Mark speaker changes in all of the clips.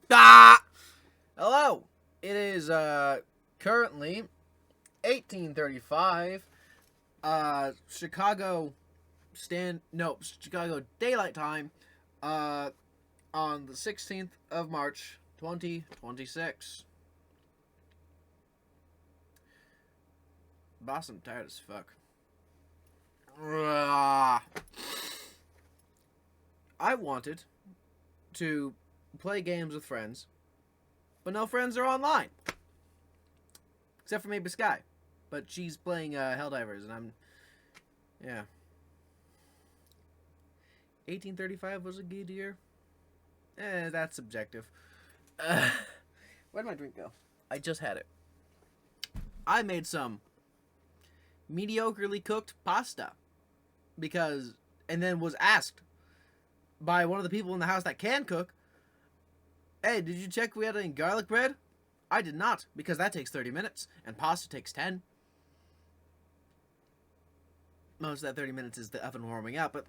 Speaker 1: Ah! Hello! It is, currently 18:35, Chicago Chicago Daylight Time, uh, on the 16th of March, 2026. Boss, I'm tired as fuck. I wanted to play games with friends, but no friends are online. Except for maybe Sky. But she's playing Helldivers, and I'm... Yeah. 1835 was a good year. That's subjective. Where'd my drink go? I just had it. I made some mediocrely cooked pasta. Because... And then was asked by one of the people in the house that can cook, hey, did you check if we had any garlic bread? I did not, because that takes 30 minutes, and pasta takes 10. Most of that 30 minutes is the oven warming up, but...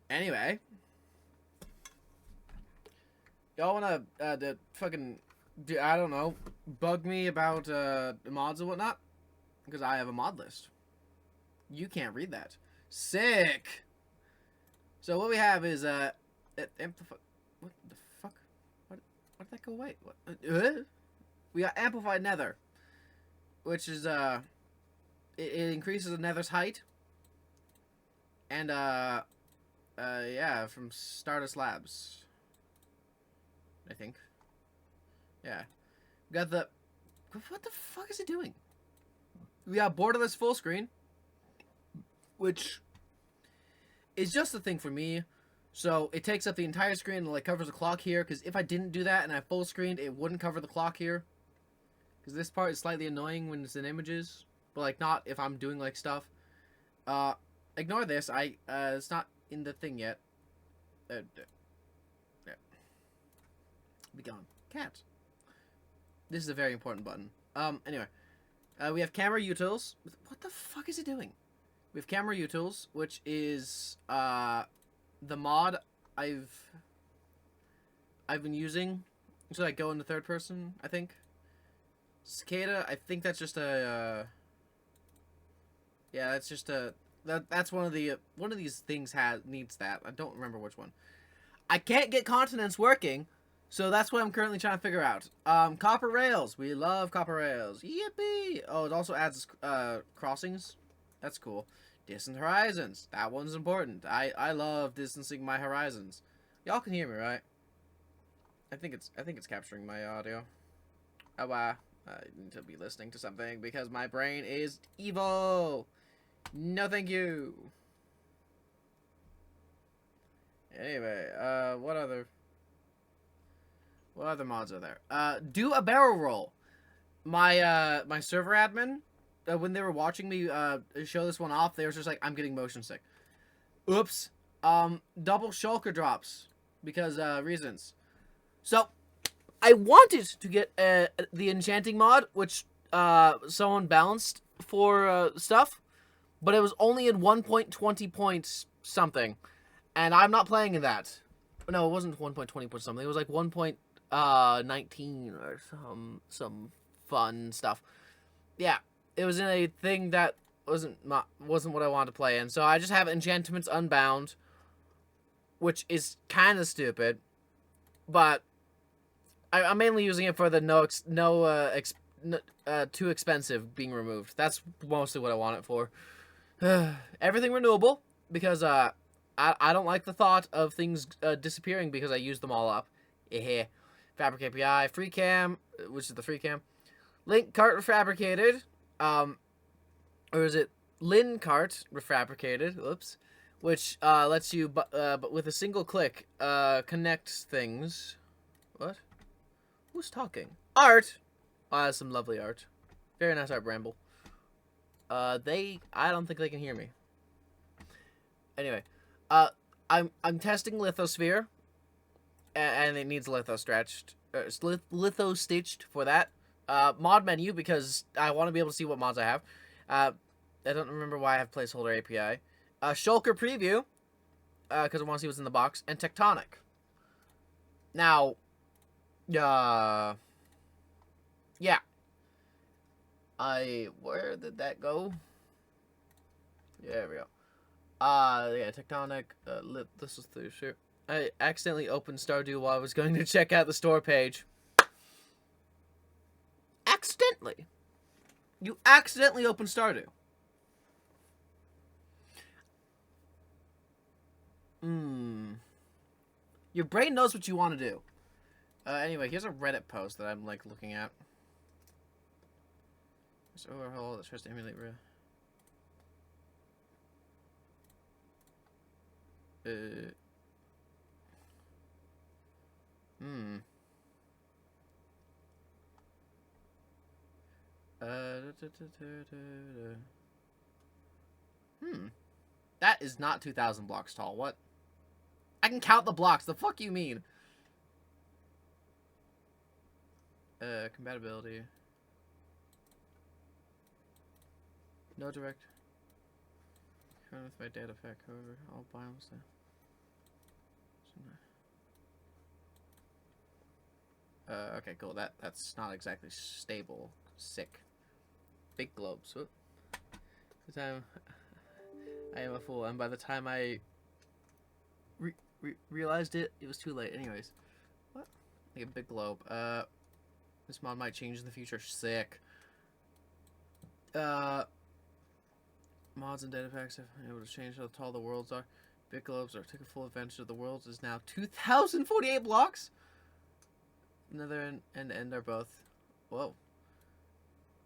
Speaker 1: Anyway. Y'all wanna, fucking, I don't know, bug me about, mods and whatnot? Because I have a mod list. You can't read that. Sick! So what we have is, amplify... What the fuck? Why did that go away? What? We got amplified nether, which is it increases the nether's height, and yeah, from Stardust Labs, I think. Yeah, we got the... What the fuck is it doing? We got borderless full screen, which is just a thing for me. So it takes up the entire screen and like covers the clock here. Because if I didn't do that and I full screened, it wouldn't cover the clock here. Because this part is slightly annoying when it's in images, but like not if I'm doing like stuff. Ignore this. It's not in the thing yet. Yeah. Be gone. Cat. This is a very important button. Anyway, we have camera utils. What the fuck is it doing? We have camera utils, which is the mod I've been using. So I go into third person, I think. Cicada, I think that's just a yeah, that's just a that's one of these things needs that. I don't remember which one. I can't get continents working, so that's what I'm currently trying to figure out. Copper rails. We love copper rails. Yippee! Oh, it also adds crossings. That's cool. Distant horizons. That one's important. I love distancing my horizons. Y'all can hear me, right? I think it's capturing my audio. Oh, I need to be listening to something because my brain is evil. No, thank you. Anyway, what other mods are there? Do a barrel roll. My server admin, when they were watching me show this one off, they were just like, I'm getting motion sick. Oops. Double shulker drops because reasons. So I wanted to get the enchanting mod, which someone balanced for stuff, but it was only in 1.20 points something, and I'm not playing in that. No, it wasn't 1.20 point something. It was like 1.19 or some fun stuff. Yeah, it was in a thing that wasn't what I wanted to play in. So I just have enchantments unbound, which is kind of stupid, but I'm mainly using it for the too expensive being removed. That's mostly what I want it for. Everything renewable, because I don't like the thought of things disappearing because I used them all up. Fabric API, free cam, which is the free cam. Link cart refabricated, or is it Lin cart refabricated? Whoops, which lets you, but with a single click, connect things. What? Who's talking? Art. That's some lovely art. Very nice art, Bramble. I don't think they can hear me. Anyway, I'm testing lithosphere, and it needs litho stretched, litho stitched for that. Mod menu, because I want to be able to see what mods I have. I don't remember why I have placeholder API. Shulker preview, because I want to see what's in the box, and tectonic. Now, yeah. Where did that go? Yeah, there we go. Yeah, Tectonic, this is the shit. I accidentally opened Stardew while I was going to check out the store page. Accidentally. You accidentally opened Stardew. Your brain knows what you want to do. Anyway, here's a Reddit post that I'm, like, looking at. This overhaul that tries to emulate real... That is not 2,000 blocks tall. What? I can count the blocks. The fuck you mean? Compatibility. No direct. With my data pack, however, all biomes there. Okay, cool. That's not exactly stable. Sick. Big globes. Whoop. The time I am a fool, and by the time I realized it, it was too late. Anyways, what? Like a big globe. This mod might change in the future. Sick. Mods and data packs have been able to change how tall the worlds are. Big globes are taking full advantage of the worlds is now 2,048 blocks. Nether and end are both. Whoa.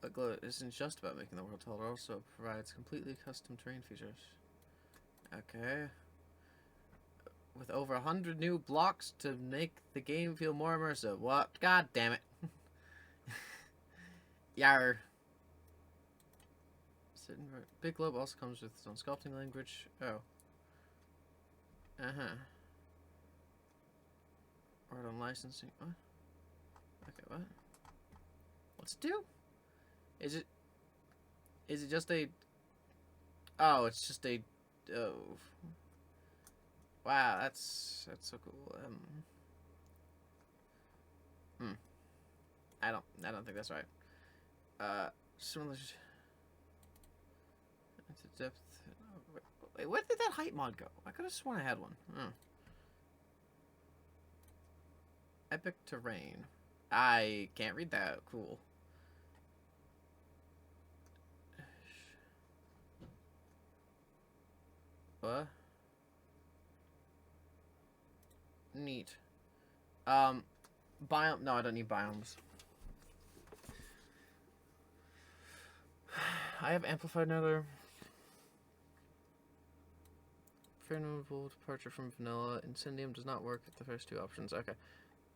Speaker 1: A globe isn't just about making the world taller, it also provides completely custom terrain features. Okay. With over 100 new blocks to make the game feel more immersive. What? God damn it. Yar. Big Globe also comes with its own sculpting language. Oh. Uh-huh. Art on licensing. What? Okay, what? What's it do? Is it just a... Oh, it's just a... Oh. Wow, that's so cool. I don't think that's right. Similar... Into depth... Wait, where did that height mod go? I could have sworn I had one. Epic terrain. I can't read that. Cool. What? Neat. Biome. No, I don't need biomes. I have amplified nether. Removable departure from vanilla. Incendium does not work with the first two options. Okay.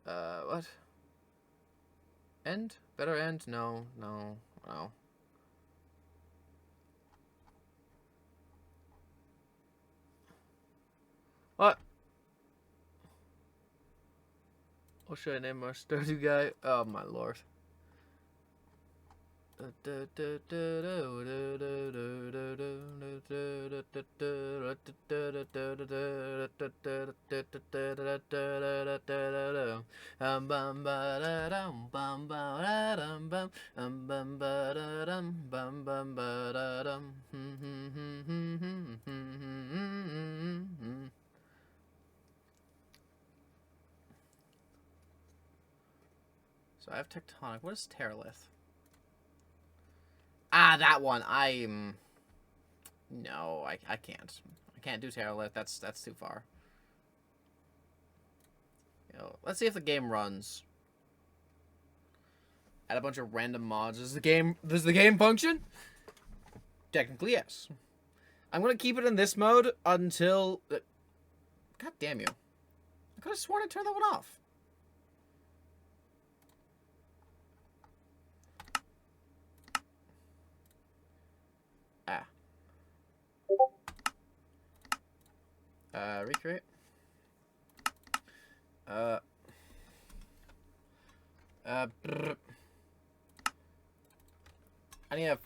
Speaker 1: What? End? Better end? No. No. No. What? What should I name our Stardew guy? Oh my lord. So I have Tectonic. What is Terralith? Ah, that one. No, I can't. I can't do Terralith. That's too far. You know, let's see if the game runs. Add a bunch of random mods. Does the game function? Technically, yes. I'm gonna keep it in this mode until... God damn you. I could have sworn I turned that one off. Recreate. I need to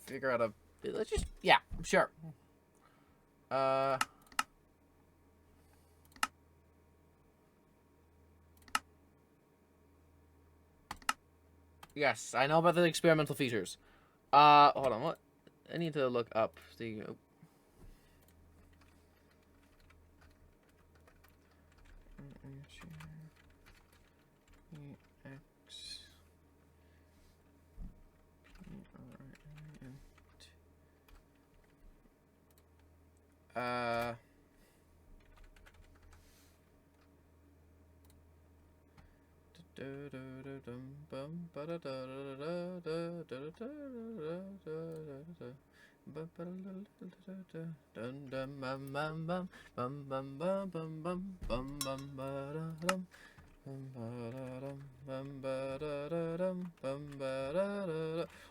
Speaker 1: figure out a... Let's just... Yeah, sure. Yes, I know about the experimental features. Hold on, what? I need to look up the... Uh...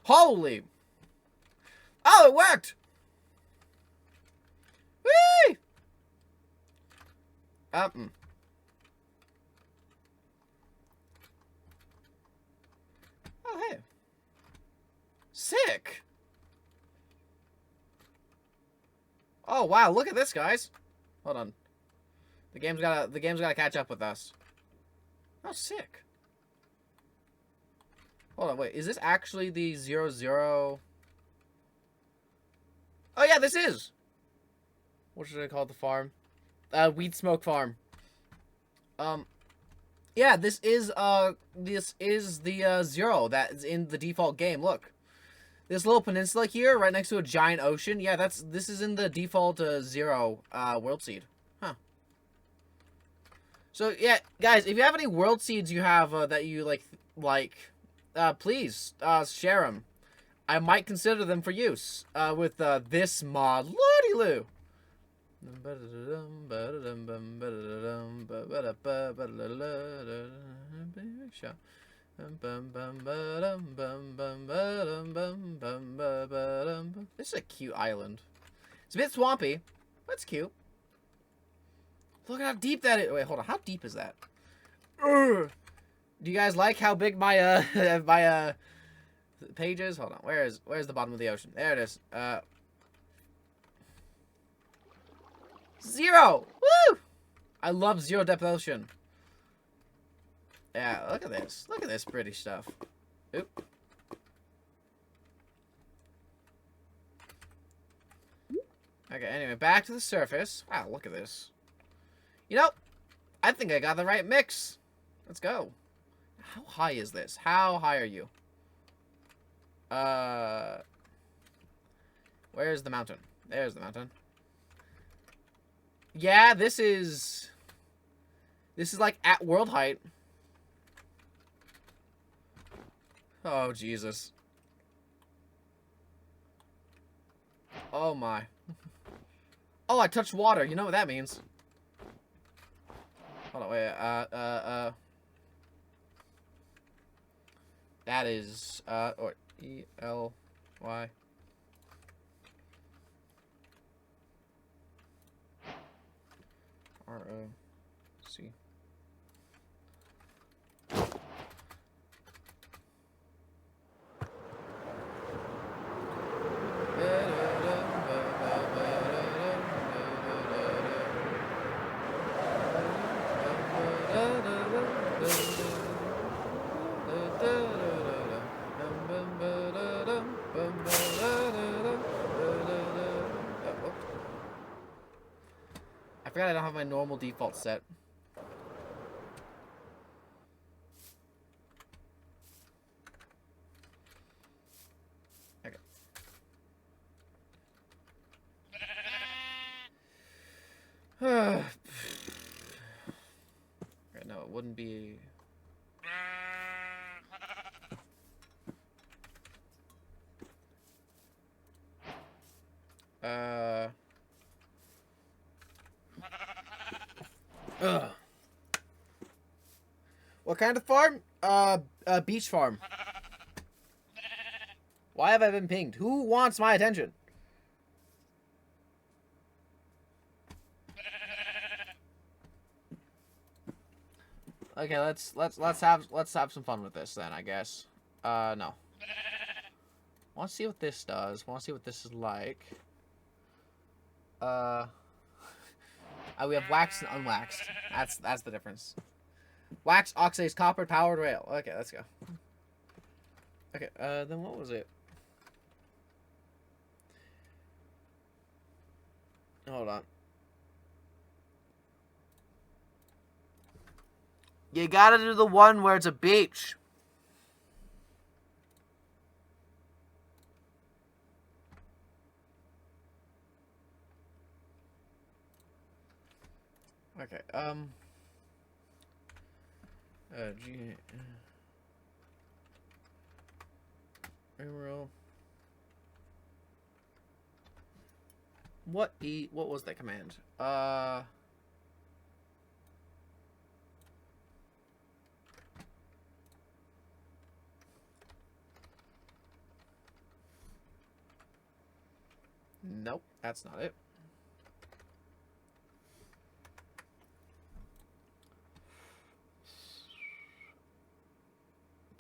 Speaker 1: Holy! Oh, it worked! Whee! Oh, hey. Sick! Oh, wow, look at this, guys. Hold on. The game's gotta catch up with us. Oh, sick. Hold on, wait. Is this actually the 00? Oh, yeah, this is. What should I call the farm? Weed Smoke Farm. Yeah, this is the 0 that's in the default game. Look. This little peninsula here, right next to a giant ocean. Yeah, this is in the default 0 world seed. Huh. So yeah, guys, if you have any world seeds you have that you like, please share them. I might consider them for use with this mod. Lordy Loo. This is a cute island. It's a bit swampy, but it's cute. Look at how deep that is. Wait, hold on. How deep is that? Urgh. Do you guys like how big my my page is? Hold on. Where's the bottom of the ocean? There it is. 0. Woo! I love 0 depth ocean. Yeah, look at this. Look at this pretty stuff. Oop. Okay, anyway, back to the surface. Wow, look at this. You know, I think I got the right mix. Let's go. How high is this? How high are you? Where's the mountain? There's the mountain. Yeah, this is like at world height. Oh, Jesus. Oh, my. Oh, I touched water. You know what that means. Hold on, wait. That is, or E-L-Y. R-O-C. I forgot I don't have my normal default set. Okay. Okay, no, it wouldn't be... What kind of farm? A beach farm. Why have I been pinged? Who wants my attention? Okay, let's have some fun with this then, I guess. No. Want to see what this does. Want to see what this is like. We have waxed and unwaxed. That's the difference. Wax, oxidized copper, powered rail. Okay, let's go. Okay, then what was it? Hold on. You gotta do the one where it's a beach. Okay, G... Emerald. What was that command? Nope, that's not it.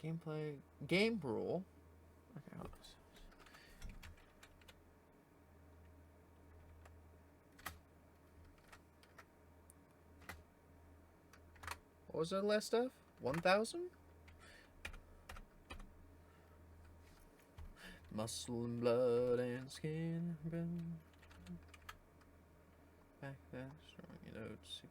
Speaker 1: Gameplay, game rule. Okay, hold on. What was the list of? 1,000? Muscle and blood and skin and bone. Back that strong, you know, 16.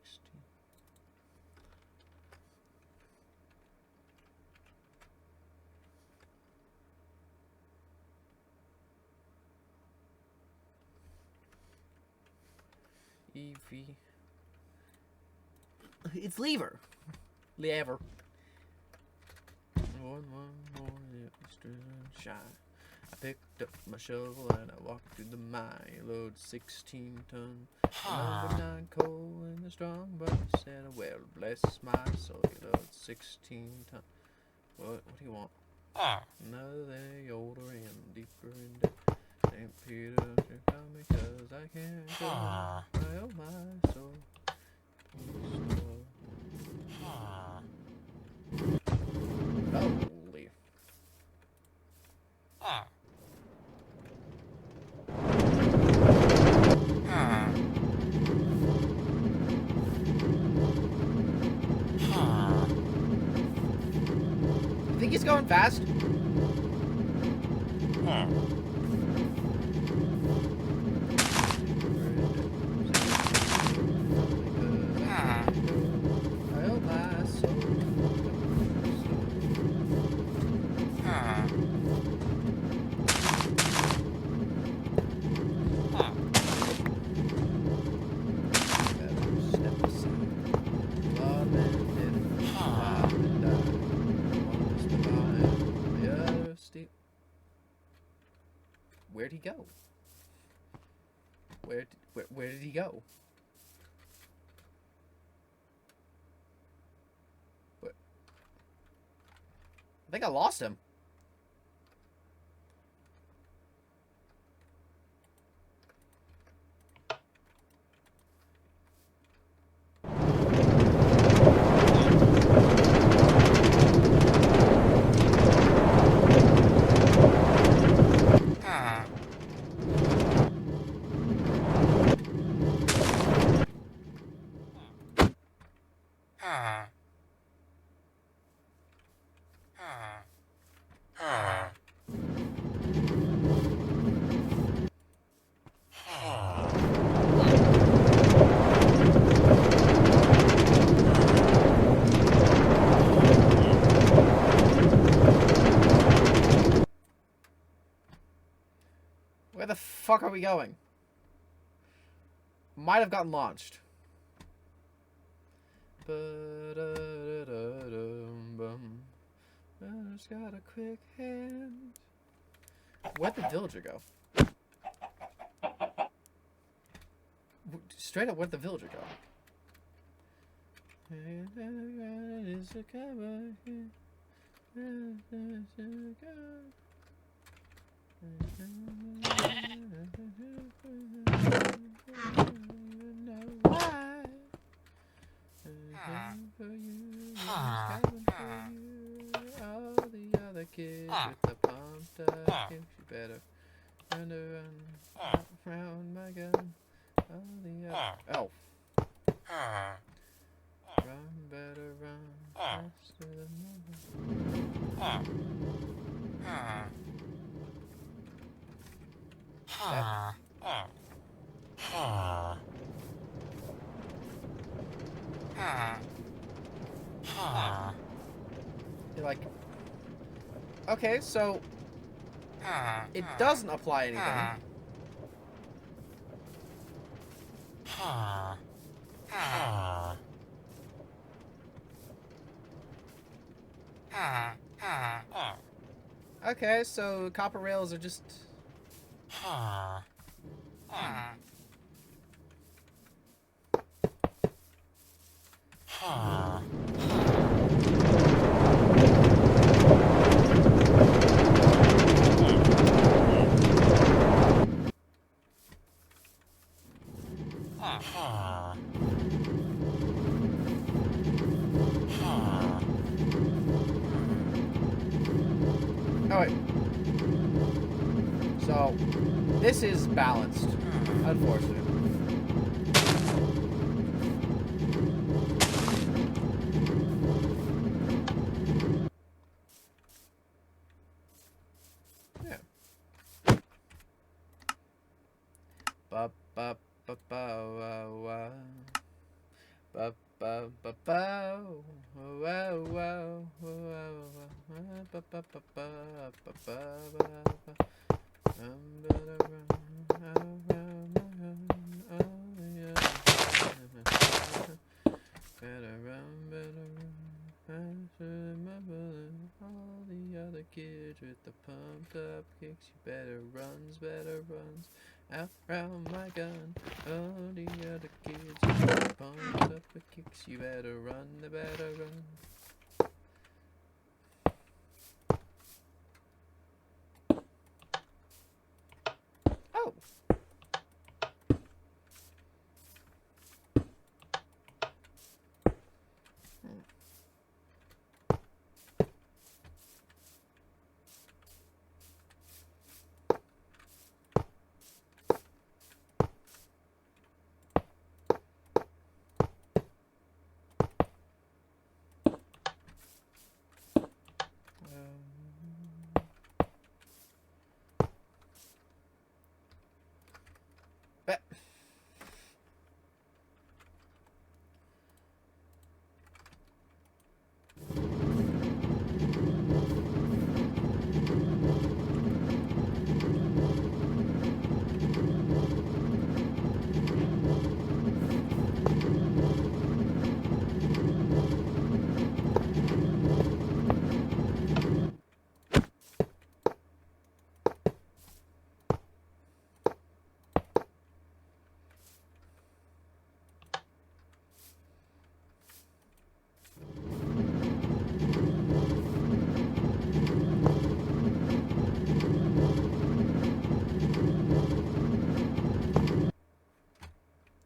Speaker 1: EV. It's lever. Lever. One more shine. I picked up my shovel and I walked through the mine. Load 16 tons. Overnight cold and the strong, but I said, well, bless my soul. You load 16 tons. What do you want? Another older and deeper in debt. St. Peter, come because I can't go. Oh my soul. Holy. You think he's going fast? Where'd he go? Where did he go? What? I think I lost him. Where the fuck are we going? Might have gotten launched. I just got a quick hand. Where'd the villager go? Straight up, where'd the villager go? All the other kids with the pumped up kicks, you better run around my gun. All the other run, better run faster than That. You're like, okay, so it doesn't apply anything. Okay, so copper rails are just... Oh, wait. So, this is balanced, unfortunately. Yeah. Ba ba ba ba wa wa. Ba ba ba ba wa wa wa ba ba ba ba ba ba. Better run, faster than my bullet. All the other kids with the pumped up kicks. You better runs out round my gun. All the other kids with the pumped up kicks. You better run, they better run. Oh! Bet.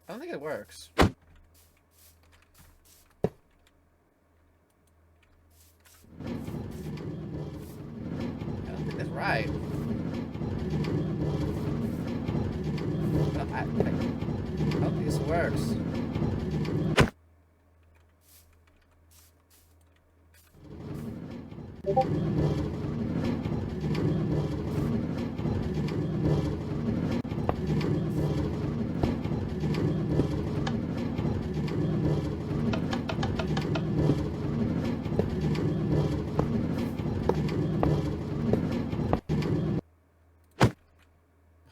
Speaker 1: I don't think it works. I don't think that's right. I don't think this works.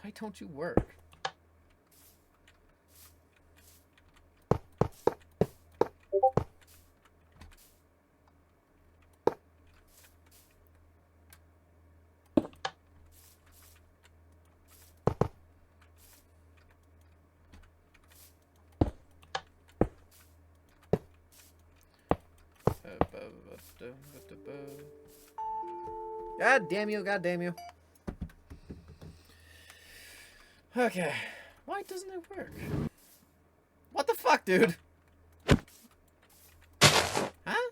Speaker 1: Why don't you work? God damn you, god damn you. Okay. Why doesn't it work? What the fuck, dude? Huh?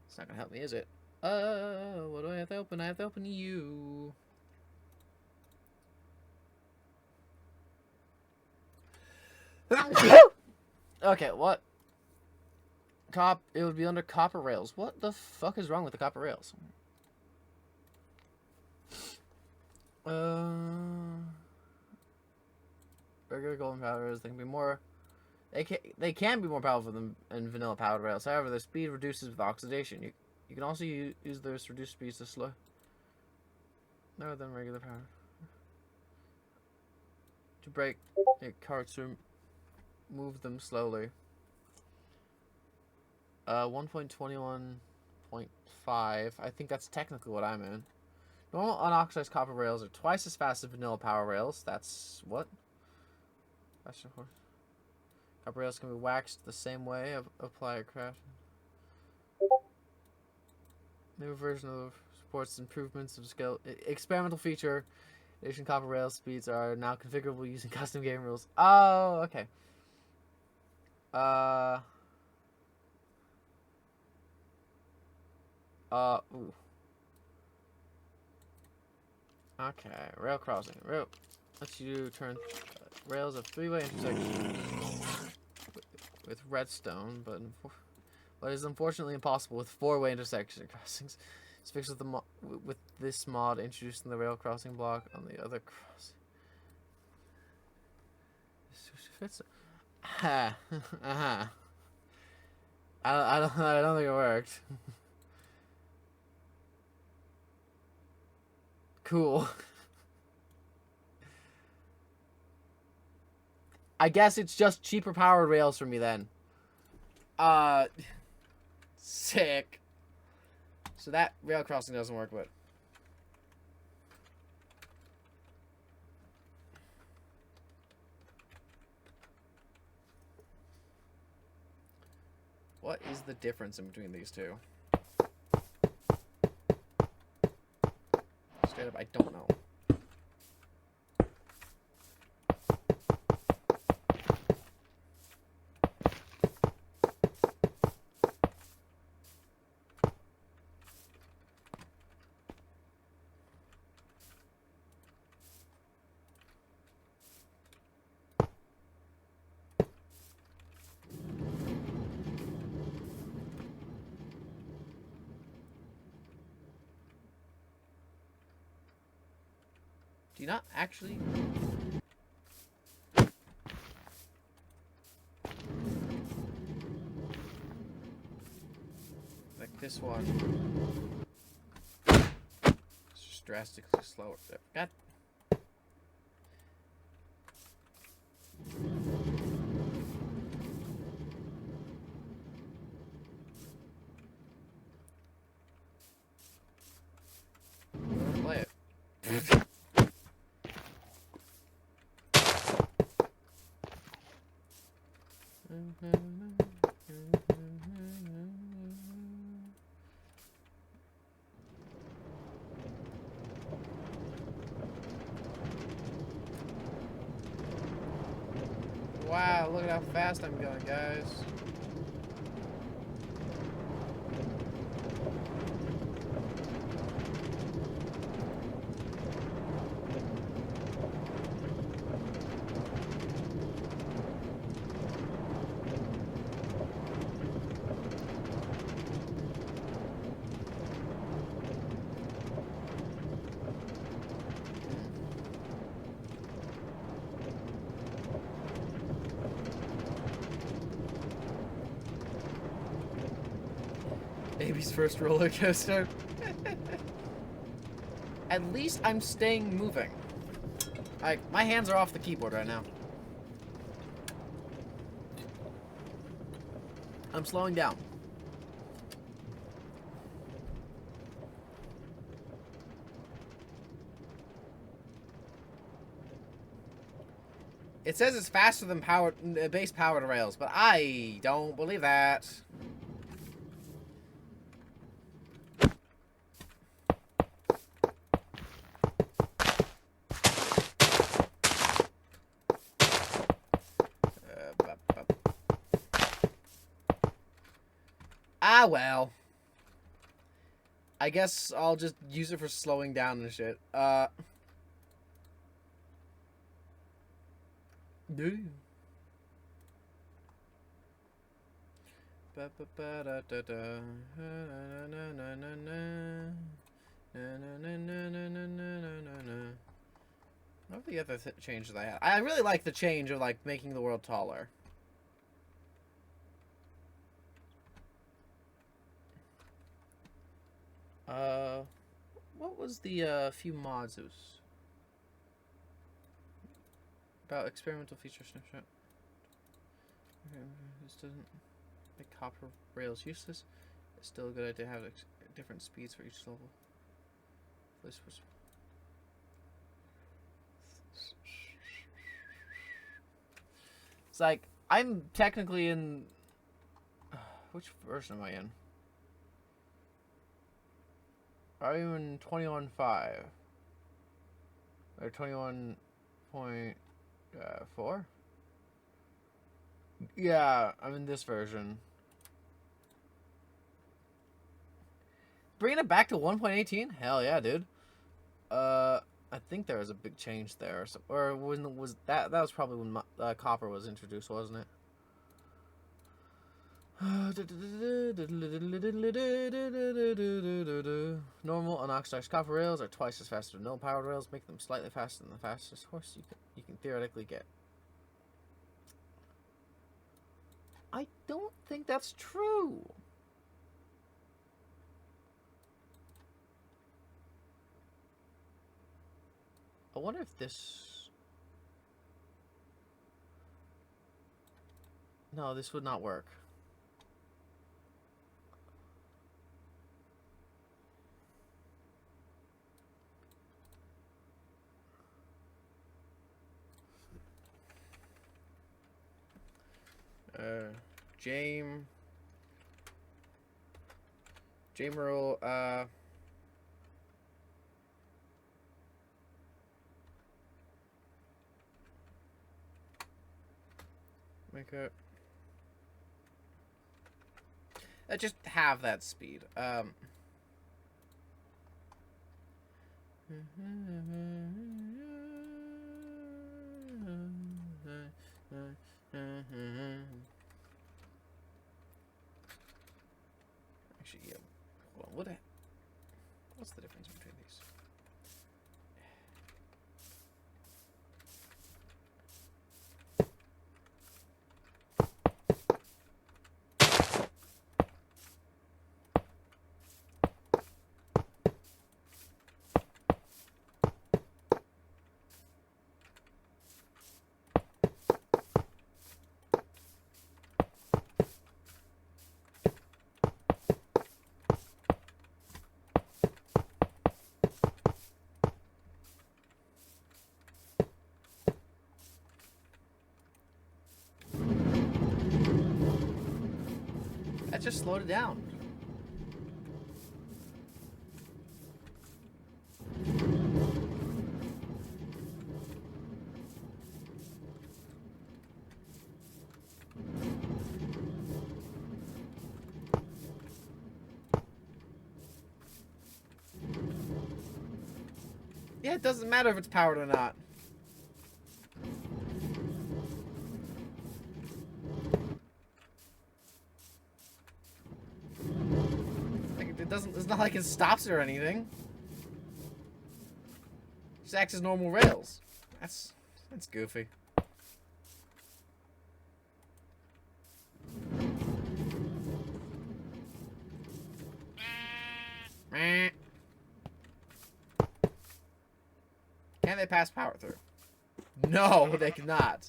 Speaker 1: It's not gonna help me, is it? What do I have to open? I have to open you. Okay, what? It would be under copper rails. What the fuck is wrong with the copper rails? Regular golden powder rails, they can be more... They can be more powerful than vanilla powder rails. However, their speed reduces with oxidation. You can also use this reduced speeds to slow... No, than regular powder. To break carts to move them slowly. 1.21.5. I think that's technically what I'm in. Normal unoxidized copper rails are twice as fast as vanilla power rails. That's what? Copper rails can be waxed the same way. Apply a craft. New version of supports improvements of scale. Experimental feature. Addition copper rail speeds are now configurable using custom game rules. Oh, okay. Ooh. Okay, rail crossing. Rail. Lets you turn rails of three-way intersection with redstone, but is unfortunately impossible with four-way intersection crossings. It's fixed with with this mod introduced in the rail crossing block on the other crossing. I don't think it worked. Cool. I guess it's just cheaper powered rails for me then. Sick. So that rail crossing doesn't work, but... What is the difference in between these two? Straight up, I don't know. Do you not actually... Like this one. It's just drastically slower. God. Play it. Wow, look at how fast I'm going, guys. Baby's first roller coaster. At least I'm staying moving. My hands are off the keyboard right now. I'm slowing down. It says it's faster than base powered rails, but I don't believe that. Ah, well. I guess I'll just use it for slowing down and shit. Dude. What are the other changes I had? I really like the change of like making the world taller. What was the few mods it was about? Experimental feature snapshot. Okay, this doesn't make copper rails useless. It's still a good idea to have different speeds for each level. This was. It's like I'm technically in. Which version am I in? Are you in 21.5 or 21.4? Yeah, I'm in this version. Bringing it back to 1.18? Hell yeah, dude. I think there was a big change there, or when was that? That was probably when copper was introduced, wasn't it? Normal unoxidized copper rails are twice as fast as no powered rails, make them slightly faster than the fastest horse you can theoretically get. I don't think that's true. I wonder if this... No, this would not work. James rule, make it just have that speed. Actually, yeah. Hold on. What's the difference between these? That just slowed it down. Yeah, it doesn't matter if it's powered or not. It's not like it stops it or anything. It just acts as normal rails. That's goofy. Can they pass power through? No, they cannot.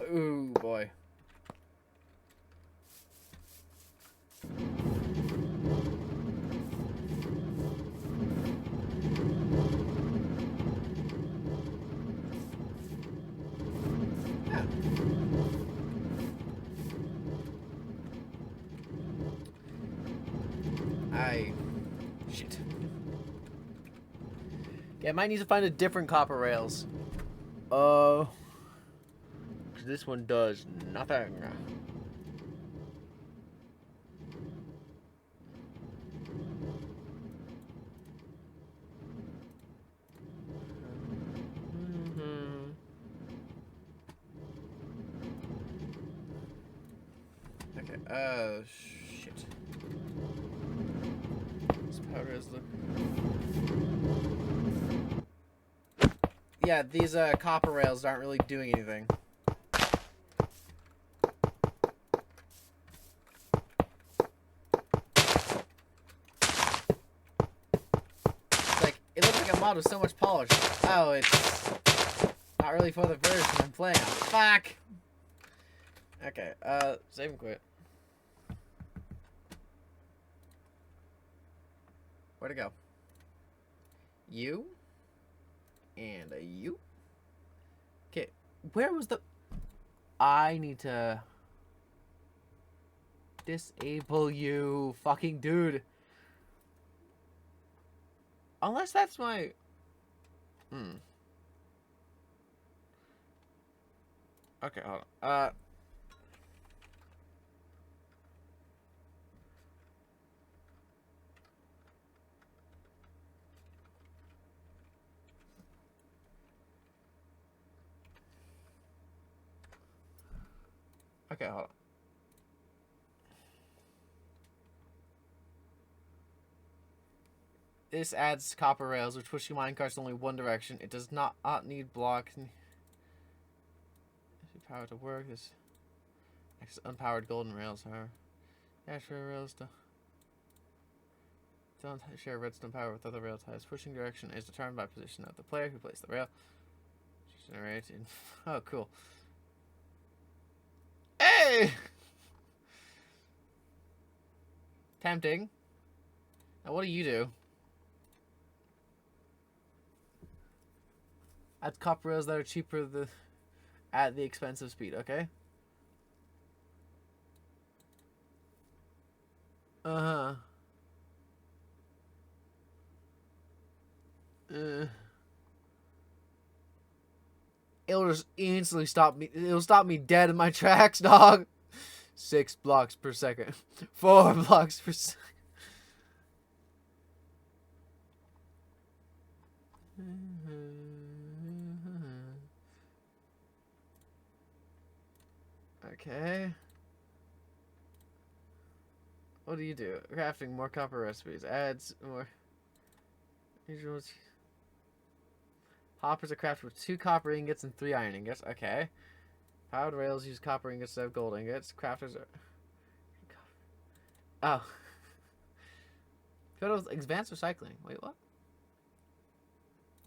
Speaker 1: Ooh, boy. Shit. Yeah, I might need to find a different copper rails. Cause this one does nothing. Okay. Shit. This powder is the... Yeah, these, copper rails aren't really doing anything. It's like, it looks like a mod with so much polish. Oh, it's not really for the version I'm playing on. Fuck! Okay, save and quit. Where'd it go? You? And a you? Okay, where was the... I need to... disable you, fucking dude. Unless that's my... Okay, hold on. Okay, hold on. This adds copper rails, which push your minecarts only one direction. It does not need blocks. Power to work. This unpowered golden rails are. Yeah, sure, rails don't share redstone power with other rail ties. Pushing direction is determined by position of the player who plays the rail. Generated. Oh, cool. Hey! Tempting. Now, what do you do? Add copper rails that are cheaper at the expense of speed, okay? Uh-huh. It'll just instantly stop me. It'll stop me dead in my tracks, dog. 6 blocks per second. 4 blocks per second. Okay. What do you do? Crafting more copper recipes. Adds more. Hoppers are crafted with 2 copper ingots and 3 iron ingots. Okay. Powered rails use copper ingots instead of gold ingots. Crafters are... Oh. Photos advanced recycling. Wait, what?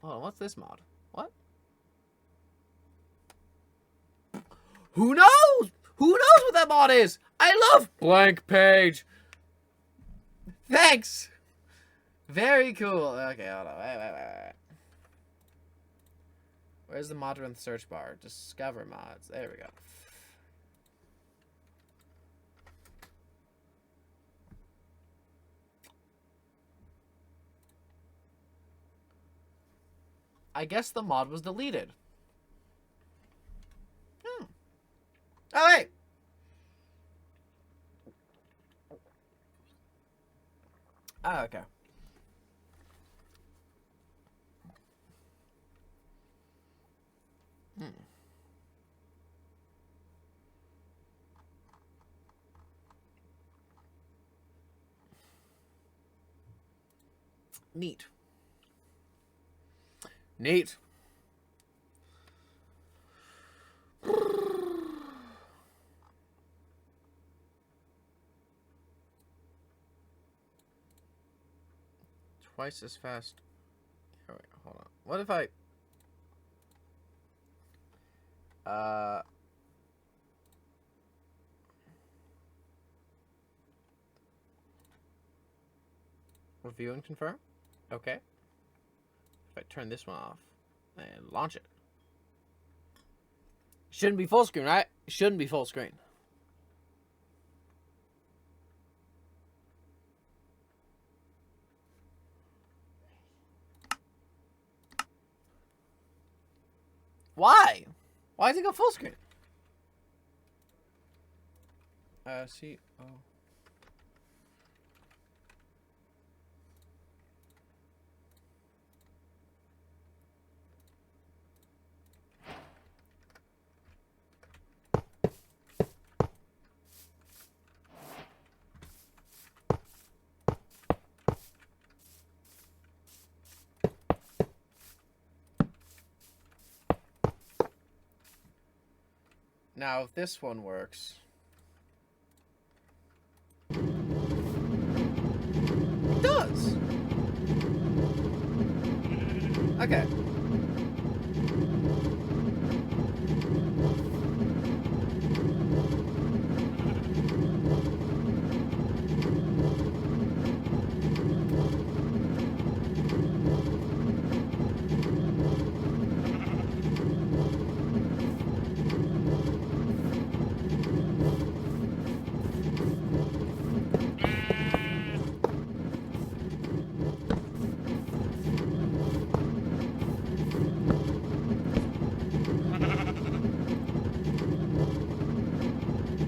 Speaker 1: Hold on, what's this mod? What? Who knows? Who knows what that mod is? I love blank page. Thanks. Very cool. Okay, hold on. Wait. Where's the mod in the search bar? Discover mods. There we go. I guess the mod was deleted. Oh, wait. Oh, okay. Neat. Neat. Twice as fast. Oh, wait, hold on. What if I... Review and confirm? Okay. If I turn this one off and launch it. Shouldn't be full screen, right? Shouldn't be full screen. Why? Why is it go full screen? See. Oh. Now, if this one works... It does! Okay.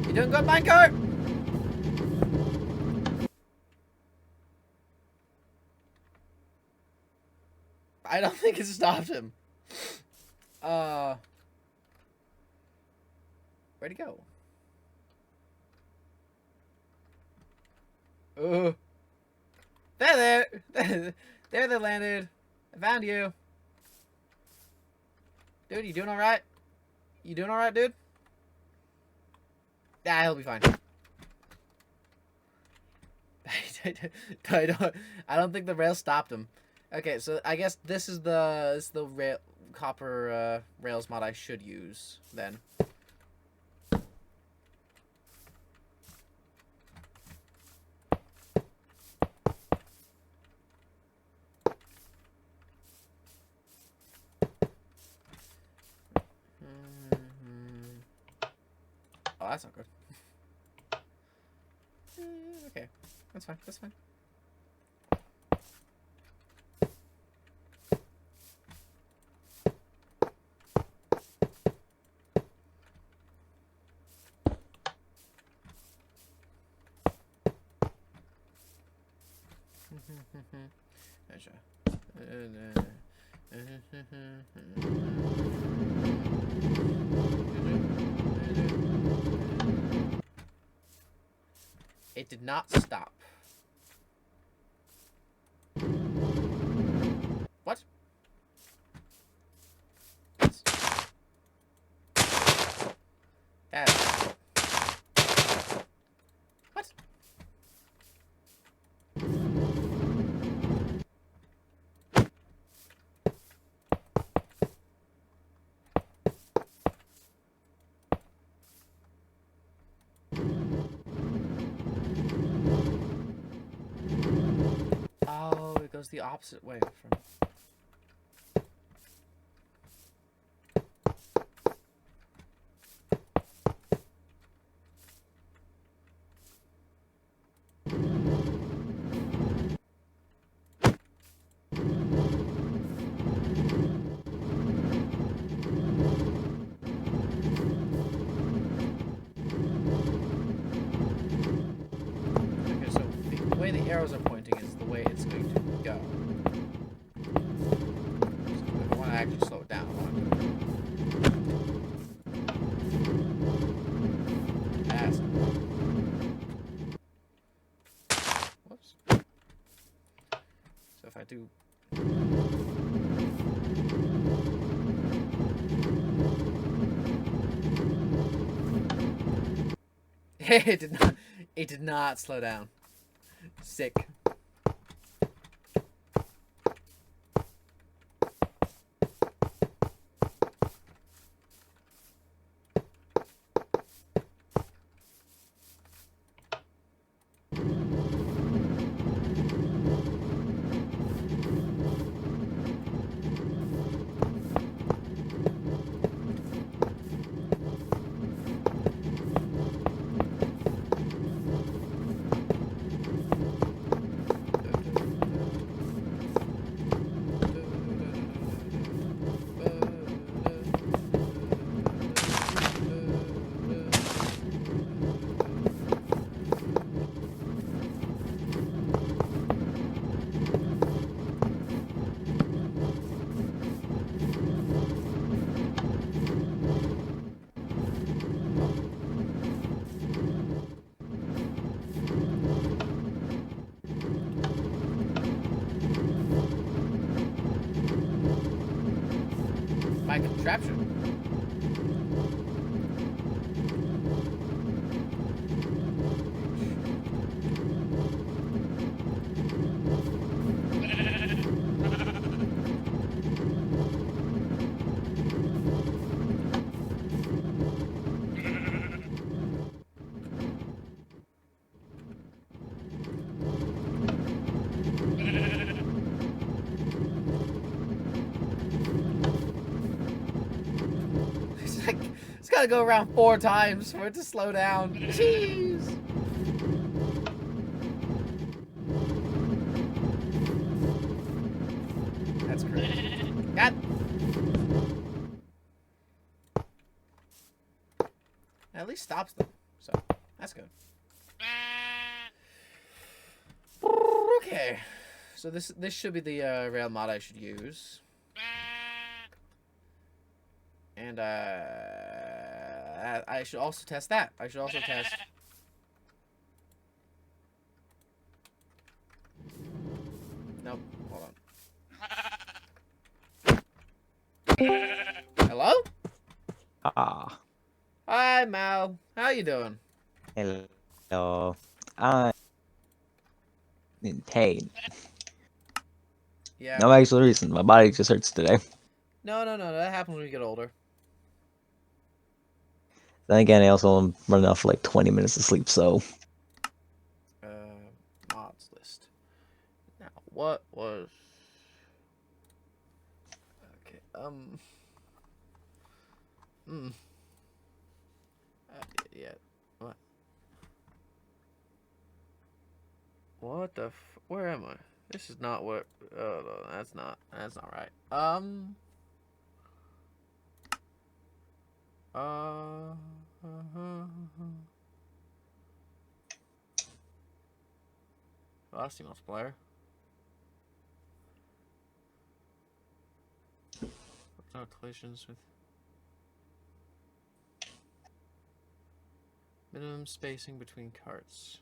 Speaker 1: You doing good, minecart? I don't think it stopped him. Where'd he go? There! There they landed. I found you. Dude, you doing alright? You doing alright, dude? Yeah, he'll be fine. I don't think the rail stopped him. Okay, so I guess this is the rail copper rails mod I should use then. Oh, that's not good. Okay, that's fine. That's fine. It did not stop. What? What? Oh, it goes the opposite way from... Okay, so the way the arrows are pointing is the way it's going to go. So if I want to actually slow it down, I want to... Fast. Whoops. So if I do... It did not slow down. Sick. My contraption. gotta go around 4 times for it to slow down. Jeez. That's crazy. God. At least stops them. So, that's good. Okay. So this should be the rail mod I should use. And I should also test that. I should also test. Nope. Hold on. Hello?
Speaker 2: Ah.
Speaker 1: Hi, Mal. How you doing?
Speaker 2: Hello. I'm in pain.
Speaker 1: Yeah.
Speaker 2: No actual reason. My body just hurts today.
Speaker 1: No. That happens when you get older.
Speaker 2: Then again, I also am running off for like 20 minutes of sleep, so.
Speaker 1: Mods list. Now, what was... Okay, yeah. What? What the where am I? This is not what... Oh, no, that's not right. Velocity multiplier. No collisions with minimum spacing between carts.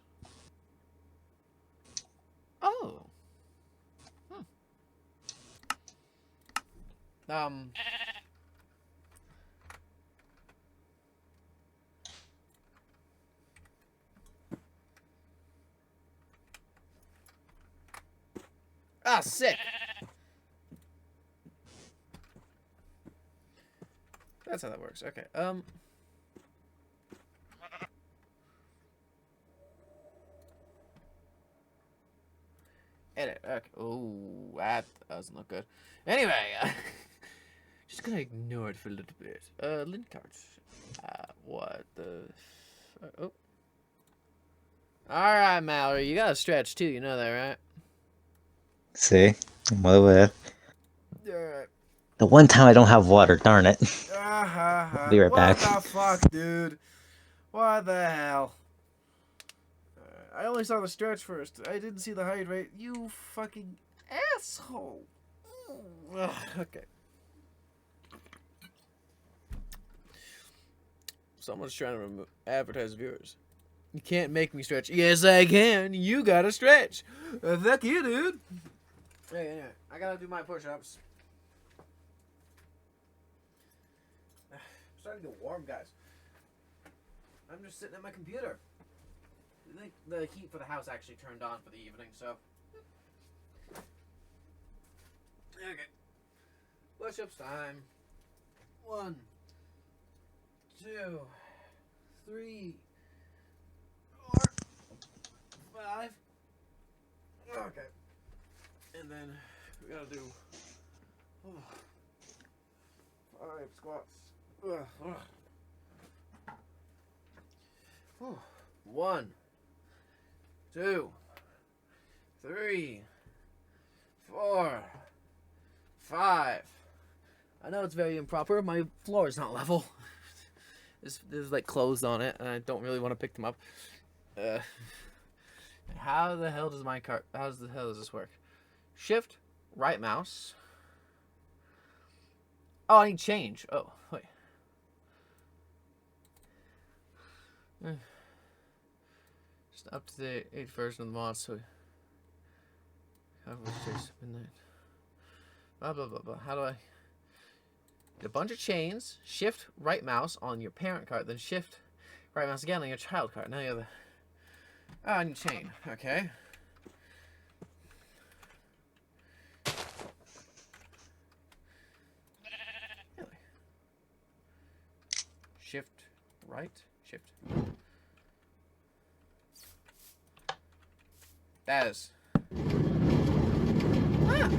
Speaker 1: Oh. Ah, sick. That's how that works. Okay. Edit. Okay. Oh, that doesn't look good. Anyway, just gonna ignore it for a little bit. Lint cards. What the? Oh. All right, Mallory. You gotta stretch too. You know that, right?
Speaker 2: See? I'm well aware.
Speaker 1: Alright.
Speaker 2: The one time I don't have water, darn it. Be right back.
Speaker 1: What the fuck, dude? What the hell? I only saw the stretch first. I didn't see the hydrate. You fucking asshole. Ugh, okay. Someone's trying to advertise viewers. You can't make me stretch. Yes, I can. You gotta stretch. Fuck you, dude. Hey, anyway, I gotta do my push-ups. I'm starting to get warm, guys. I'm just sitting at my computer. I think the heat for the house actually turned on for the evening, so. Okay. Push-ups time. 1, 2, 3, 4, 5. Okay. And then we gotta do 5 squats. 1, 2, 3, 4, 5. I know it's very improper. My floor is not level. There's like clothes on it, and I don't really want to pick them up. How the hell does my cart? How the hell does this work? Shift, right mouse. Oh, I need change. Oh, wait. Just up to the 8th version of the mod, so. Midnight. Blah blah blah blah. How do I? Get a bunch of chains. Shift right mouse on your parent card, then shift right mouse again on your child card. Now you have the. Oh, I need chain. Okay. Really? Shift right. Shift. That is. Ah.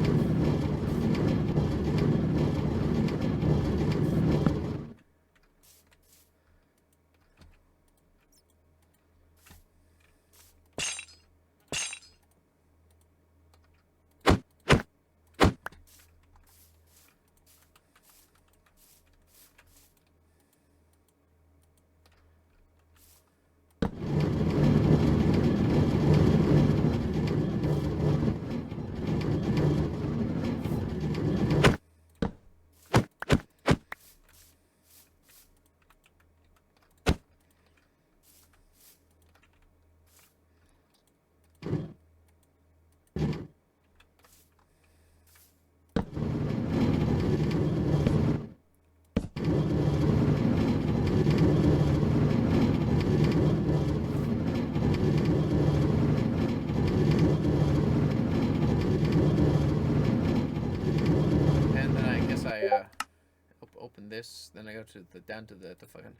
Speaker 1: then this, then I go to the down to the fucking,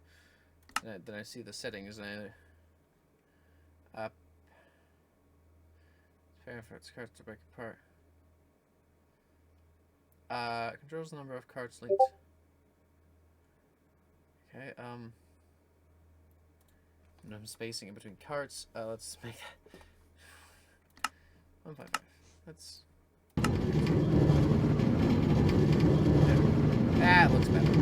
Speaker 1: then I see the settings and I up. Fair for its cards to break apart. Controls the number of cards linked. Okay, and I'm spacing in between cards. Let's make 155. That's that looks better.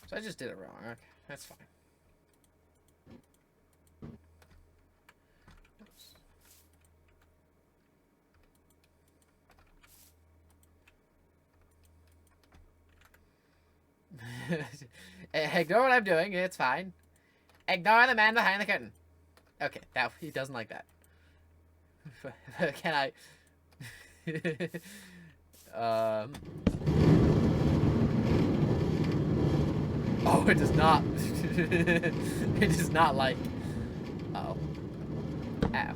Speaker 1: So I just did it wrong. Okay, that's fine. Ignore what I'm doing. It's fine. Ignore the man behind the curtain. Okay, that he doesn't like that. Can I? Oh, it does not. It does not like. Uh oh. Ow.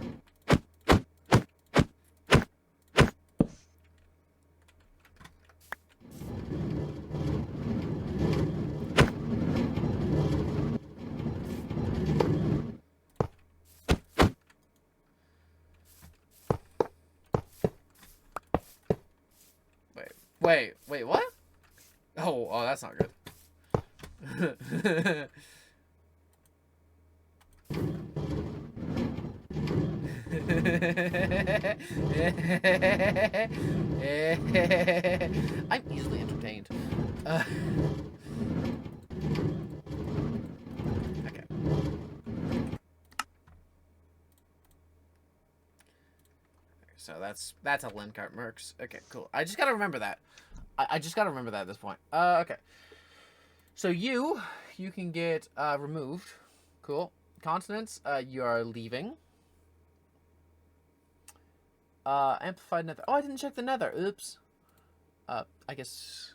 Speaker 1: Wait, what? Oh, that's not good. I'm easily entertained. Okay. So that's a Lincart Mercs. Okay, cool. I just gotta remember that. I just gotta remember that at this point. Okay. So you can get removed. Cool. Continents, you are leaving. Amplified nether. Oh, I didn't check the nether. Oops. I guess.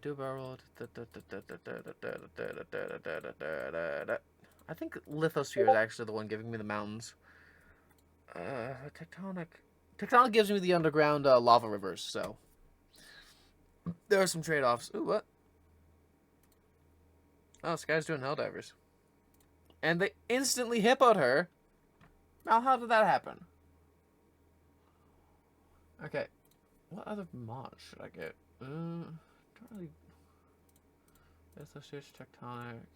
Speaker 1: Do a barrel. I think lithosphere is actually the one giving me the mountains. Tectonic. Tectonic gives me the underground lava rivers, so there are some trade-offs. Ooh, what? Oh, this guy's doing Helldivers. And they instantly hippoed her. Now, how did that happen? Okay. What other mods should I get? Don't really... Lithosphere, Tectonic.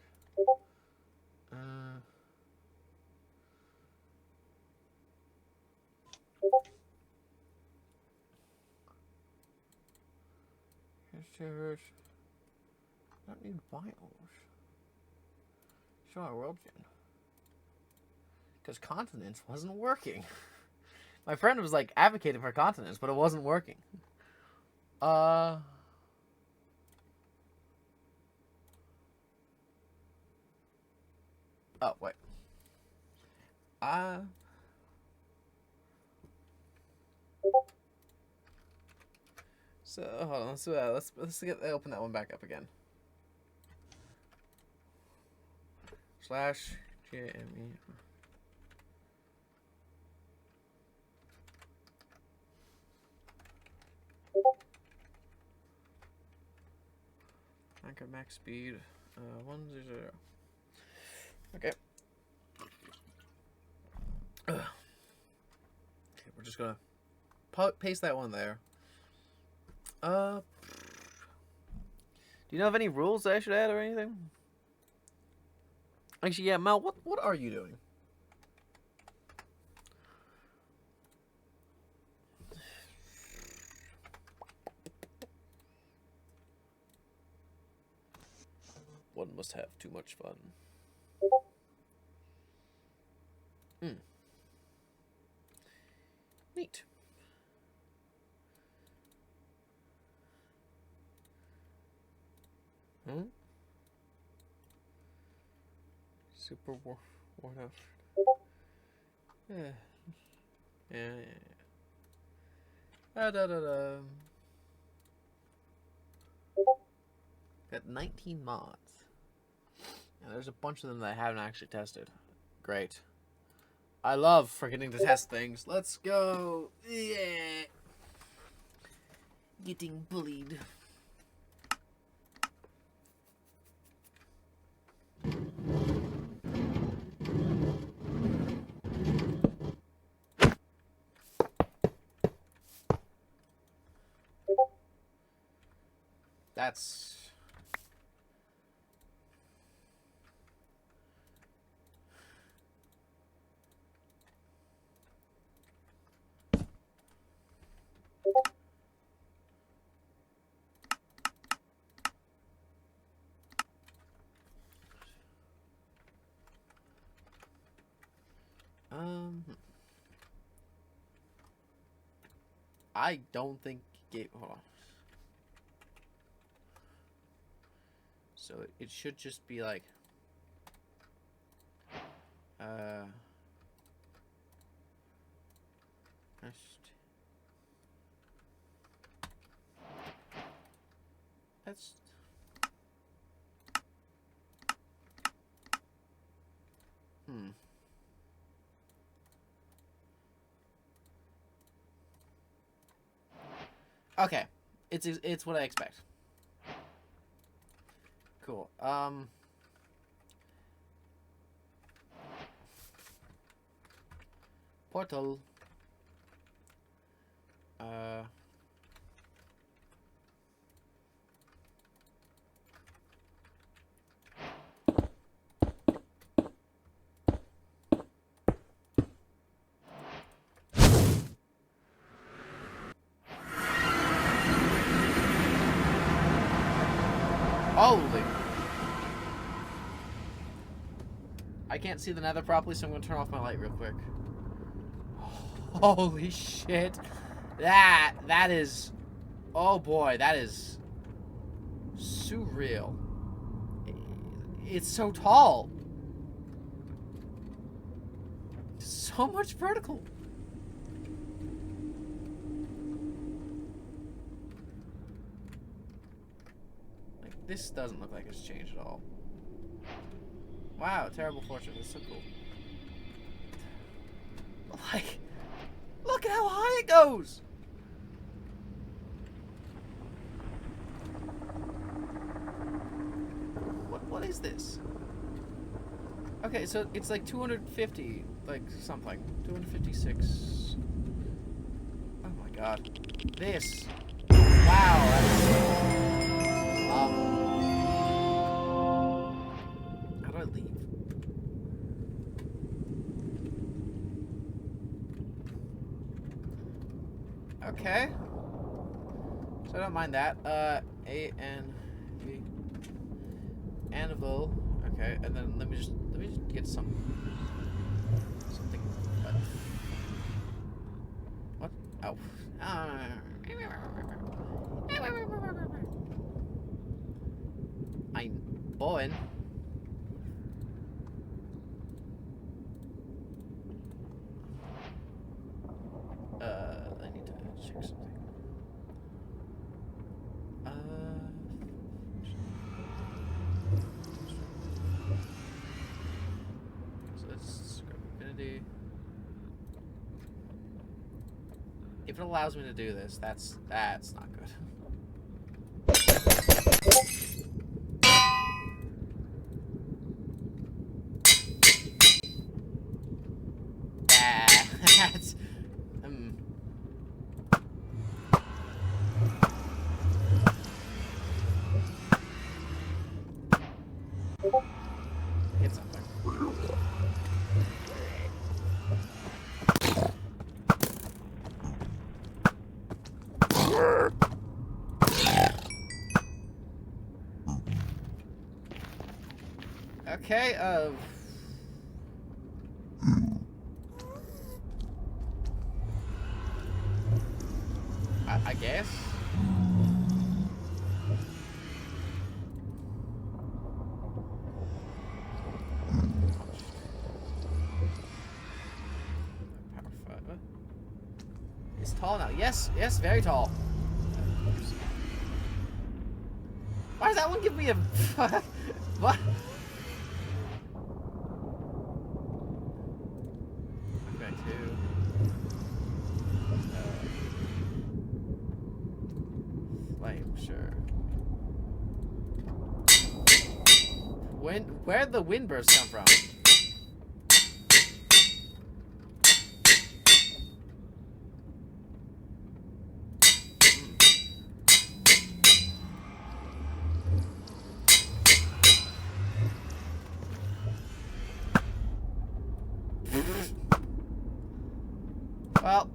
Speaker 1: Shares. I don't need biomes. Show our world gen. Because continents wasn't working. My friend was like advocating for continents, but it wasn't working. Oh, wait. So hold on, let's open that one back up again. /GME. Anchor max speed 100. Okay. Okay, we're just gonna paste that one there. Do you know of any rules that I should add or anything? Actually, yeah, Mel, what are you doing? One must have too much fun. Neat. Super worn out. Yeah. Got 19 mods. And there's a bunch of them that I haven't actually tested. Great. I love forgetting to test things. Let's go. Yeah. Getting bullied. That's... I don't think it... Hold on. So it should just be like... That's... Okay. It's what I expect. Cool. Portal. Holy. I can't see the nether properly, so I'm going to turn off my light real quick. Holy shit. That is... Oh boy, that is... surreal. It's so tall. So much vertical. This doesn't look like it's changed at all. Wow, terrible fortune. That's so cool. Like, look at how high it goes! What is this? Okay, so it's like 250, like something. 256. Oh my god. This. Wow, that's... How do I leave? Okay. So I don't mind that. Anvil. Okay, and then let me just get something. What? Oh. I'm born. I need to check something. So let's grab Infinity. If it allows me to do this, that's not good. That's hit something. Okay, I guess. It's tall now. Yes, yes, very tall. Why does that one give me a... What? Where'd the wind burst come from? Well,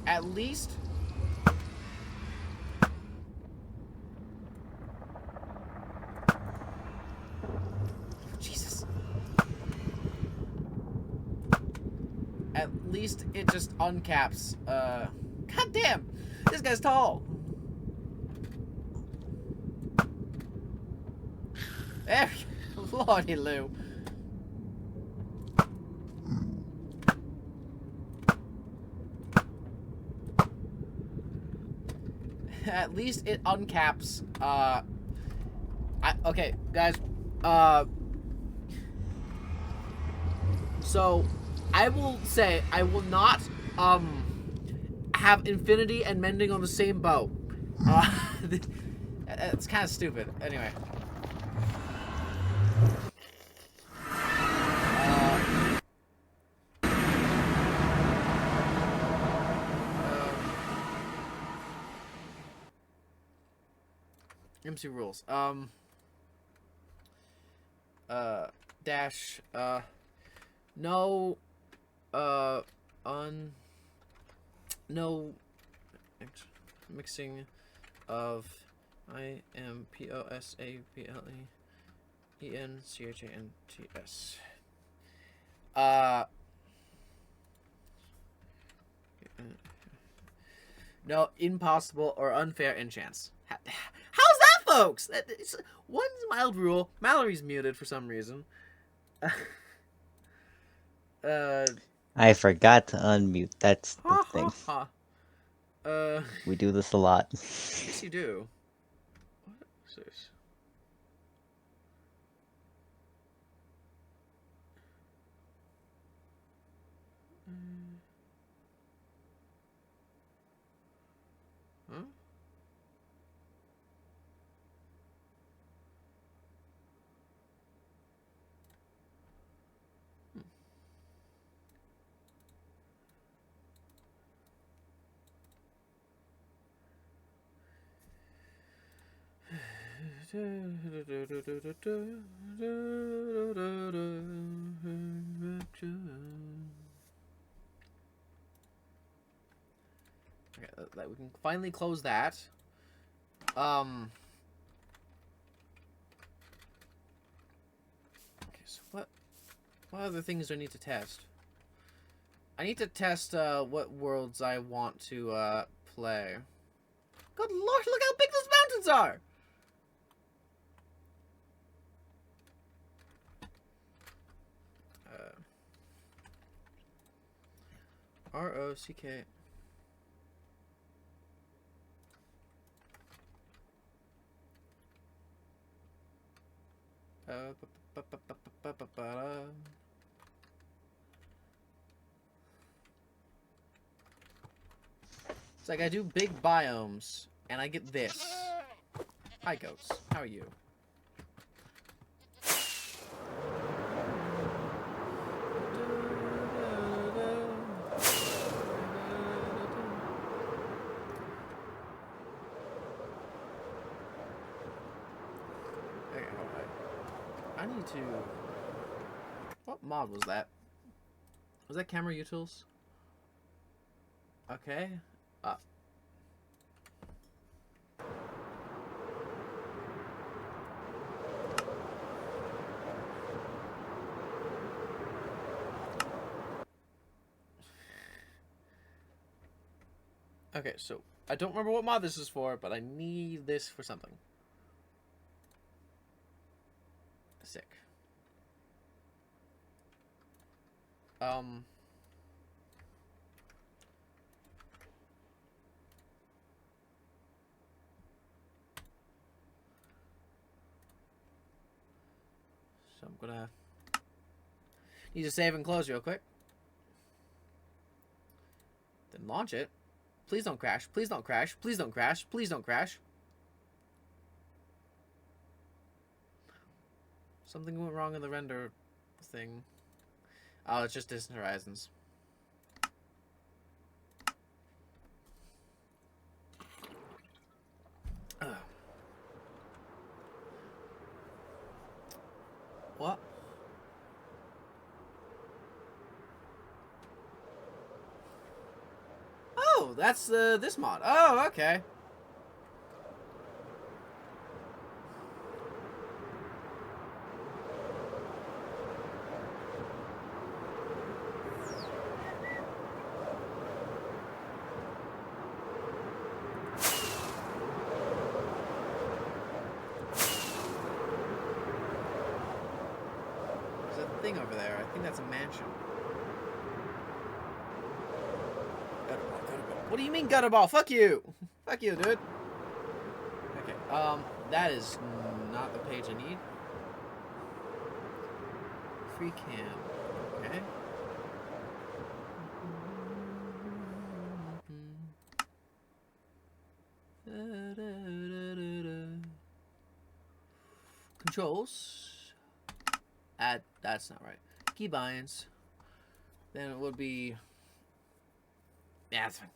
Speaker 1: at least Jesus. At least it just uncaps. God damn, this guy's tall. There we go. Lordy Lou. At least it uncaps, okay, guys, so, I will say, I will not, have infinity and mending on the same boat. It's kind of stupid. Anyway. MC rules. Dash, no, no mixing of IMPOSAPLEENCHANTS. No impossible or unfair enchants. How's that, folks? One's mild rule. Mallory's muted for some reason.
Speaker 2: I forgot to unmute. That's the thing.
Speaker 1: Ha.
Speaker 2: We do this a lot.
Speaker 1: Yes, you do. What is this? Huh? Okay, we can finally close that. Okay, so what other things do I need to test? I need to test what worlds I want to play. Good lord, look how big those mountains are! ROCK. It's like I do big biomes, and I get this. Hi, goats. How are you? Okay, alright. I need to... What mod was that? Was that camera utils? Okay. Okay, so I don't remember what mod this is for, but I need this for something. Sick. So I'm gonna need to save and close real quick. Then launch it. Please don't crash. Please don't crash. Please don't crash. Please don't crash. Something went wrong in the render thing. Oh, it's just Distant Horizons. Ugh. What? Oh, that's this mod. Oh, okay. There's a thing over there. I think that's a mansion. Gutterball, gutterball. What do you mean gutterball? Fuck you! Fuck you, dude. Okay, that is not the page I need. Free cam. Okay. Controls. Add. That's not right. Keybinds. Then it would be. Yeah, that's fine.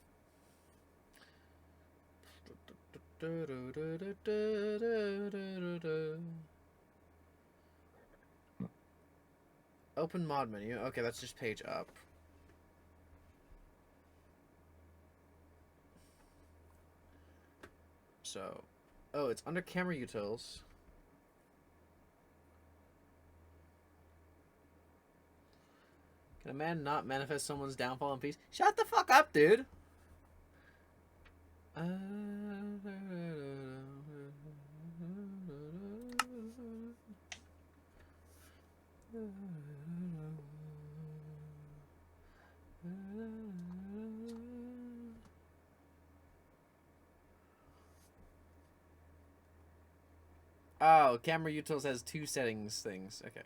Speaker 1: Open mod menu. Okay, that's just page up. So, oh, it's under camera utils. Can a man not manifest someone's downfall in peace? Shut the fuck up, dude! Oh, camera utils has two settings things. Okay.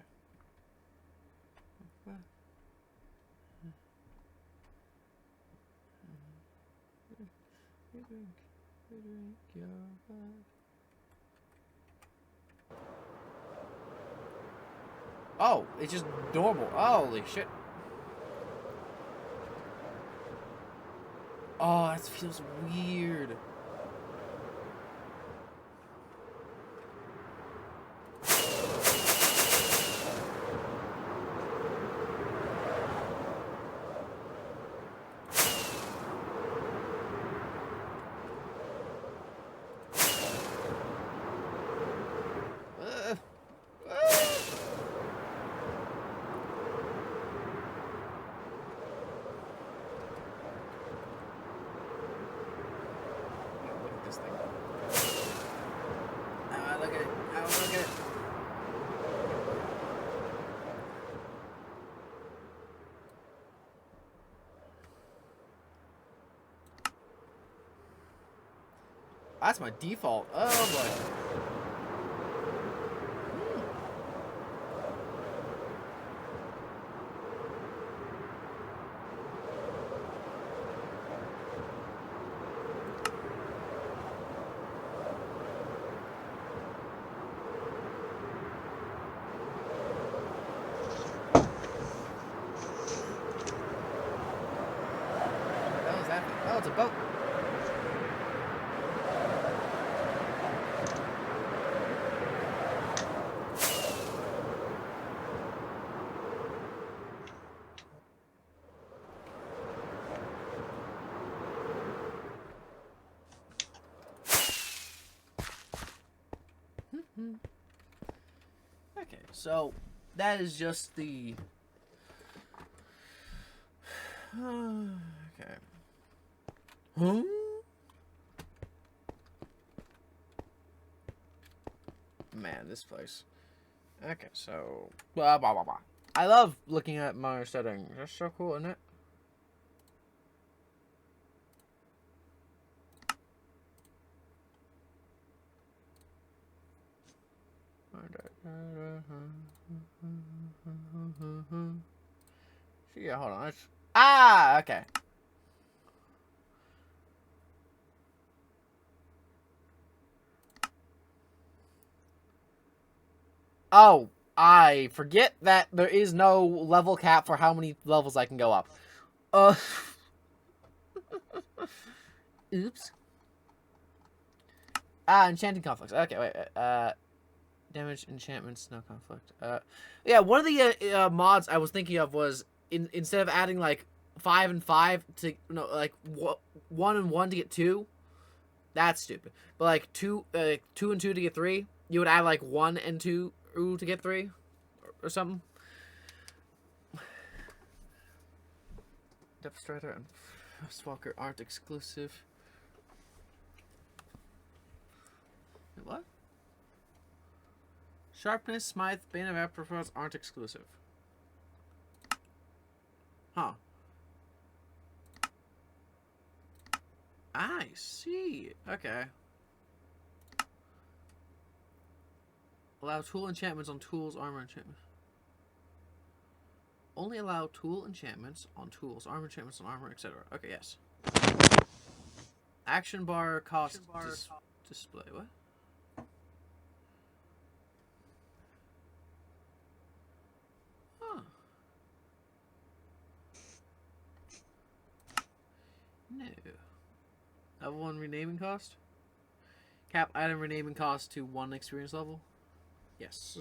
Speaker 1: Oh, it's just normal. Holy shit. Oh, that feels weird. That's my default. Oh boy. What the hell is that? Oh, it's a boat. Okay, so that is just the. Okay. Huh? Man, this place. Okay, so blah blah blah blah. I love looking at my settings. That's so cool, isn't it? Yeah, hold on. Okay. Oh, I forget that there is no level cap for how many levels I can go up. Uh. Oops. Enchanting conflicts. Okay, wait. Damage, enchantments, no conflict. Yeah, one of the mods I was thinking of was instead of adding like 5 and 5 to like 1 and 1 to get 2. That's stupid. But like 2 and 2 to get 3, you would add like 1 and 2 to get 3 or something. Depth Strider and Frostwalker aren't exclusive. What? Sharpness, Smite, Bane of Aperfors aren't exclusive. Huh. I see. Okay. Allow tool enchantments on tools, armor enchantments. Only allow tool enchantments on tools, armor enchantments on armor, etc. Okay, yes. Action bar cost display. What? Huh. No. Level 1 renaming cost? Cap item renaming cost to 1 experience level? Yes.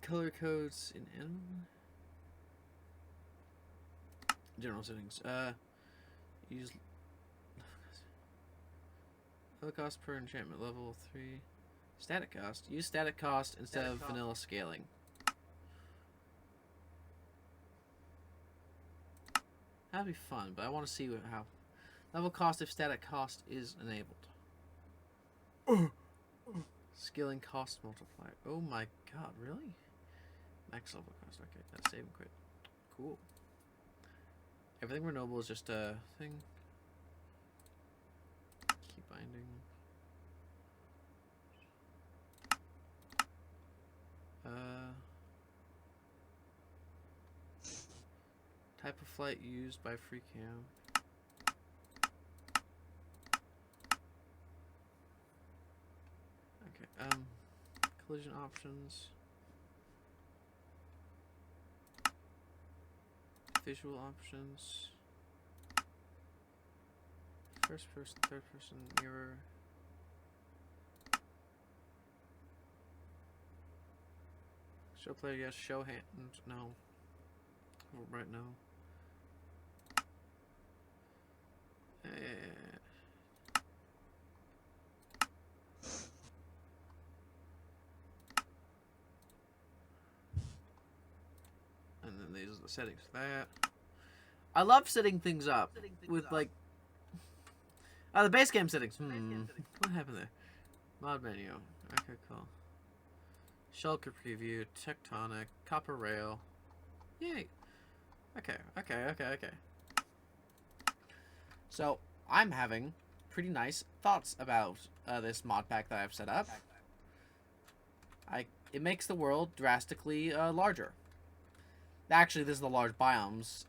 Speaker 1: Color codes in M. General settings. Use level cost per enchantment level 3. Static cost. Use static cost instead of vanilla scaling. That'd be fun, but I want to see how level cost if static cost is enabled. Scaling cost multiplier. Oh my god, really? Max level cost. Okay, that's save and quit. Cool. Everything renewable is just a thing. Keep binding. Type of flight used by free cam. Okay, collision options. Visual options. First person, third person, mirror. Show player, yes. Show hand, no. Right now. And then these are the settings for that. I love setting things up with like the base game settings. What happened there? Mod menu. Okay, cool. Shulker preview, tectonic, copper rail. Yay. Okay. So I'm having pretty nice thoughts about this mod pack that I've set up. It makes the world drastically larger. Actually, this is the large biomes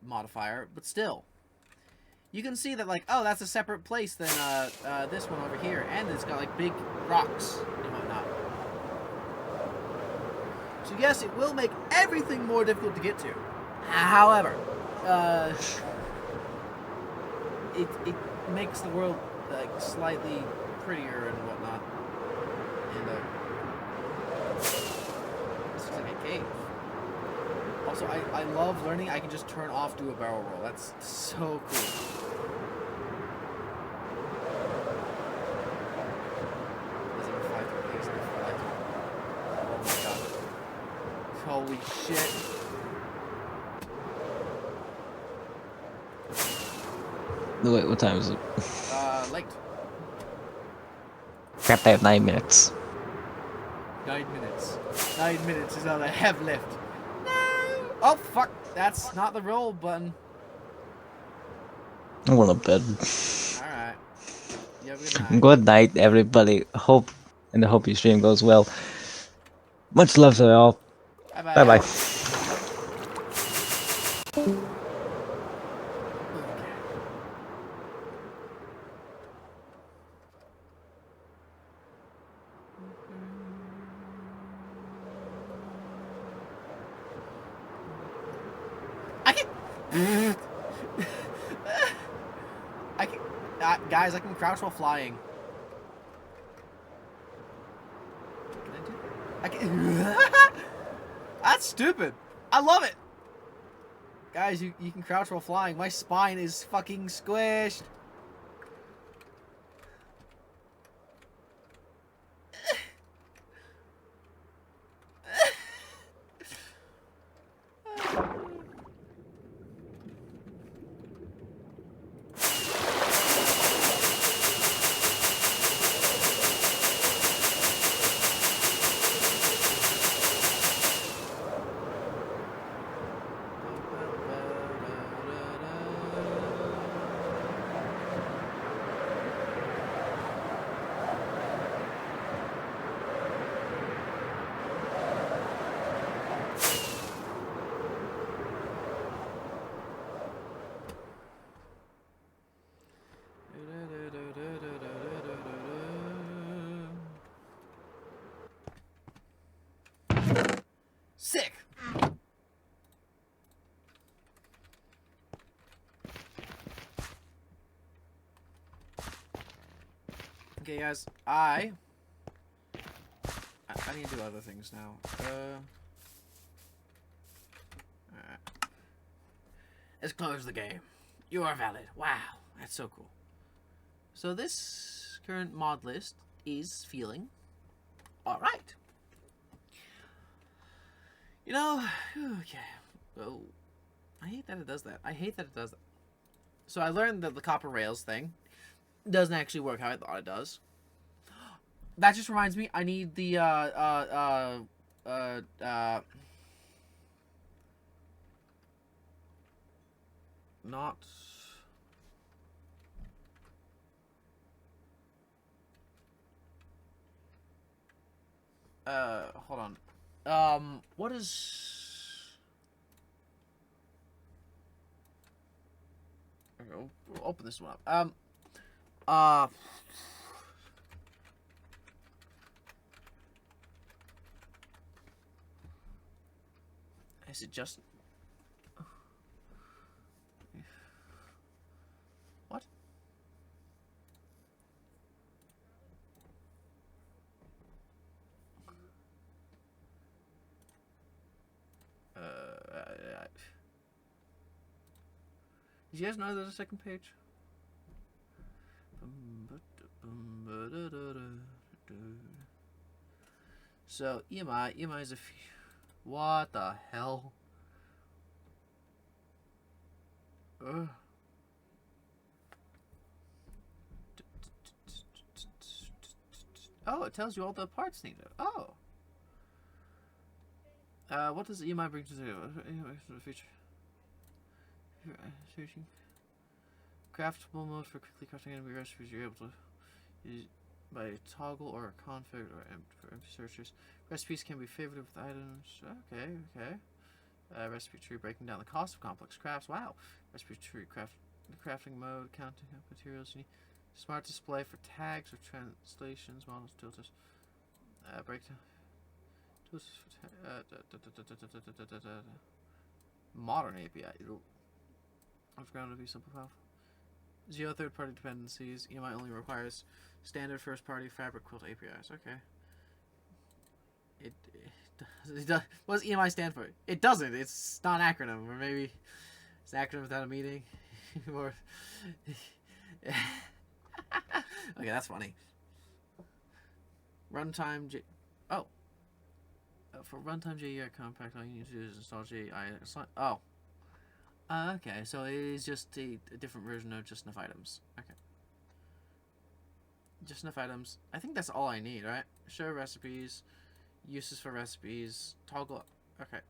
Speaker 1: modifier, but still. You can see that, like, oh, that's a separate place than this one over here. And it's got, like, big rocks and whatnot. So, yes, it will make everything more difficult to get to. However, it makes the world, like, slightly prettier and whatnot. And, this looks like a cave. Also, I love learning I can just turn off do a barrel roll. That's so cool. Oh my god. Holy shit.
Speaker 2: Wait, what time is it?
Speaker 1: Late.
Speaker 2: Crap, I have 9 minutes.
Speaker 1: 9 minutes. 9 minutes is all I have left. Oh, fuck. That's not the roll button.
Speaker 2: I want to bed.
Speaker 1: Alright. You have a good night.
Speaker 2: Good night, everybody. Hope your stream goes well. Much love to all.
Speaker 1: Bye-bye.
Speaker 2: Bye-bye.
Speaker 1: I can, guys, I can crouch while flying. Can I do that? I can. That's stupid. I love it. Guys, you can crouch while flying. My spine is fucking squished. Sick. Okay, guys, I need to do other things now. Alright. Let's close the game. You are valid. Wow, that's so cool. So this current mod list is feeling alright. You know, okay. Oh, I hate that it does that. I hate that it does that. So I learned that the copper rails thing doesn't actually work how I thought it does. That just reminds me, I need the not hold on. What is... Okay, we'll open this one up. Is it just... What? Did you guys know there's a second page? So, EMI is a few... What the hell? Oh, it tells you all the parts needed. Oh. What does EMI bring to the future? Searching. Craftable mode for quickly crafting enemy recipes. You're able to use by toggle or config or for empty searches. Recipes can be favorited with items. Okay. Recipe tree breaking down the cost of complex crafts. Wow. Recipe tree crafting mode, counting up materials you need. Smart display for tags or translations, models, filters. Breakdown. Tools for modern API. I've ground to be simple, powerful. Zero third-party dependencies. EMI only requires standard first-party fabric quilt APIs. Okay. It does. What does EMI stand for? It doesn't. It's not an acronym, or maybe it's an acronym without a meaning. Or okay, that's funny. Runtime for runtime JEI compact, all you need to do is install JEI. Oh. Okay, so it is just a different version of just enough items. Okay. Just enough items. I think that's all I need, right? Show recipes. Uses for recipes. Toggle. Okay.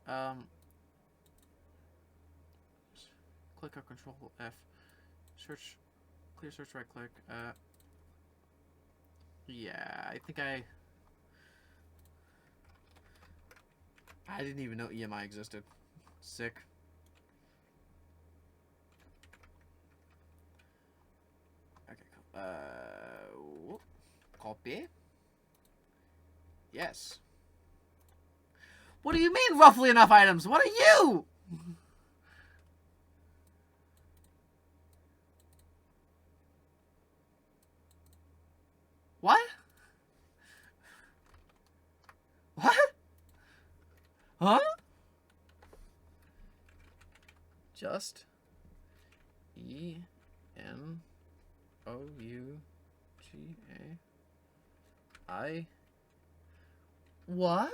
Speaker 1: Click or Control F. Search. Clear search. Right click. Yeah, I think I didn't even know EMI existed. Sick. Okay, cool. Copy. Yes. What do you mean, roughly enough items? What are you? Just ENOUGAI. What?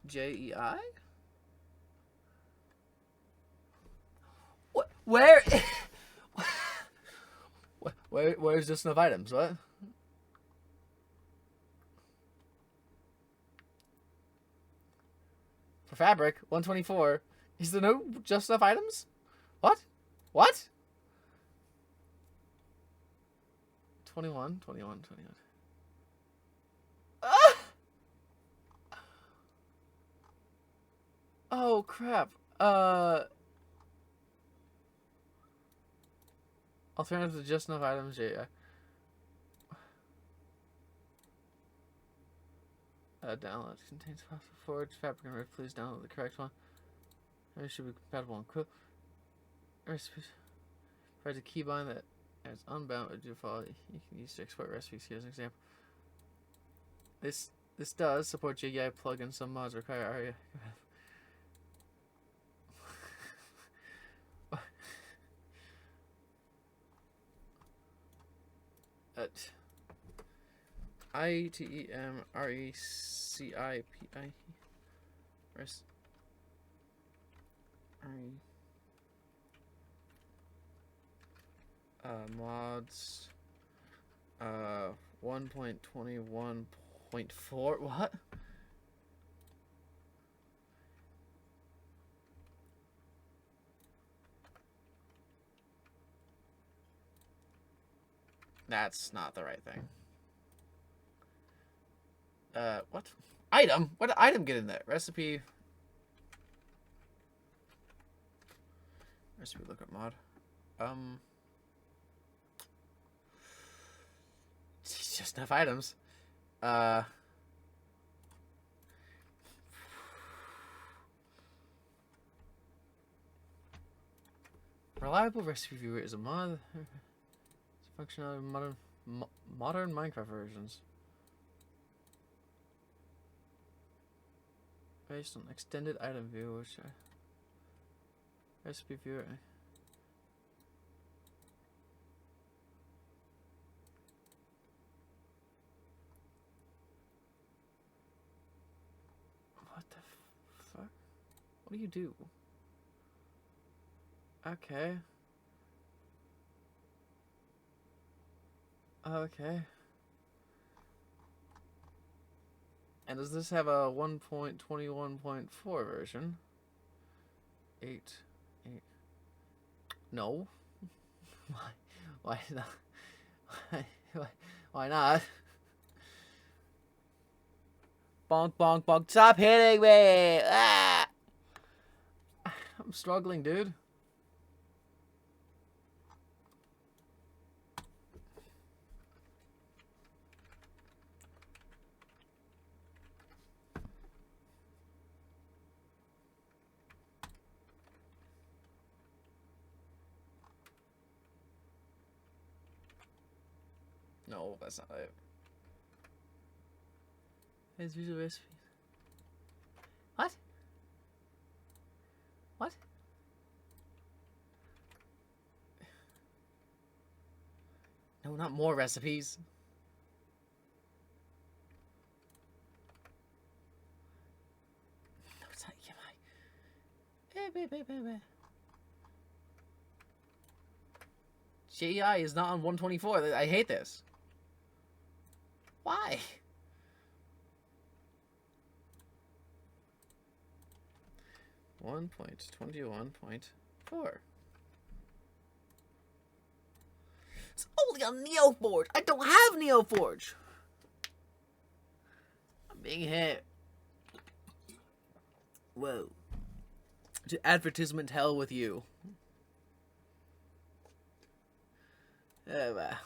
Speaker 1: JEI? What? Where? Where's just enough items? What? For fabric, 124. Is there no just enough items? What? What? 21. Ah! Oh crap. Alternative to just enough items, yeah. Download contains possible forage fabric and red. Please download the correct one. It should be compatible on quill. Recipes. Provide a keybind that is unbound with default. You can use to export recipes here as an example. This does support JEI plugins. Some mods require ARIA. ITEMRECIPI mods 1.21.4. What? That's not the right thing. What? Item? What did item get in there? Recipe lookup mod. It's just enough items. Reliable recipe viewer is a mod. It's a functionality of modern Minecraft versions. Based on extended item view, which recipe viewer. What the fuck? What do you do? Okay. Okay. And does this have a 1.21.4 version? 8. No. Why not? Why not? Bonk, bonk, bonk. Stop hitting me! Ah! I'm struggling, dude. No, that's not it. Here's visual recipes. What? What? No, not more recipes. No, it's not EMI. JEI is not on 124. I hate this. Why? One 1.21.4. It's only on NeoForge. I don't have NeoForge. I'm being hit. Whoa. To advertisement hell with you. Wow.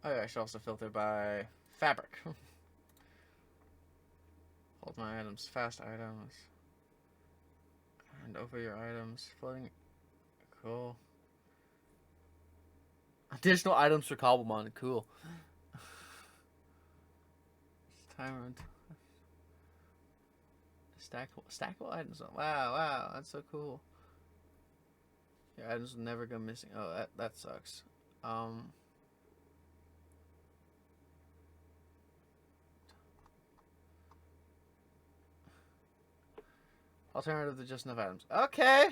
Speaker 1: Oh yeah, I should also filter by fabric. Hold my items, fast items. And over your items, floating. Cool. Additional items for Cobblemon, cool. Timer. Stackable items. Wow, wow, that's so cool. Your items will never go missing. Oh, that sucks. Alternative to just enough items. Okay.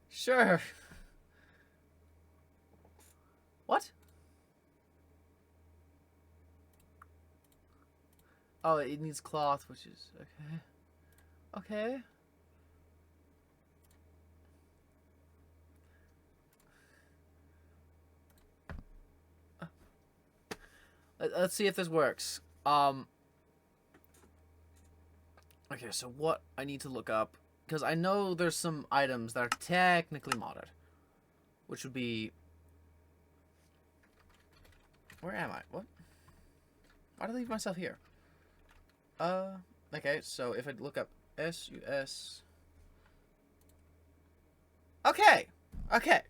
Speaker 1: Sure. What? Oh, it needs cloth, which is okay. Okay. Let's see if this works. Okay, so what I need to look up, because I know there's some items that are technically modded, which would be. Where am I? What? Why did I leave myself here? Okay, so if I look up SUS. Okay, okay,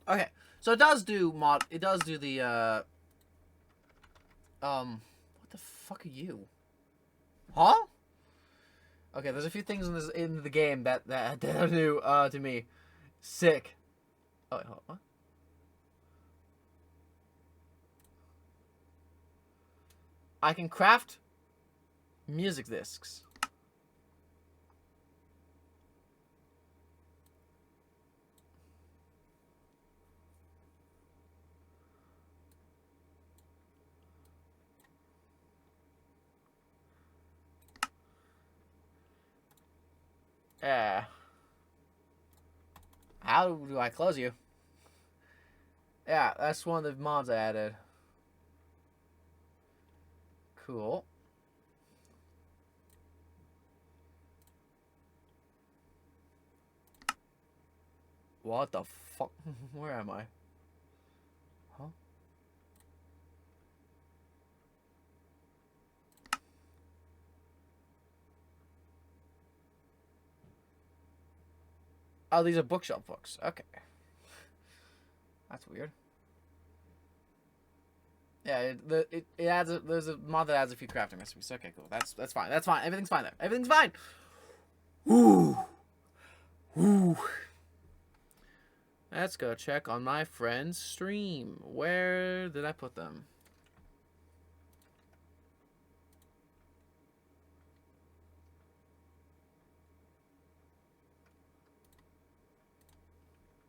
Speaker 1: okay. So it does do mod. It does do the What the fuck are you? Huh? Okay, there's a few things in the game that are new to me. Sick. Oh, wait, hold on. What? I can craft music discs. Yeah. How do I close you? Yeah, that's one of the mods I added. Cool. What the fuck? Where am I? Huh? Oh, these are bookshelf books. Okay. That's weird. Yeah, it adds there's a mod that adds a few crafting recipes. Okay, cool. That's fine. That's fine. Everything's fine there. Everything's fine. Ooh. Ooh. Let's go check on my friend's stream. Where did I put them?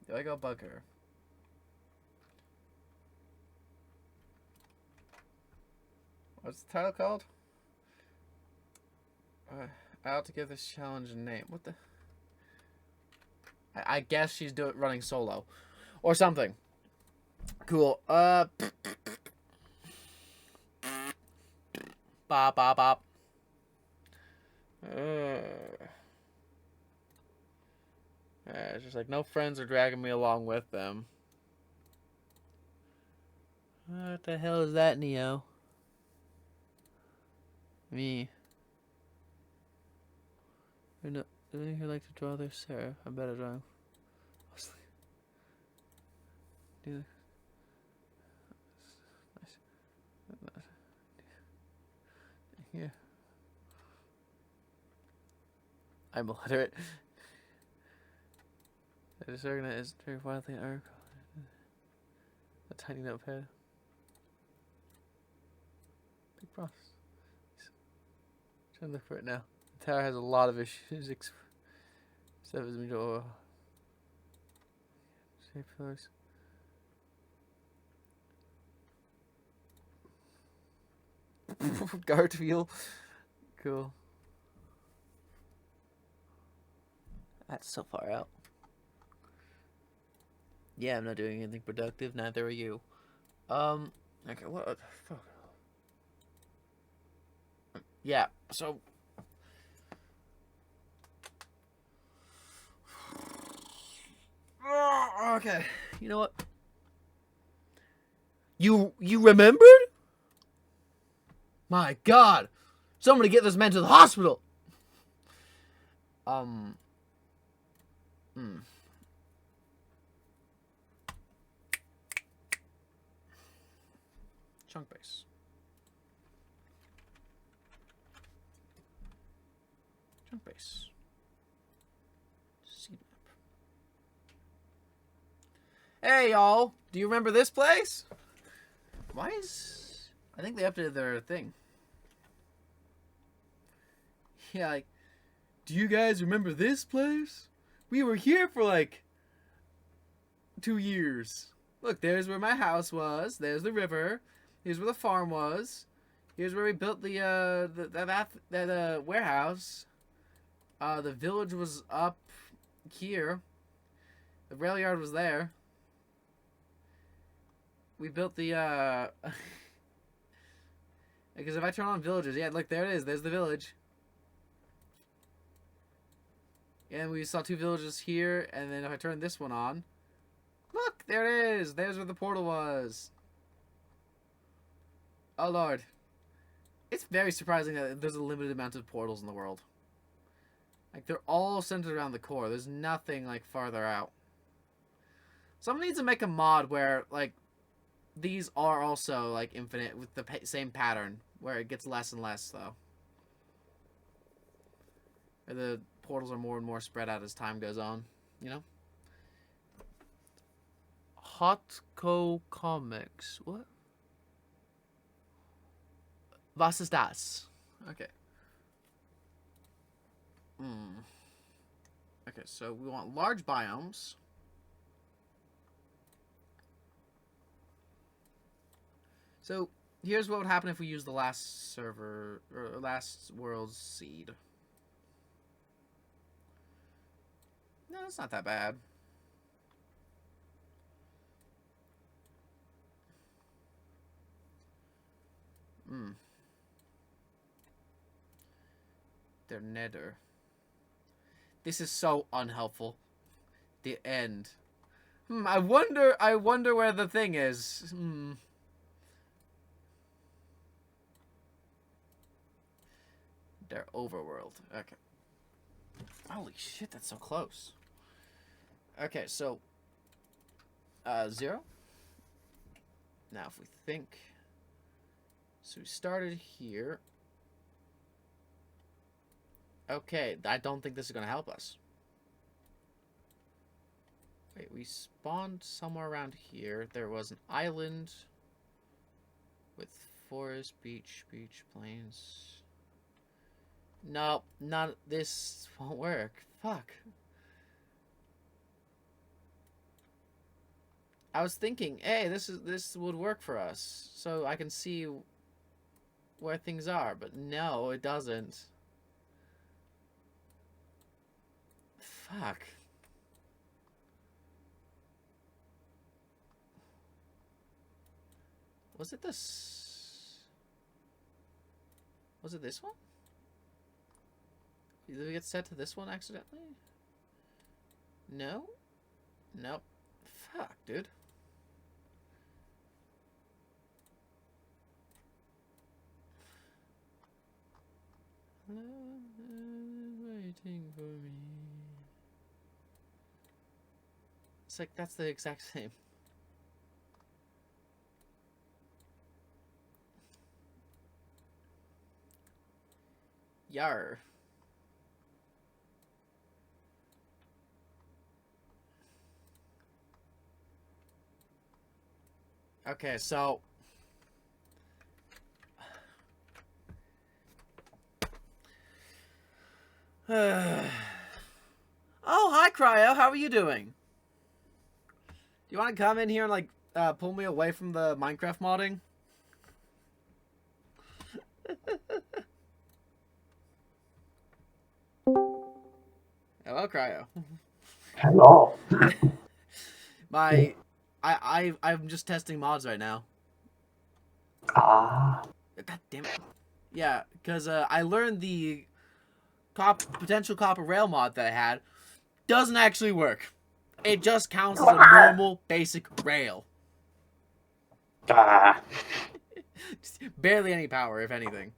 Speaker 1: Do I go bug her? What's the title called? I ought to give this challenge a name. What the? I guess she's running solo, or something. Cool. Bop bop bop. It's just like no friends are dragging me along with them. What the hell is that, Neo? Me. Do they here like to draw their Sarah? I better draw. Do here. I'm illiterate. I disorganized very wildly an article. A tiny notepad. Big props. Trying to look for it now. The tower has a lot of issues. Stuff is me to shape pillars. Guard wheel. Cool. That's so far out. Yeah, I'm not doing anything productive. Neither are you. Okay, what the fuck? Yeah, so Okay. You know what? You remembered? My God! Somebody get this man to the hospital. Hmm. Chunk base. Chunk base. Seed map. Hey, y'all. Do you remember this place? Why is... I think they updated their thing. Yeah, like... Do you guys remember this place? We were here for, like... 2 years. Look, there's where my house was. There's the river. Here's where the farm was. Here's where we built the warehouse. The village was up here. The rail yard was there. We built the because if I turn on villages, yeah, look, there it is. There's the village. And we saw 2 villages here, and then if I turn this one on, look, there it is. There's where the portal was. Oh, Lord. It's very surprising that there's a limited amount of portals in the world. Like, they're all centered around the core. There's nothing, like, farther out. Someone needs to make a mod where, like, these are also, like, infinite with the same pattern, where it gets less and less, though. Where the portals are more and more spread out as time goes on, you know? Hotco Comics. What? Was ist das? Okay. Okay, so we want large biomes. So here's what would happen if we use the last server or last world's seed. No, it's not that bad. Their nether. This is so unhelpful. The end. I wonder where the thing is. Their overworld. Okay. Holy shit, that's so close. Okay, so 0. Now if we think, so we started here. Okay, I don't think this is going to help us. Wait, we spawned somewhere around here. There was an island with forest, beach, plains. No, not this won't work. Fuck. I was thinking, hey, this would work for us, so I can see where things are, but no, it doesn't. Fuck. Was it this? Was it this one? Did we get set to this one accidentally? No? Nope. Fuck, dude. Waiting for me. It's like, that's the exact same. Yar. Okay, so... Oh, hi, Cryo. How are you doing? Do you want to come in here and, like, pull me away from the Minecraft modding? Hello, Cryo.
Speaker 3: Hello.
Speaker 1: I'm just testing mods right now.
Speaker 3: Ah.
Speaker 1: God damn it. Yeah, because I learned the potential copper rail mod that I had doesn't actually work. It just counts as a normal, basic rail.
Speaker 3: Ah.
Speaker 1: Just barely any power, if anything.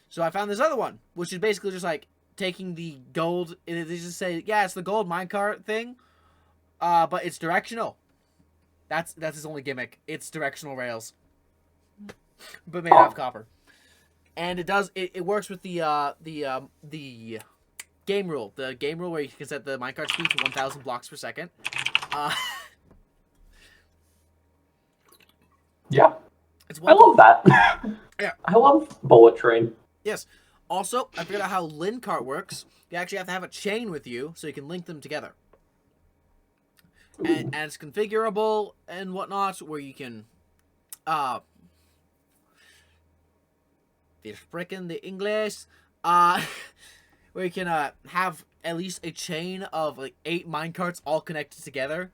Speaker 1: So I found this other one, which is basically just like taking the gold. They just say, yeah, it's the gold minecart thing, but it's directional. That's its only gimmick. It's directional rails, but made out of copper. And it does. It works with the game rule. The game rule where you can set the minecart speed to 1,000 blocks per second.
Speaker 3: Yeah.
Speaker 1: It's
Speaker 3: I love that.
Speaker 1: Yeah.
Speaker 3: I love Bullet Train.
Speaker 1: Yes. Also, I figured out how Lincart works. You actually have to have a chain with you so you can link them together. And it's configurable and whatnot, where you can, the English, where you can have at least a chain of like 8 minecarts all connected together.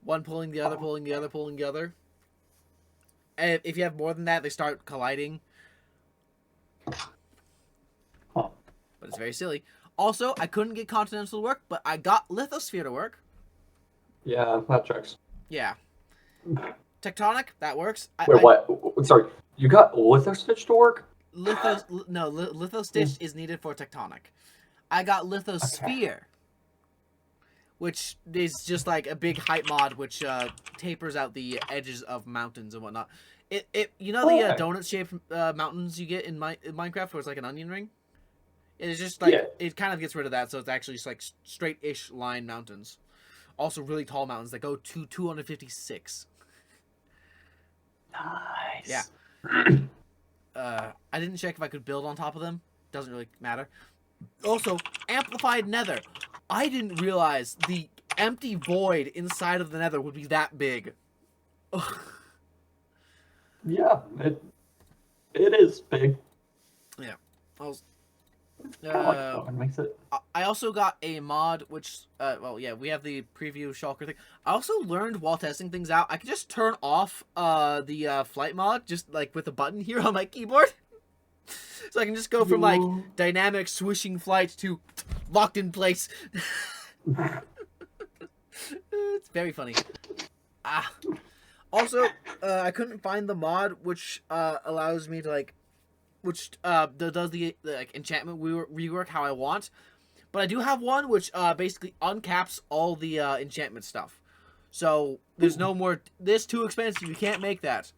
Speaker 1: One pulling the other, pulling the other, pulling the other. And if you have more than that, they start colliding.
Speaker 3: Huh.
Speaker 1: But it's very silly. Also, I couldn't get Continental to work, but I got Lithosphere to work.
Speaker 3: Yeah, that checks.
Speaker 1: Yeah. Tectonic, that works.
Speaker 3: Wait, what? Sorry, you got Lithostitch to work?
Speaker 1: Lithostitch is needed for Tectonic. I got Lithosphere, which is just like a big height mod which tapers out the edges of mountains and whatnot. You know the donut-shaped mountains you get in Minecraft where it's like an onion ring? It's just like, it kind of gets rid of that, so it's actually just like straight-ish line mountains. Also really tall mountains that go to 256.
Speaker 3: Nice.
Speaker 1: Yeah. I didn't check if I could build on top of them. Doesn't really matter. Also, amplified nether. I didn't realize the empty void inside of the nether would be that big.
Speaker 3: Yeah, it is big.
Speaker 1: Yeah.
Speaker 3: Makes it.
Speaker 1: I also got a mod, which, well, yeah, we have the preview shulker thing. I also learned while testing things out, I can just turn off the flight mod, just like with a button here on my keyboard. So I can just go from like dynamic swishing flight to locked in place. It's very funny. Also, I couldn't find the mod which allows me to like, which does the like enchantment rework how I want, but I do have one which basically uncaps all the enchantment stuff. So there's no more. This too expensive. You can't make that.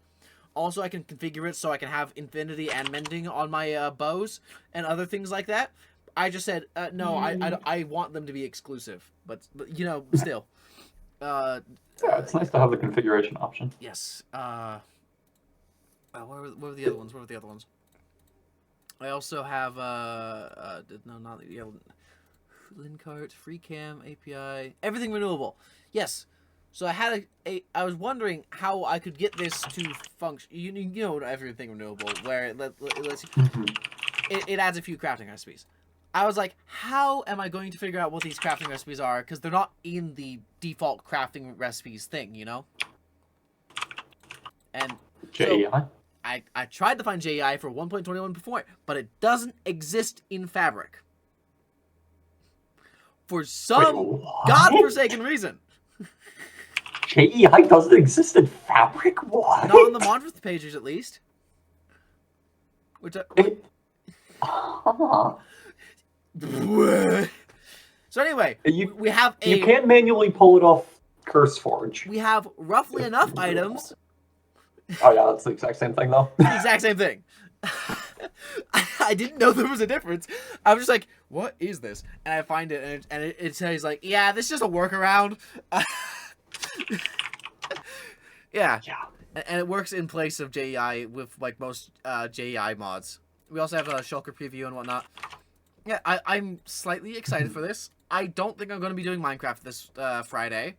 Speaker 1: Also, I can configure it so I can have infinity and mending on my bows and other things like that. I just said no. I want them to be exclusive, but you know, still.
Speaker 3: Yeah, it's nice to have the configuration option.
Speaker 1: Yes. What were the other ones? What were the other ones? I also have no, not the Lincart, FreeCam, API, everything renewable. Yes. So I had I was wondering how I could get this to function. You know, everything renewable, where it lets you, it adds a few crafting recipes. I was like, how am I going to figure out what these crafting recipes are? Because they're not in the default crafting recipes thing, you know? And
Speaker 3: JEI?
Speaker 1: So I tried to find JEI for 1.21 before, but it doesn't exist in Fabric. For some godforsaken reason.
Speaker 3: JEI doesn't exist in Fabric? What?
Speaker 1: Not on the Monolith pages, at least. Which So anyway, we have
Speaker 3: You can't manually pull it off CurseForge.
Speaker 1: We have roughly enough items.
Speaker 3: Oh yeah, that's the exact same thing though.
Speaker 1: The exact same thing. I didn't know there was a difference. I was just like, what is this? And I find it, and it says like, yeah, this is just a workaround. Yeah. And it works in place of JEI with like most JEI mods. We also have a shulker preview and whatnot. Yeah, I'm slightly excited for this. I don't think I'm going to be doing Minecraft this Friday.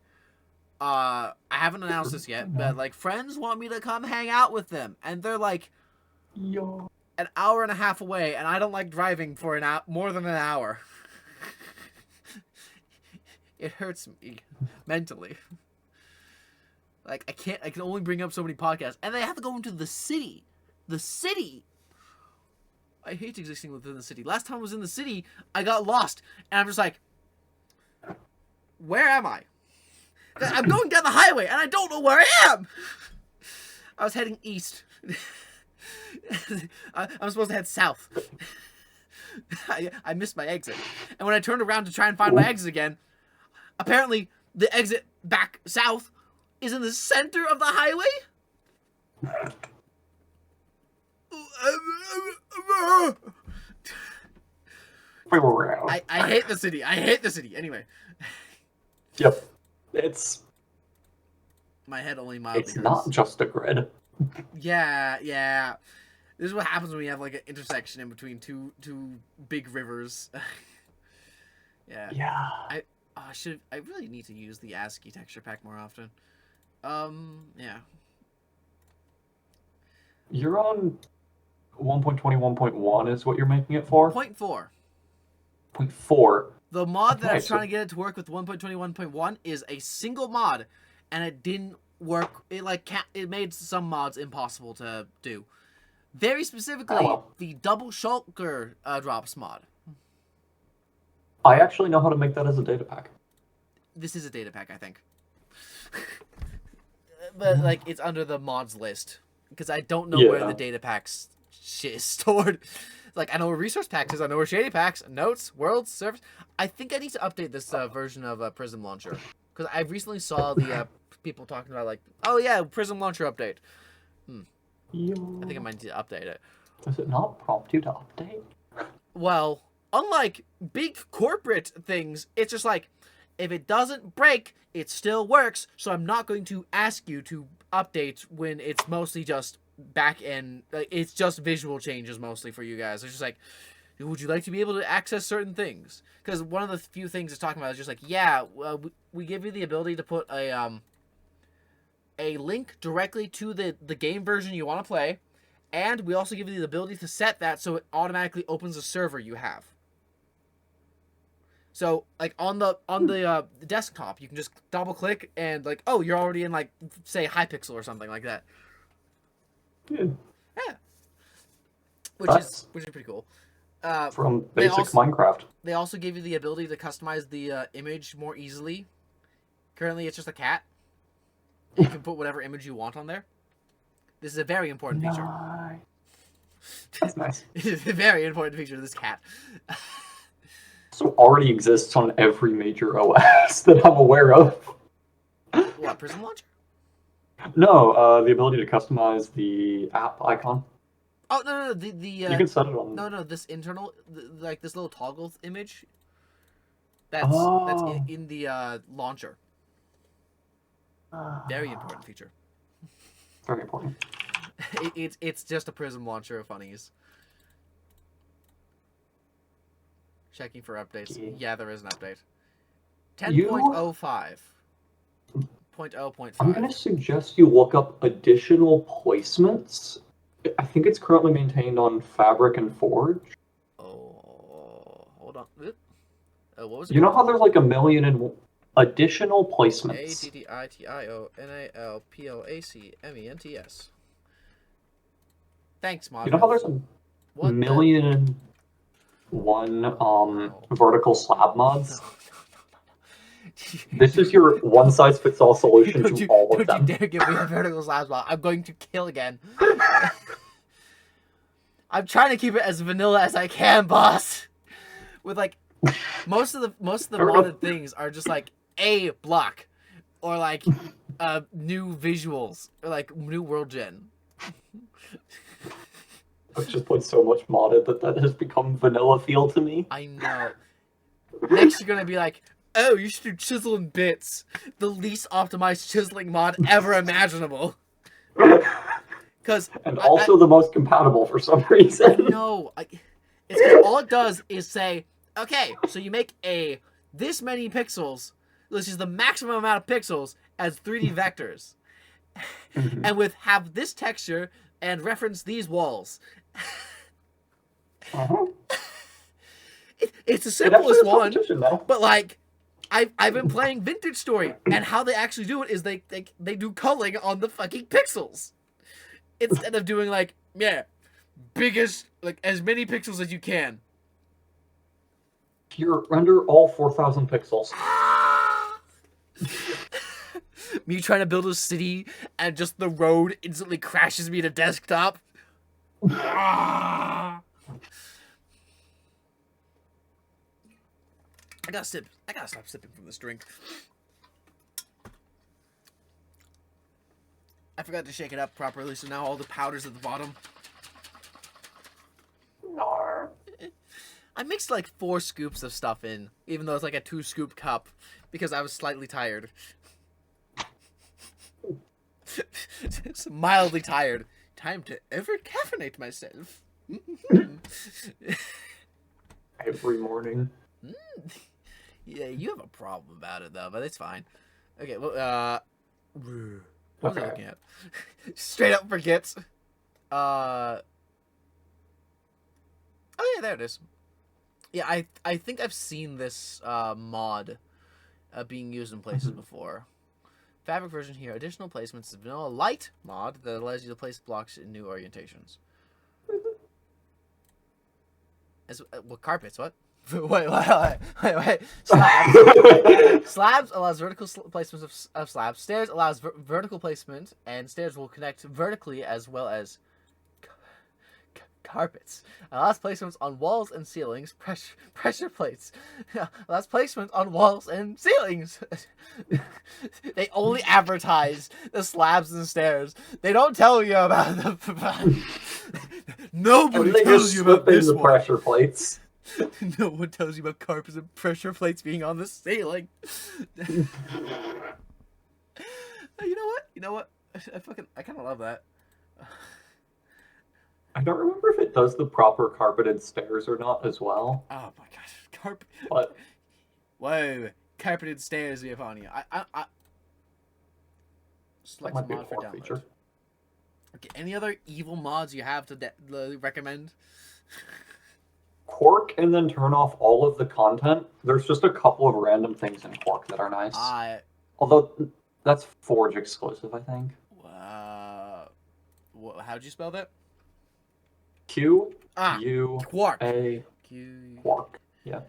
Speaker 1: I haven't announced this yet, but like friends want me to come hang out with them, and they're like an hour and a half away, and I don't like driving for more than an hour. It hurts me mentally. Like I can only bring up so many podcasts, and they have to go into the city. The city. I hate existing within the city. Last time I was in the city, I got lost, and I'm just like, where am I? I'm going down the highway, and I don't know where I am! I was heading east. I'm supposed to head south. I missed my exit. And when I turned around to try and find my exit again, apparently the exit back south is in the center of the highway? I hate the city. I hate the city. Anyway.
Speaker 3: Yep. It's
Speaker 1: my head only mildly
Speaker 3: It's
Speaker 1: hurts.
Speaker 3: not just a grid.
Speaker 1: Yeah. This is what happens when you have like an intersection in between two big rivers. Yeah.
Speaker 3: Yeah.
Speaker 1: I really need to use the ASCII texture pack more often. Yeah.
Speaker 3: You're on 1.21.1 is what you're making it for?
Speaker 1: 0.4.
Speaker 3: 0.4.
Speaker 1: The mod that I was
Speaker 3: Okay,
Speaker 1: trying to get it to work with 1.21.1 is a single mod, and it didn't work. It it made some mods impossible to do. Very specifically, the double shulker drops mod.
Speaker 3: I actually know how to make that as a data pack.
Speaker 1: This is a data pack, I think. But like, it's under the mods list because I don't know where the data packs shit is stored. Like, I know where resource packs is, I know where shady packs, notes, worlds, service. I think I need to update this version of Prism Launcher because I recently saw the people talking about like, oh yeah, Prism Launcher update. I think I might need to update it.
Speaker 3: Does it not prompt you to update?
Speaker 1: Well, unlike big corporate things, it's just like, if it doesn't break, it still works, so I'm not going to ask you to update when it's mostly just back end, like, it's just visual changes mostly for you guys. It's just like, would you like to be able to access certain things? Because one of the few things it's talking about is just like, yeah, we give you the ability to put a link directly to the game version you want to play, and we also give you the ability to set that so it automatically opens a server you have. So, like, on the desktop, you can just double click and like, oh, you're already in, like, say Hypixel or something like that.
Speaker 3: Yeah.
Speaker 1: Which is pretty cool.
Speaker 3: From basic Minecraft.
Speaker 1: They also give you the ability to customize the image more easily. Currently, it's just a cat. You can put whatever image you want on there. This is a very important feature.
Speaker 3: That's nice.
Speaker 1: It is a very important feature of this cat.
Speaker 3: So already exists on every major OS that I'm aware of.
Speaker 1: What, Prism Launcher?
Speaker 3: No, the ability to customize the app icon.
Speaker 1: Oh, no, the
Speaker 3: you can set it on.
Speaker 1: No, this internal, like this little toggle image. That's in the launcher. Very important feature.
Speaker 3: Very important.
Speaker 1: It's just a Prism Launcher of funnies. Checking for updates. Yeah, there is an update. 10.05. 0.0.5.
Speaker 3: I'm going to suggest you look up additional placements. I think it's currently maintained on Fabric and Forge.
Speaker 1: Oh, hold on. What was it?
Speaker 3: You know how there's like a million and additional placements?
Speaker 1: ADDITIONALPLACMENTS. Thanks, Mod.
Speaker 3: You know how there's a million and one vertical slab mods? This is your one-size-fits-all solution to all of them.
Speaker 1: Don't you dare give me a vertical slab mod. I'm going to kill again. I'm trying to keep it as vanilla as I can, boss. With like most of the modded things are just like a block or like new visuals or like new world gen.
Speaker 3: I've just played so much modded that has become vanilla feel to me.
Speaker 1: I know. Next you're gonna be like, oh, you should do chisel and bits, the least optimized chiseling mod ever imaginable. And
Speaker 3: also the most compatible for some reason.
Speaker 1: No, it's because all it does is say, okay, so you make this many pixels, which is the maximum amount of pixels, as 3D vectors, and have this texture and reference these walls. It's the simplest one, but like, I've been playing Vintage Story, and how they actually do it is they do culling on the fucking pixels. Instead of doing like, yeah, biggest, like as many pixels as you can.
Speaker 3: Here, render all 4,000 pixels.
Speaker 1: Me trying to build a city and just the road instantly crashes me to desktop. Ah! I gotta stop sipping from this drink. I forgot to shake it up properly, so now all the powder's at the bottom. I mixed like 4 scoops of stuff in, even though it's like a 2-scoop cup, because I was slightly tired. It's mildly tired. Time to ever caffeinate myself.
Speaker 3: Every morning.
Speaker 1: Yeah, you have a problem about it though, but it's fine. Okay, well, what was I looking at? Straight up forgets. Oh yeah, there it is. Yeah, I think I've seen this mod being used in places before. Fabric version here. Additional placements. Vanilla Light mod that allows you to place blocks in new orientations. As what carpets? What? wait. Slabs. Slabs allows vertical placements of slabs. Stairs allows vertical placement, and stairs will connect vertically as well as carpets. Allows placements on walls and ceilings. Pressure plates. Allows placement on walls and ceilings. They only advertise the slabs and stairs. They don't tell you about the. Nobody tells you about this
Speaker 3: the
Speaker 1: one.
Speaker 3: pressure plates.
Speaker 1: No one tells you about carpets and pressure plates being on the ceiling. You know what? I kind of love that.
Speaker 3: I don't remember if it does the proper carpeted stairs or not as well.
Speaker 1: Oh my gosh,
Speaker 3: But
Speaker 1: whoa, carpeted stairs, Giovanni. I select
Speaker 3: that might be a
Speaker 1: mod for
Speaker 3: core
Speaker 1: download.
Speaker 3: feature.
Speaker 1: Okay, any other evil mods you have to recommend?
Speaker 3: Quark and then turn off all of the content. There's just a couple of random things in Quark that are nice. Although that's Forge exclusive, I think.
Speaker 1: How'd you spell that?
Speaker 3: Q
Speaker 1: Quark.
Speaker 3: A
Speaker 1: Q.
Speaker 3: Quark. Yeah.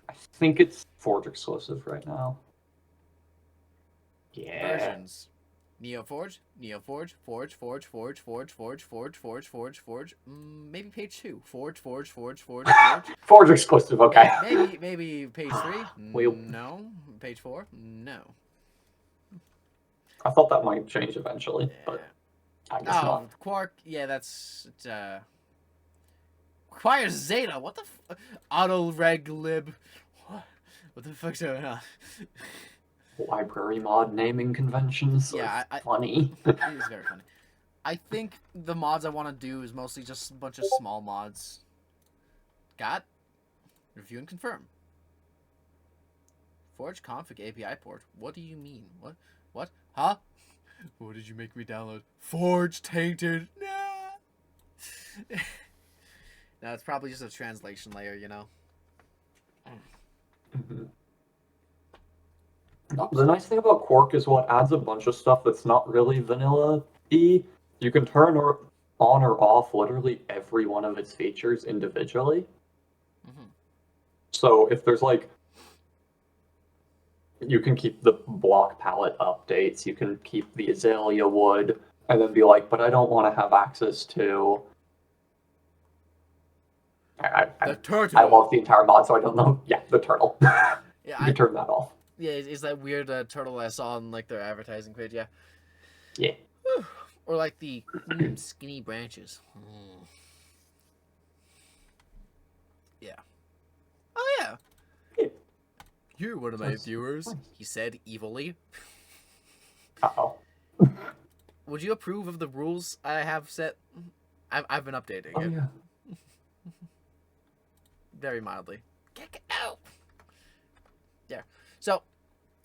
Speaker 3: I think it's Forge exclusive right now. Yeah.
Speaker 1: Versions. Neoforge, Forge. Maybe page 2. Forge.
Speaker 3: Forge exclusive, okay.
Speaker 1: Maybe page 3. No. Page 4. No.
Speaker 3: I thought that might change eventually, but I guess not.
Speaker 1: Quark. Yeah, that's requires Zeta. What the auto reg lib? What the fuck's going on?
Speaker 3: Library mod naming conventions.
Speaker 1: Yeah,
Speaker 3: funny.
Speaker 1: It is very funny. I think the mods I want to do is mostly just a bunch of small mods. Got? Review and confirm. Forge config API port. What do you mean? What? Huh? What did you make me download? Forge tainted. Nah. No, it's probably just a translation layer, you know.
Speaker 3: Mm-hmm. The nice thing about Quark is what adds a bunch of stuff that's not really vanilla-y. You can turn on or off literally every one of its features individually.
Speaker 1: Mm-hmm.
Speaker 3: So if there's like, you can keep the block palette updates, you can keep the azalea wood, and then be like, but I don't want to have access to...
Speaker 1: The turtle.
Speaker 3: I love the entire mod, so I don't know. Yeah, the turtle.
Speaker 1: Yeah,
Speaker 3: you can turn that off.
Speaker 1: Yeah, it's that weird turtle I saw on like their advertising page. Yeah.
Speaker 3: Yeah.
Speaker 1: Or like the skinny branches. Yeah. Oh yeah. You're one of my viewers, he said evilly.
Speaker 3: Uh-oh.
Speaker 1: Would you approve of the rules I have set? I've been updating it.
Speaker 3: Yeah.
Speaker 1: Very mildly. Get out. Yeah. So,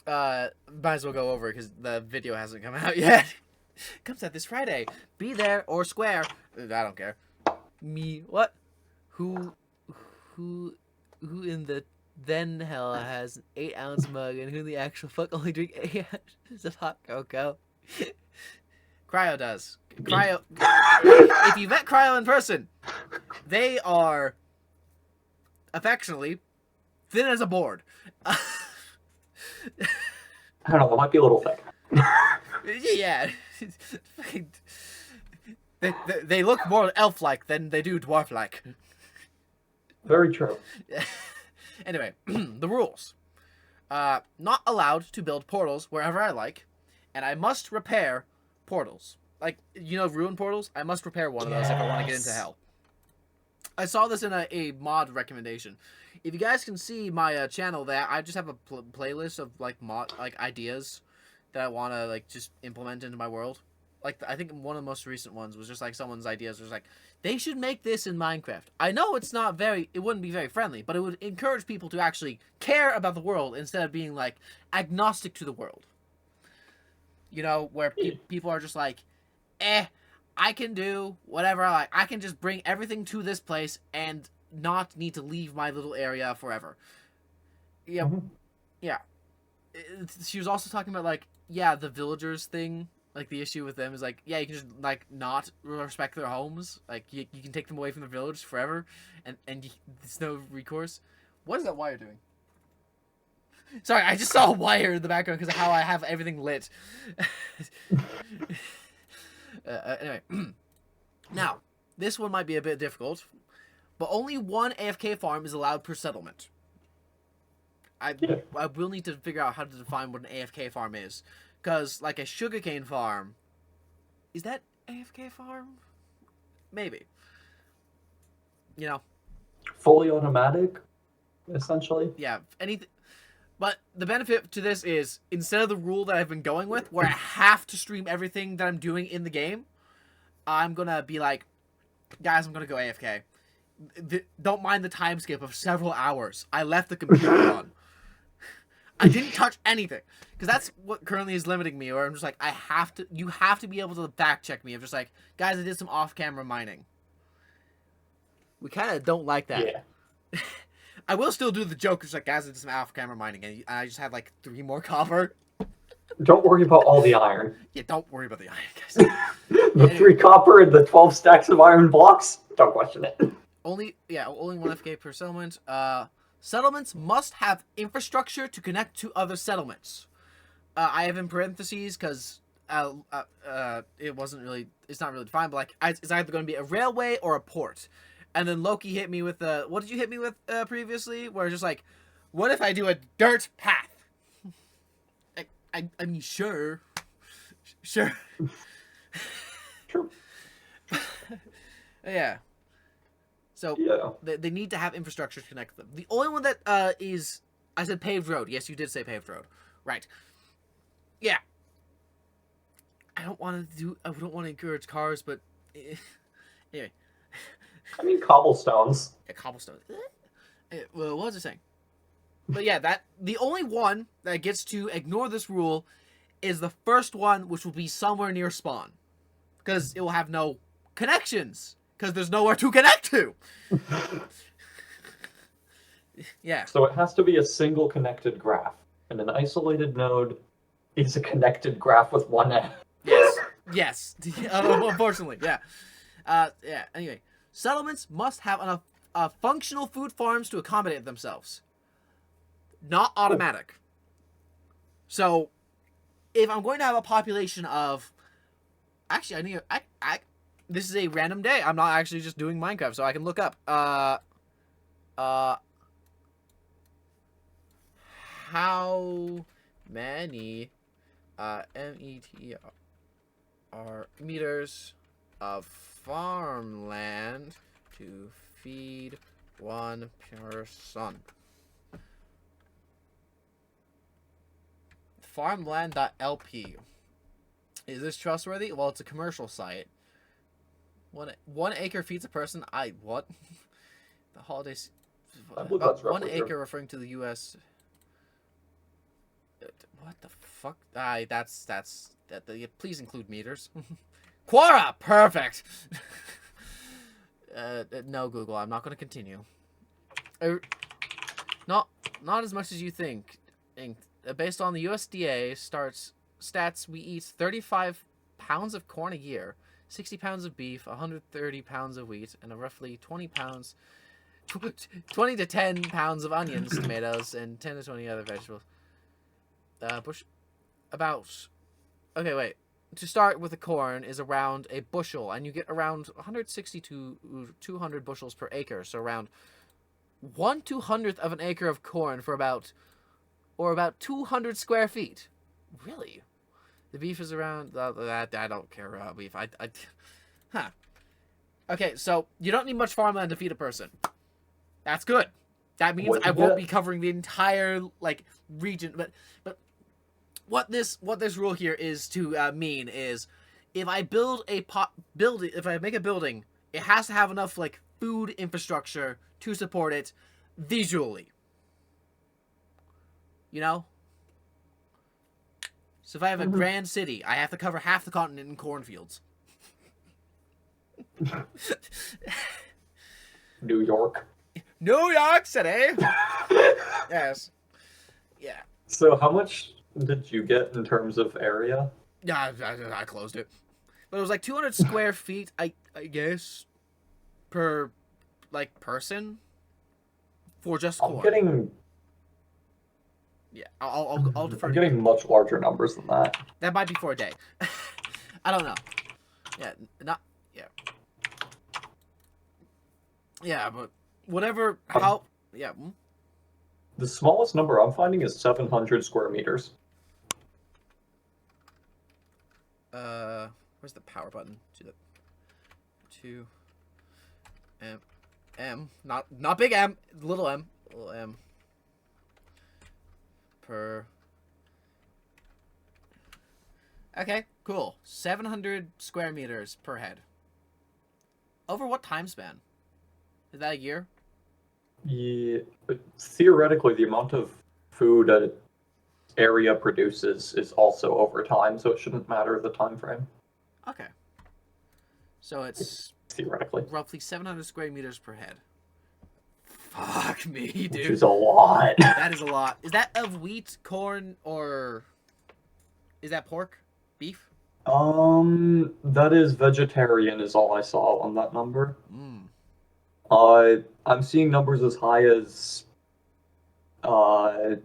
Speaker 1: might as well go over because the video hasn't come out yet. Comes out this Friday. Be there or square. I don't care. Me. What? Who in the then hell has an 8-ounce mug and who in the actual fuck only drink 8 ounces of hot cocoa? Cryo does. Cryo. If you met Cryo in person, they are affectionately thin as a board.
Speaker 3: I don't know, that might be a little thick.
Speaker 1: Yeah. they look more elf-like than they do dwarf-like.
Speaker 3: Very true.
Speaker 1: Anyway, the rules. Not allowed to build portals wherever I like, and I must repair portals. Like, you know, ruin portals? I must repair one of those if I want to get into hell. I saw this in a mod recommendation. If you guys can see my channel there, I just have a playlist of like ideas that I want to like just implement into my world. Like, I think one of the most recent ones was just like someone's ideas was like, they should make this in Minecraft. I know it wouldn't be very friendly, but it would encourage people to actually care about the world instead of being like agnostic to the world. You know, where people are just like, I can do whatever I like. I can just bring everything to this place and not need to leave my little area forever. Yeah.
Speaker 3: Mm-hmm.
Speaker 1: Yeah. She was also talking about like, yeah, the villagers thing. Like, the issue with them is, like, yeah, you can just, like, not respect their homes. Like, you can take them away from the village forever, and there's no recourse. What is that wire doing? Sorry, I just saw a wire in the background because of how I have everything lit. Anyway. Now, this one might be a bit difficult, but only one AFK farm is allowed per settlement. I will need to figure out how to define what an AFK farm is. Because, like, a sugarcane farm... Is that AFK farm? Maybe. You know.
Speaker 3: Fully automatic, essentially.
Speaker 1: Yeah, anything... But the benefit to this is, instead of the rule that I've been going with, where I have to stream everything that I'm doing in the game, I'm gonna be like, guys, I'm gonna go AFK. Don't mind the time skip of several hours. I left the computer on. I didn't touch anything. Because that's what currently is limiting me, where I'm just like, you have to be able to fact check me. I'm just like, guys, I did some off-camera mining. We kind of don't like that.
Speaker 3: Yeah.
Speaker 1: I will still do the joke, just like, guys, I did some off-camera mining, and I just had like 3 more copper.
Speaker 3: Don't worry about all the iron.
Speaker 1: Yeah, don't worry about the iron, guys.
Speaker 3: The 3 copper and the 12 stacks of iron blocks, don't question it.
Speaker 1: Only 1 FK per settlement. Settlements must have infrastructure to connect to other settlements. I have in parentheses because it's not really defined, but like it's either going to be a railway or a port. And then Loki hit me with what did you hit me with previously? Where it's just like, what if I do a dirt path? I mean, sure. True. Yeah. So
Speaker 3: yeah.
Speaker 1: they need to have infrastructure to connect them. The only one that is, I said paved road. Yes, you did say paved road. Right. Yeah. I don't want to encourage cars, but anyway.
Speaker 3: I mean, cobblestones.
Speaker 1: Yeah, cobblestones. Well, what was I saying? But yeah, the only one that gets to ignore this rule is the first one, which will be somewhere near spawn, because it will have no connections, because there's nowhere to connect to. Yeah.
Speaker 3: So it has to be a single connected graph, and an isolated node is a connected graph with one end.
Speaker 1: Yes. Unfortunately, yeah. Yeah. Anyway, settlements must have enough functional food farms to accommodate themselves. Not automatic. So, if I'm going to have a population of, actually, this is a random day. I'm not actually just doing Minecraft, so I can look up. How many meters of farmland to feed one person? Farmland.lp. Is this trustworthy? Well, it's a commercial site. 1 acre feeds a person. What? The holidays.
Speaker 3: I believe that's
Speaker 1: 1
Speaker 3: roughly
Speaker 1: acre
Speaker 3: true.
Speaker 1: referring to the U.S. What the fuck? That's please include meters. Quora, perfect. No, Google, I'm not going to continue. Not as much as you think. Based on the USDA stats, we eat 35 pounds of corn a year, 60 pounds of beef, 130 pounds of wheat, and roughly 20 to 10 pounds of onions, tomatoes, and 10 to 20 other vegetables. about... Okay, wait. To start with the corn is around a bushel, and you get around 160 to 200 bushels per acre. So around 1/200th of an acre of corn for about 200 square feet. Really? The beef is around that. I don't care about beef. Huh. Okay, so you don't need much farmland to feed a person. That's good. That means I won't be covering the entire like region. But what this rule here is to mean is, if I build a if I make a building, it has to have enough like food infrastructure to support it visually. You know? So if I have a grand city, I have to cover half the continent in cornfields.
Speaker 3: New York.
Speaker 1: New York City! Yes. Yeah.
Speaker 3: So how much did you get in terms of area?
Speaker 1: Yeah, I closed it. But it was like 200 square feet, I guess, per, like, person for just corn.
Speaker 3: I'm getting...
Speaker 1: Yeah, I'll defer
Speaker 3: I'm
Speaker 1: to you.
Speaker 3: getting much larger numbers than that.
Speaker 1: That might be for a day. I don't know. Yeah, yeah. Yeah, but whatever, how, yeah.
Speaker 3: The smallest number I'm finding is 700 square meters.
Speaker 1: Where's the power button? To M, not big M, little m, per. Okay, cool. 700 square meters per head. Over what time span? Is that a year?
Speaker 3: Yeah, but theoretically, the amount of food an area produces is also over time, so it shouldn't matter the time frame.
Speaker 1: Okay. So it's
Speaker 3: theoretically
Speaker 1: roughly 700 square meters per head. Fuck me, dude.
Speaker 3: Which is a lot.
Speaker 1: That is a lot. Is that of wheat, corn, or is that pork? Beef?
Speaker 3: That is vegetarian is all I saw on that number. I'm seeing numbers as high as what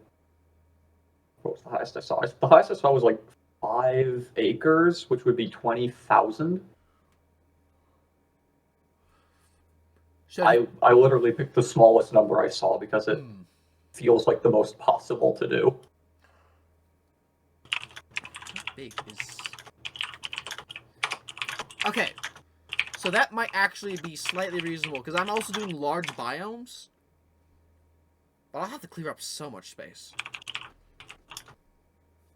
Speaker 3: was the highest I saw? The highest I saw was like 5 acres, which would be 20,000. I literally picked the smallest number I saw because it feels like the most possible to do.
Speaker 1: How big is... Okay, so that might actually be slightly reasonable, because I'm also doing large biomes. But I'll have to clear up so much space.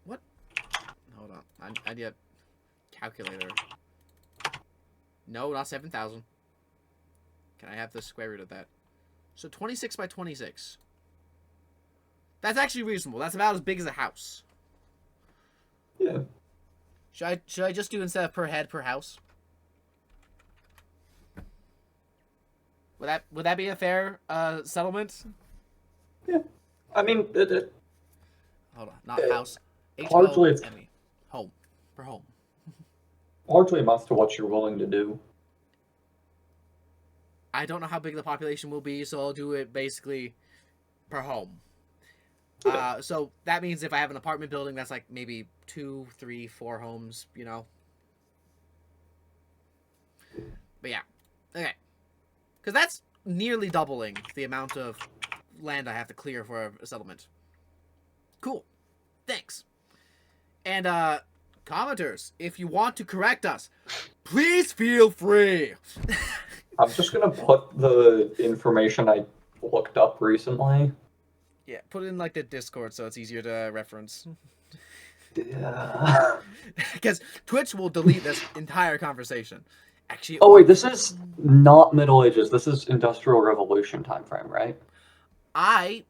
Speaker 1: What? Hold on. I need a calculator. No, not 7,000. Can I have the square root of that? So 26 by 26. That's actually reasonable. That's about as big as a house.
Speaker 3: Yeah.
Speaker 1: Should I just do instead of per head per house? Would that be a fair settlement?
Speaker 3: Yeah. I mean,
Speaker 1: Hold on, not house.
Speaker 3: Largely, it's
Speaker 1: home per home.
Speaker 3: Largely amounts to what you're willing to do.
Speaker 1: I don't know how big the population will be, so I'll do it basically per home.
Speaker 3: Yeah.
Speaker 1: So that means if I have an apartment building, that's like maybe 2, 3, 4 homes, you know. But yeah, okay, because that's nearly doubling the amount of land I have to clear for a settlement. Cool, thanks. And commenters, if you want to correct us, please feel free.
Speaker 3: I'm just gonna put the information I looked up recently.
Speaker 1: Yeah, put it in like the Discord so it's easier to reference.
Speaker 3: Yeah.
Speaker 1: Because Twitch will delete this entire conversation. Actually.
Speaker 3: Oh wait, this is not Middle Ages. This is Industrial Revolution time frame, right?
Speaker 1: I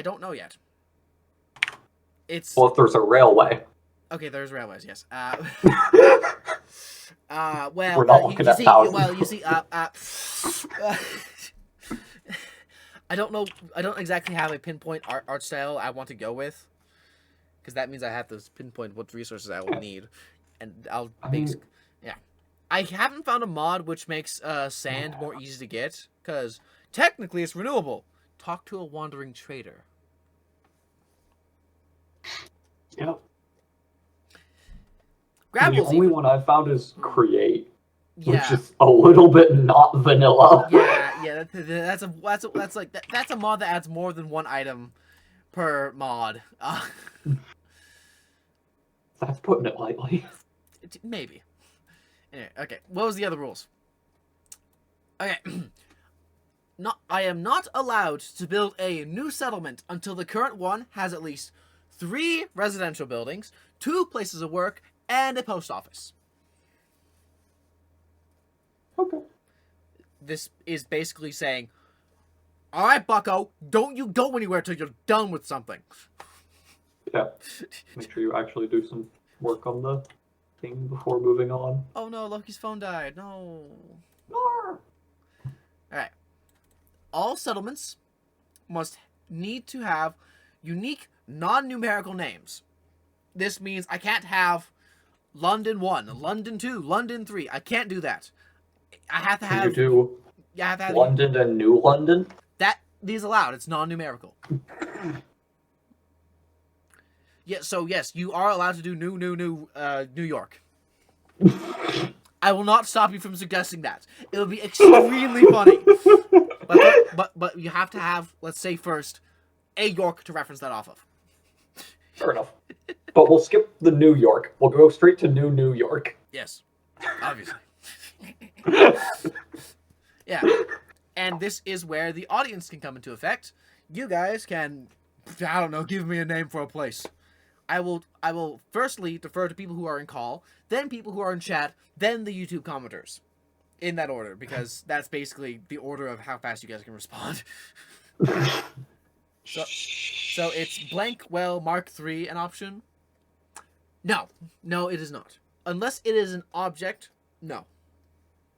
Speaker 1: don't know yet. It's
Speaker 3: well, if there's a railway.
Speaker 1: Okay, there's railways. Yes. Well,
Speaker 3: we're not looking at thousands.
Speaker 1: Well, you see, I don't know. I don't exactly have a pinpoint art style I want to go with, because that means I have to pinpoint what resources I will need, and yeah. I haven't found a mod which makes sand more easy to get, because technically it's renewable. Talk to a wandering trader.
Speaker 3: Yeah.
Speaker 1: Grapple's
Speaker 3: the only
Speaker 1: even.
Speaker 3: one I've found is create, which
Speaker 1: Yeah.
Speaker 3: is a little bit not vanilla.
Speaker 1: Yeah. That's a mod that adds more than one item per mod.
Speaker 3: That's putting it lightly.
Speaker 1: Maybe. Anyway, okay. What was the other rules? Okay. I am not allowed to build a new settlement until the current one has at least 3 residential buildings, 2 places of work, and a post office.
Speaker 3: Okay.
Speaker 1: This is basically saying, all right, bucko, don't you go anywhere till you're done with something.
Speaker 3: Yeah. Make sure you actually do some work on the thing before moving on.
Speaker 1: Oh no, Loki's phone died. No.
Speaker 3: Arr!
Speaker 1: Alright. All settlements must need to have unique non-numerical names. This means I can't have London 1, London 2, London 3. I can't do that. I have to have...
Speaker 3: Can you do
Speaker 1: I have to have
Speaker 3: London and New London?
Speaker 1: These allowed. It's non-numerical. Yeah, so yes, you are allowed to do New York. I will not stop you from suggesting that. It will be extremely funny. But you have to have, let's say first, a York to reference that off of.
Speaker 3: Fair enough. But we'll skip the New York. We'll go straight to New York.
Speaker 1: Yes, obviously. Yeah, and this is where the audience can come into effect. You guys can, I don't know, give me a name for a place. I will firstly defer to people who are in call, then people who are in chat, then the YouTube commenters. In that order, because that's basically the order of how fast you guys can respond. So it's blank well Mark III an option? No, it is not. Unless it is an object, no.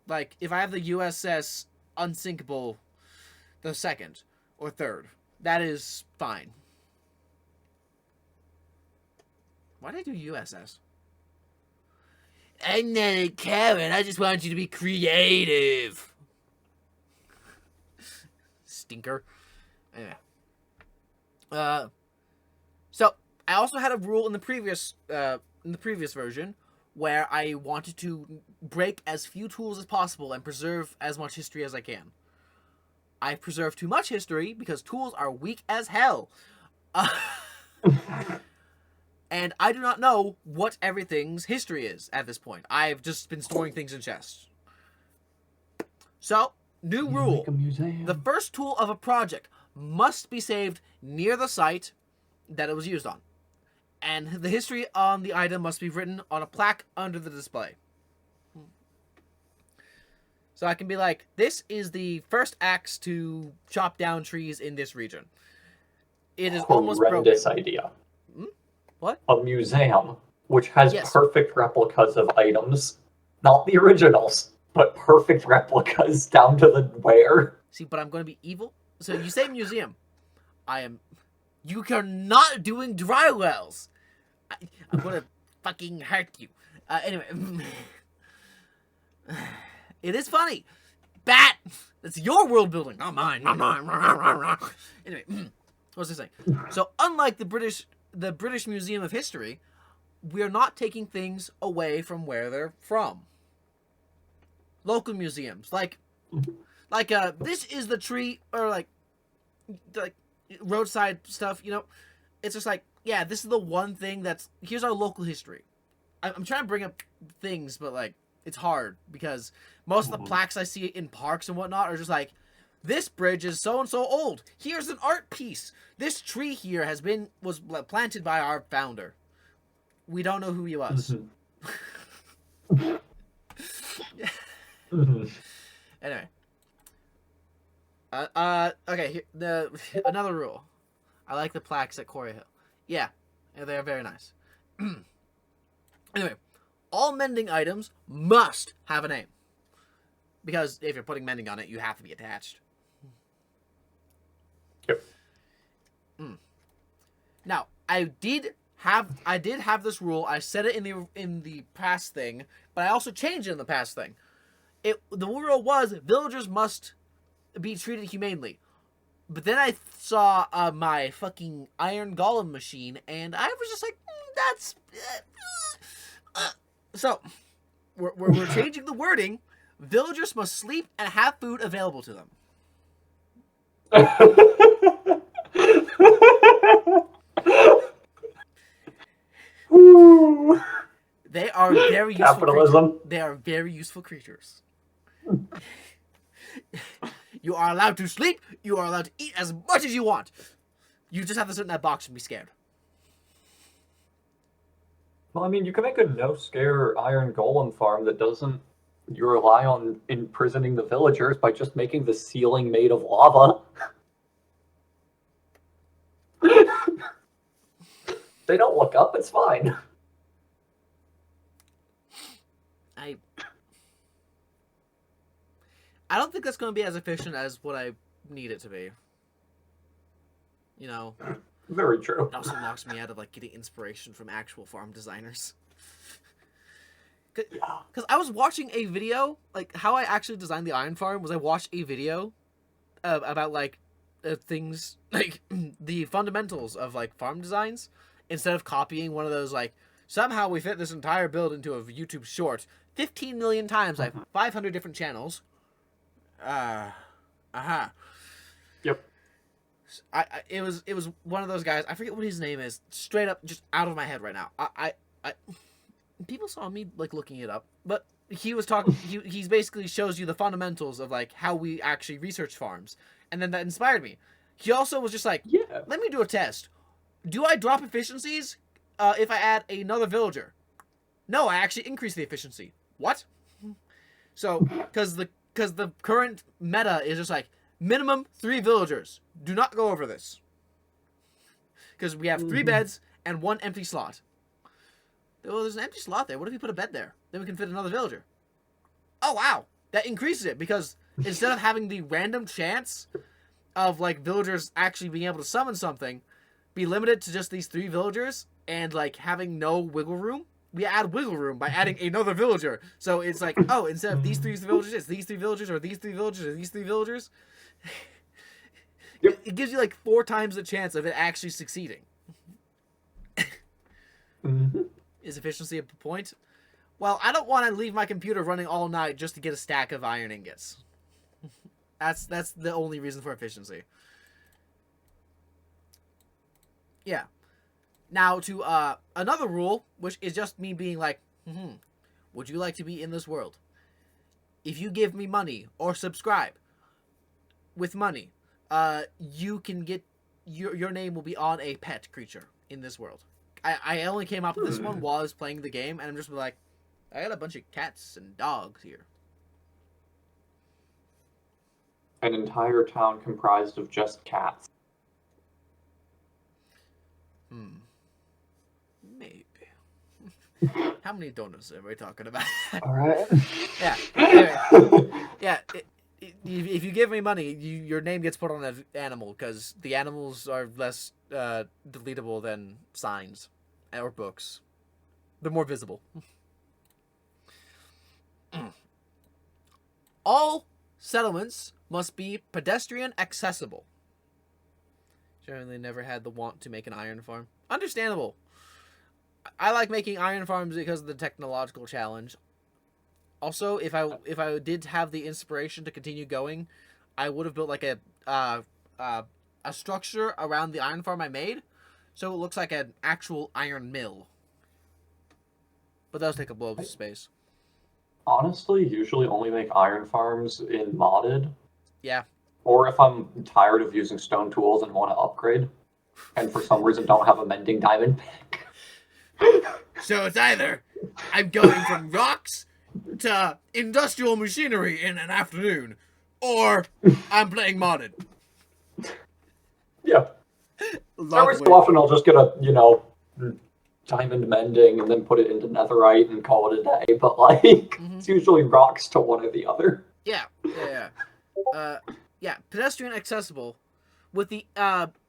Speaker 1: Like, if I have the USS Unsinkable the 2nd or 3rd, that is fine. Why did I do USS? I'm not a Karen, I just want you to be creative. Stinker. Anyway. So, I also had a rule in the previous version where I wanted to break as few tools as possible and preserve as much history as I can. I've preserved too much history because tools are weak as hell. And I do not know what everything's history is at this point. I've just been storing things in chests. So, new rule. The first tool of a project must be saved near the site that it was used on. And the history on the item must be written on a plaque under the display. So I can be like, this is the first axe to chop down trees in this region. It is almost broken.
Speaker 3: Horrendous idea.
Speaker 1: What?
Speaker 3: A museum which has
Speaker 1: Yes.
Speaker 3: perfect replicas of items. Not the originals, but perfect replicas down to the wear.
Speaker 1: See, but I'm going to be evil. So you say museum. You are not doing dry wells. I'm going to fucking hurt you. Anyway. It is funny. Bat! It's your world building, not mine. Not mine. Anyway, what was I saying? So, unlike the British Museum of History, we are not taking things away from where they're from. Local museums, like this is the tree, or like roadside stuff. You know, it's just like, yeah, this is the one thing here's our local history. I'm trying to bring up things, but like it's hard because most of the plaques I see in parks and whatnot are just like, this bridge is so and so old. Here's an art piece. This tree here was planted by our founder. We don't know who he was. Anyway. Okay. Another rule. I like the plaques at Quarry Hill. Yeah, they are very nice. Anyway, all mending items must have a name. Because if you're putting mending on it, you have to be attached.
Speaker 3: Yep.
Speaker 1: Now, I did have this rule. I said it in the past thing, but I also changed it in the past thing. The rule was villagers must be treated humanely. But then I saw my fucking iron golem machine, and I was just like, That's so we're changing the wording. Villagers must sleep and have food available to them.
Speaker 3: Woo.
Speaker 1: They are very useful
Speaker 3: Capitalism.
Speaker 1: creatures. They are very useful creatures. You are allowed to sleep. You are allowed to eat as much as you want. You just have to sit in that box and be scared.
Speaker 3: Well, I mean, you can make a no-scare iron golem farm that doesn't. You rely on imprisoning the villagers by just making the ceiling made of lava. They don't look up. It's fine.
Speaker 1: I don't think that's going to be as efficient as what I need it to be. You know.
Speaker 3: Very true.
Speaker 1: It also knocks me out of like getting inspiration from actual farm designers. Because I was watching a video, like how I actually designed the iron farm was I watched a video about like things like the fundamentals of like farm designs instead of copying one of those like somehow we fit this entire build into a YouTube short 15 million times. I have 500 different channels.
Speaker 3: Yep.
Speaker 1: It was one of those guys. I forget what his name is. Straight up, just out of my head right now. People saw me like looking it up, but he was talking. He's basically shows you the fundamentals of like how we actually research farms, and then that inspired me. He also was just like,
Speaker 3: Yeah.
Speaker 1: let me do a test. Do I drop efficiencies if I add another villager? No, I actually increase the efficiency. What? So because the current meta is just like minimum 3 villagers. Do not go over this. Because we have 3 beds and 1 empty slot. Well, there's an empty slot there. What if you put a bed there? Then we can fit another villager. Oh, wow. That increases it because instead of having the random chance of, like, villagers actually being able to summon something, be limited to just these 3 villagers and, like, having no wiggle room, we add wiggle room by adding another villager. So it's like, oh, instead of these 3 villagers, it's these 3 villagers or these 3 villagers or these 3 villagers.
Speaker 3: Yep.
Speaker 1: It gives you, like, 4 times the chance of it actually succeeding. Is efficiency a point? Well, I don't want to leave my computer running all night just to get a stack of iron ingots. That's the only reason for efficiency. Yeah. Now to another rule, which is just me being like, would you like to be in this world? If you give me money or subscribe with money, you can get your name will be on a pet creature in this world. I only came up with this one while I was playing the game, and I'm just like, I got a bunch of cats and dogs here.
Speaker 3: An entire town comprised of just cats.
Speaker 1: Maybe. How many donuts are we talking about?
Speaker 3: All right.
Speaker 1: Yeah. Anyway, yeah. If you give me money, your name gets put on an animal because the animals are less deletable than signs or books. They're more visible. All settlements must be pedestrian accessible. Generally never had the want to make an iron farm. Understandable. I like making iron farms because of the technological challenge. Also, if I did have the inspiration to continue going, I would have built like a structure around the iron farm I made, so it looks like an actual iron mill. But those take up loads of space.
Speaker 3: Honestly, usually only make iron farms in modded.
Speaker 1: Yeah.
Speaker 3: Or if I'm tired of using stone tools and want to upgrade, and for some reason don't have a mending diamond pick.
Speaker 1: So it's either I'm going from rocks to industrial machinery in an afternoon, or I'm playing modded.
Speaker 3: Yeah. Every so often I'll just get a, diamond mending and then put it into netherite and call it a day, but like, it's usually rocks to one or the other.
Speaker 1: Yeah. Pedestrian accessible with the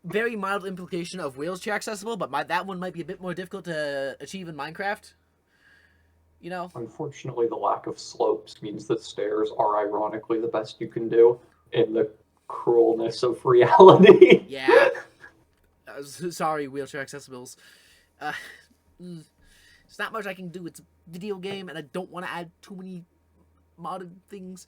Speaker 1: very mild implication of wheelchair accessible, but that one might be a bit more difficult to achieve in Minecraft. You know?
Speaker 3: Unfortunately, the lack of slopes means that stairs are ironically the best you can do in the cruelness of reality.
Speaker 1: Yeah. Sorry, wheelchair accessibles. It's not much I can do. It's a video game, and I don't want to add too many modded things.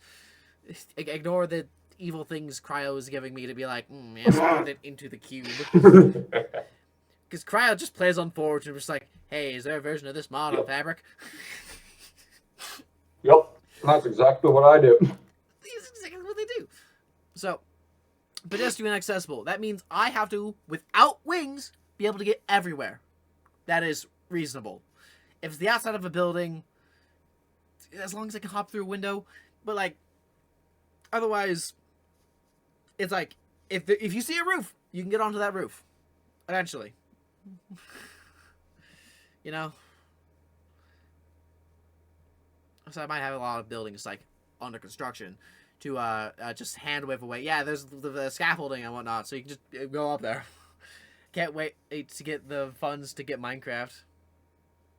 Speaker 1: Ignore the evil things Cryo is giving me to be like, yes, put it into the cube. Because Cryo just plays on Forge and just like, hey, is there a version of this mod on Fabric?
Speaker 3: Yep, that's exactly what I do.
Speaker 1: That's exactly what they do. So, pedestrian accessible. That means I have to, without wings, be able to get everywhere. That is reasonable. If it's the outside of a building, as long as I can hop through a window, but like, otherwise, it's like, if you see a roof, you can get onto that roof. Eventually. You know? So I might have a lot of buildings, like, under construction to just hand wave away. Yeah, there's the scaffolding and whatnot, so you can just go up there. Can't wait to get the funds to get Minecraft.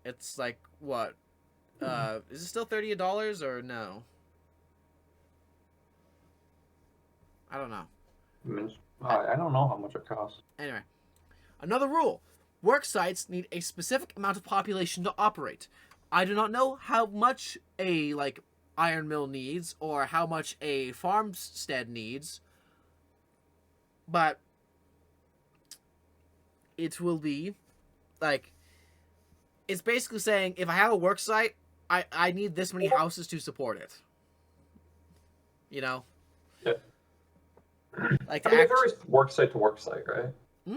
Speaker 1: It's like, what? Is it still $30 or no? I don't know.
Speaker 3: I don't know how much it costs.
Speaker 1: Anyway, another rule. Work sites need a specific amount of population to operate. I do not know how much a, like, iron mill needs or how much a farmstead needs, but it will be, like, it's basically saying if I have a work site, I need this many houses to support it. You know?
Speaker 3: Yeah.
Speaker 1: Like,
Speaker 3: I mean, it varies work site to work site, right?
Speaker 1: Hmm?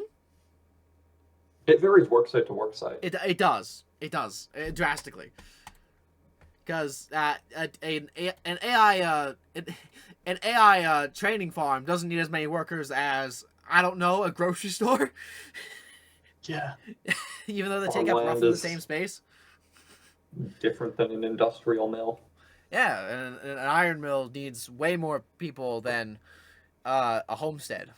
Speaker 3: It varies work site to work site.
Speaker 1: It does. It does. Drastically. Because an AI training farm doesn't need as many workers as, I don't know, a grocery store.
Speaker 3: Yeah.
Speaker 1: Even though they take up roughly the same space.
Speaker 3: Different than an industrial mill.
Speaker 1: Yeah, and an iron mill needs way more people than a homestead.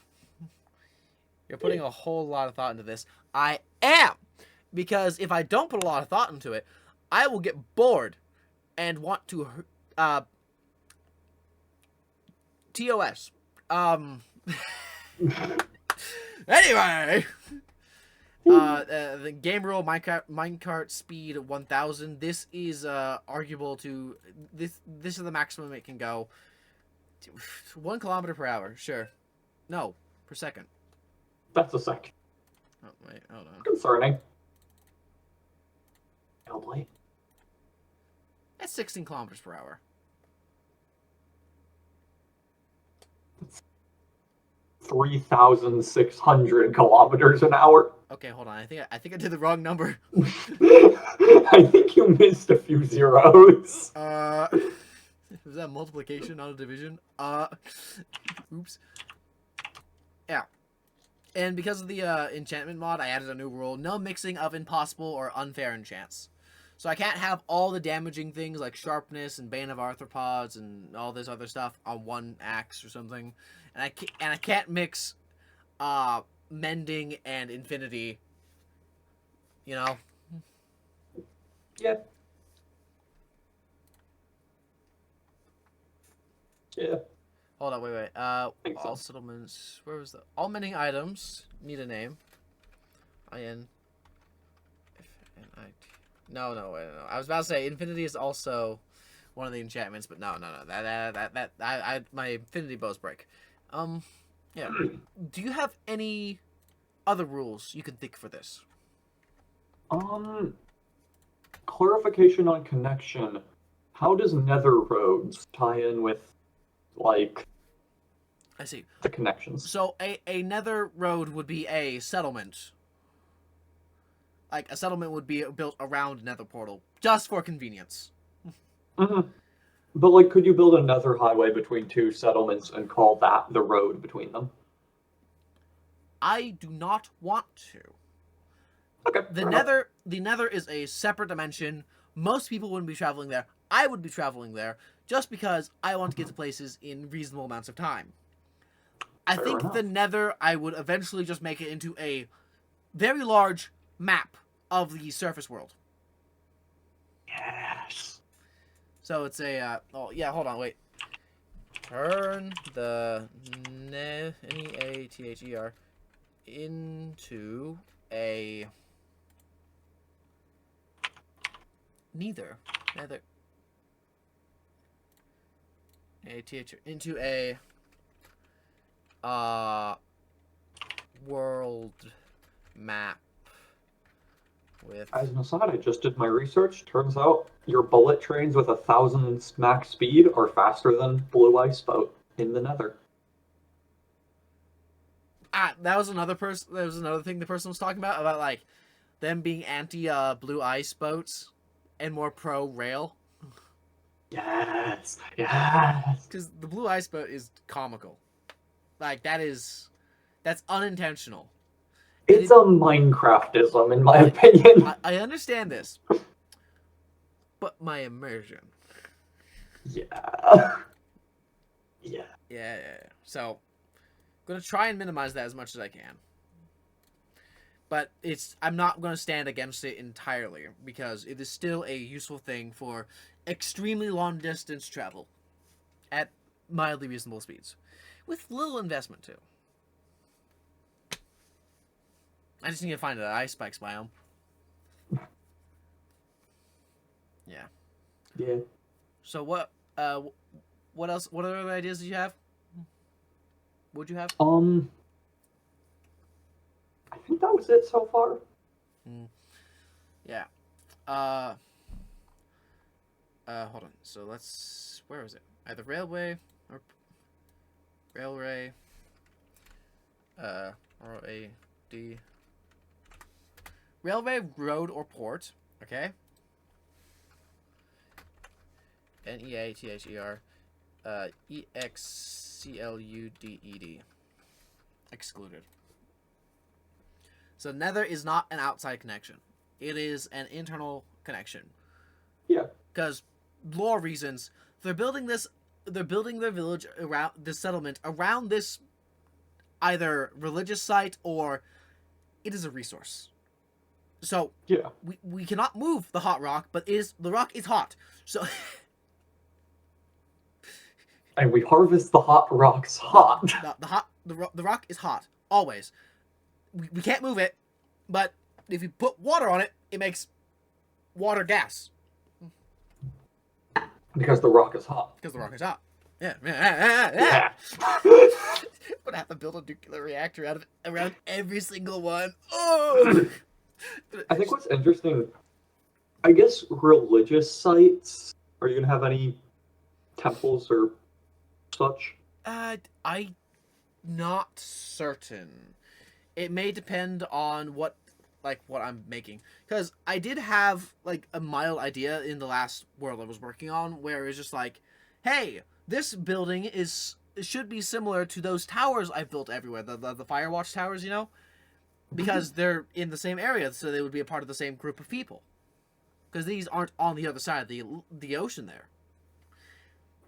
Speaker 1: You're putting a whole lot of thought into this. I am! Because if I don't put a lot of thought into it, I will get bored and want to TOS. Anyway, the game rule minecart speed 1000. This is arguable to this is the maximum it can go. 1 kilometer per hour. Sure. No, per second.
Speaker 3: That's a second.
Speaker 1: Oh wait, hold on.
Speaker 3: Concerning. Hellblade.
Speaker 1: That's 16 kilometers per hour.
Speaker 3: 3,600 kilometers an hour.
Speaker 1: Okay, hold on. I think I did the wrong number.
Speaker 3: I think you missed a few zeros.
Speaker 1: Was that multiplication, not a division? Oops. Yeah. And because of the enchantment mod, I added a new rule. No mixing of impossible or unfair enchants. So I can't have all the damaging things like sharpness and bane of arthropods and all this other stuff on one axe or something. And I can't mix mending and infinity. You know?
Speaker 3: Yeah. Yeah.
Speaker 1: Hold on, wait. All settlements. Where was the all mending items need a name? IN. No, wait, no. I was about to say infinity is also one of the enchantments, but no. That my infinity bows break. Yeah. Do you have any other rules you can think for this?
Speaker 3: Clarification on connection. How does nether roads tie in with, like,
Speaker 1: I see.
Speaker 3: the connections?
Speaker 1: So a nether road would be a settlement. Like, a settlement would be built around nether portal, just for convenience.
Speaker 3: Mm-hmm. But, like, could you build another highway between two settlements and call that the road between them?
Speaker 1: I do not want to.
Speaker 3: Okay.
Speaker 1: The nether is a separate dimension. Most people wouldn't be traveling there. I would be traveling there just because I want to get to places in reasonable amounts of time. I think
Speaker 3: enough.
Speaker 1: the nether, I would eventually just make it into a very large map of the surface world.
Speaker 3: Yes.
Speaker 1: So it's a, oh yeah, hold on, wait. Turn the Neather into a Neither. Into a world map with.
Speaker 3: As an aside, I just did my research. Turns out your bullet trains with 1,000 max speed are faster than Blue Ice Boat in the Nether.
Speaker 1: That was another person. There was another thing the person was talking about like them being anti blue ice boats and more pro rail.
Speaker 3: Yes, yes.
Speaker 1: Because the blue ice boat is comical. Like that's unintentional.
Speaker 3: It's a Minecraftism, in my opinion.
Speaker 1: I understand this, but my immersion.
Speaker 3: Yeah.
Speaker 1: Yeah. So, I'm gonna try and minimize that as much as I can. But I'm not gonna stand against it entirely because it is still a useful thing for extremely long distance travel at mildly reasonable speeds, with little investment too. I just need to find an ice spikes biome. Yeah.
Speaker 3: Yeah.
Speaker 1: So what else? What other ideas did you have? What'd you have?
Speaker 3: I think that was it so far.
Speaker 1: Yeah. Hold on. So where is it? Either railway or railway. R-A-D. Railway, road, or port. Okay. Neather. Excluded. Excluded. So Nether is not an outside connection. It is an internal connection.
Speaker 3: Yeah.
Speaker 1: Because lore reasons, they're building their village around this settlement around this either religious site or it is a resource. So
Speaker 3: yeah,
Speaker 1: we cannot move the hot rock, but the rock is hot. So
Speaker 3: and we harvest the hot rocks hot.
Speaker 1: The rock is hot always. We can't move it, but if you put water on it, it makes water gas.
Speaker 3: Because the rock is hot.
Speaker 1: Because the rock is hot. Yeah. Would have to build a nuclear reactor around every single one. Oh.
Speaker 3: I think what's interesting, I guess religious sites. Are you gonna have any temples or such?
Speaker 1: I'm not certain. It may depend on what I'm making. Because I did have like a mild idea in the last world I was working on where it's just like, hey, this building should be similar to those towers I've built everywhere, the Firewatch towers, you know? Because they're in the same area, so they would be a part of the same group of people. Because these aren't on the other side of the ocean there.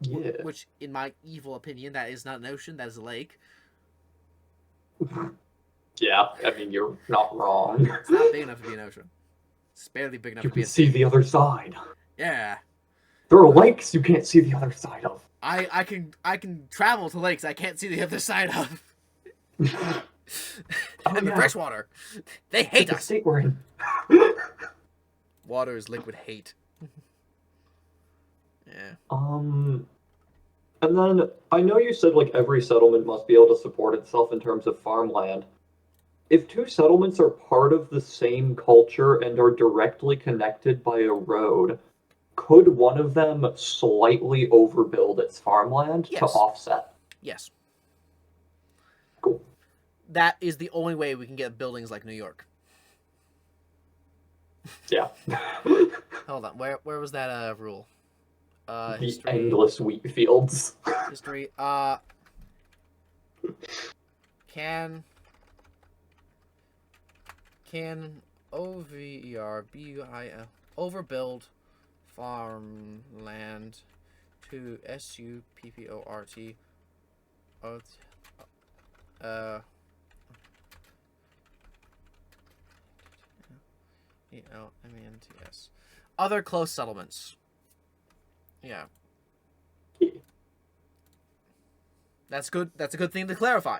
Speaker 3: Yeah.
Speaker 1: Which, in my evil opinion, that is not an ocean, that is a lake.
Speaker 3: Yeah, I mean, you're not wrong.
Speaker 1: It's not big enough to be an ocean. It's barely big enough
Speaker 3: You
Speaker 1: to be
Speaker 3: can
Speaker 1: a
Speaker 3: see
Speaker 1: sea.
Speaker 3: the other side.
Speaker 1: Yeah.
Speaker 3: There are lakes you can't see the other side of.
Speaker 1: I can travel to lakes I can't see the other side of. And the freshwater. They hate us.
Speaker 3: The state we're in.
Speaker 1: Water is liquid hate. Yeah.
Speaker 3: And then I know you said like every settlement must be able to support itself in terms of farmland. If two settlements are part of the same culture and are directly connected by a road, could one of them slightly overbuild its farmland to offset?
Speaker 1: Yes.
Speaker 3: Cool.
Speaker 1: That is the only way we can get buildings like New York.
Speaker 3: Yeah.
Speaker 1: Hold on. Where was that rule?
Speaker 3: The
Speaker 1: History.
Speaker 3: endless wheat fields.
Speaker 1: History. Can overbuild farmland to support ELMENTS other close settlements. Yeah. That's good. That's a good thing to clarify.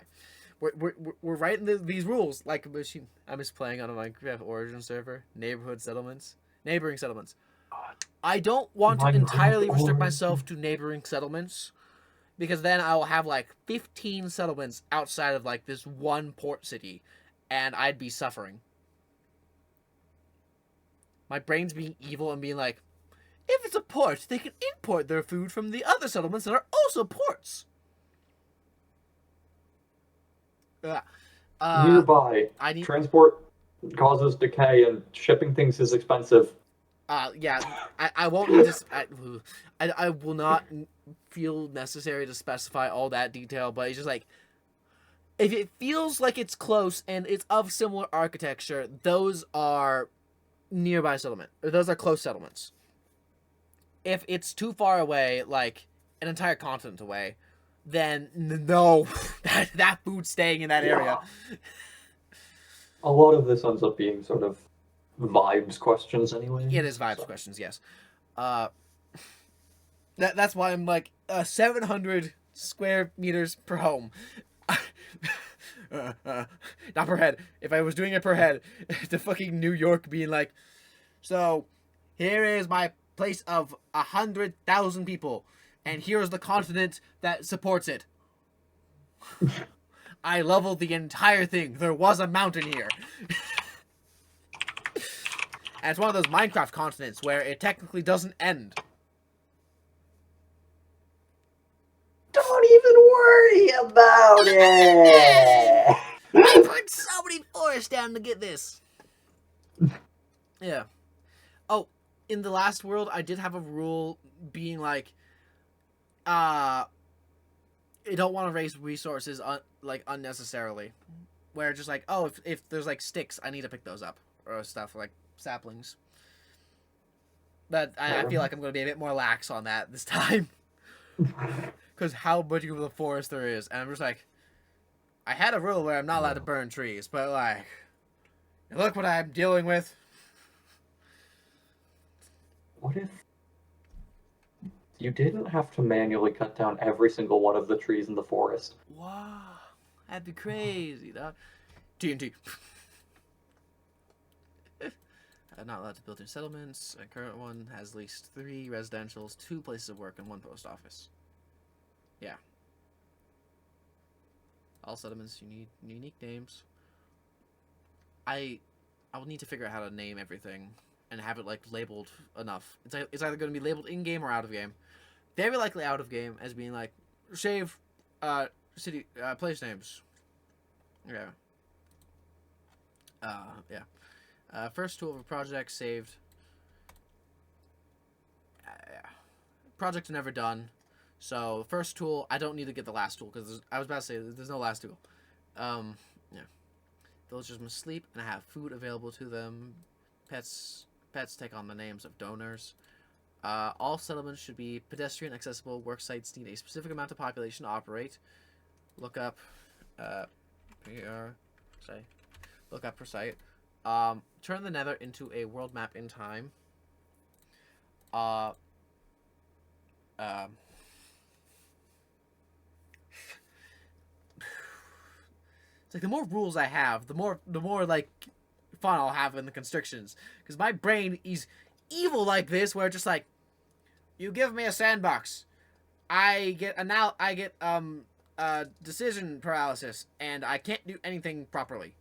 Speaker 1: We're writing these rules like a machine. I'm just playing on a Minecraft Origin server. Neighboring settlements. I don't want to
Speaker 3: Minecraft
Speaker 1: entirely restrict
Speaker 3: origin.
Speaker 1: myself to neighboring settlements, because then I will have like 15 settlements outside of like this one port city, and I'd be suffering. My brain's being evil and being like, if it's a port, they can import their food from the other settlements that are also ports.
Speaker 3: Nearby,
Speaker 1: I need.
Speaker 3: transport causes decay, and shipping things is expensive.
Speaker 1: Yeah, I won't need to. I will not feel necessary to specify all that detail, but it's just like, if it feels like it's close and it's of similar architecture, those are nearby settlement. Or those are close settlements. If it's too far away, like an entire continent away, then no, that food's staying in that area.
Speaker 3: A lot of this ends up being sort of vibes questions anyway.
Speaker 1: It is vibes questions, yes. That's why I'm like 700 square meters per home. Not per head. If I was doing it per head, the fucking New York being like, so here is my place of 100,000 people, and here's the continent that supports it. I leveled the entire thing. There was a mountain here. And it's one of those Minecraft continents where it technically doesn't end.
Speaker 3: Don't even worry about it!
Speaker 1: I put so many forests down to get this. Yeah. Oh, in the last world, I did have a rule being like, I don't want to waste resources unnecessarily. Where just like, oh, if there's like sticks, I need to pick those up or stuff like saplings. But I feel like I'm going to be a bit more lax on that this time. Because how much of the forest there is. And I'm just like, I had a rule where I'm not allowed to burn trees. But like, look what I'm dealing with.
Speaker 3: What if you didn't have to manually cut down every single one of the trees in the forest?
Speaker 1: Wow. That'd be crazy, dog. TNT. Not allowed to build new settlements. A current one has at least 3 residentials, 2 places of work, and 1 post office. Yeah. All settlements, you need unique names. I will need to figure out how to name everything and have it like labeled enough. It's either going to be labeled in game or out of game. Very likely out of game, as being like save city place names. Yeah. Yeah. First tool of a project saved. Yeah. Project never done. So first tool, I don't need to get the last tool because I was about to say there's no last tool. Yeah. Villagers must sleep and have food available to them. Pets take on the names of donors. All settlements should be pedestrian accessible. Work sites need a specific amount of population to operate. Look up look up per site. Turn the Nether into a world map in time. It's like the more rules I have, the more like fun I'll have in the constrictions. Because my brain is evil like this, where it's just like, you give me a sandbox, I get decision paralysis, and I can't do anything properly.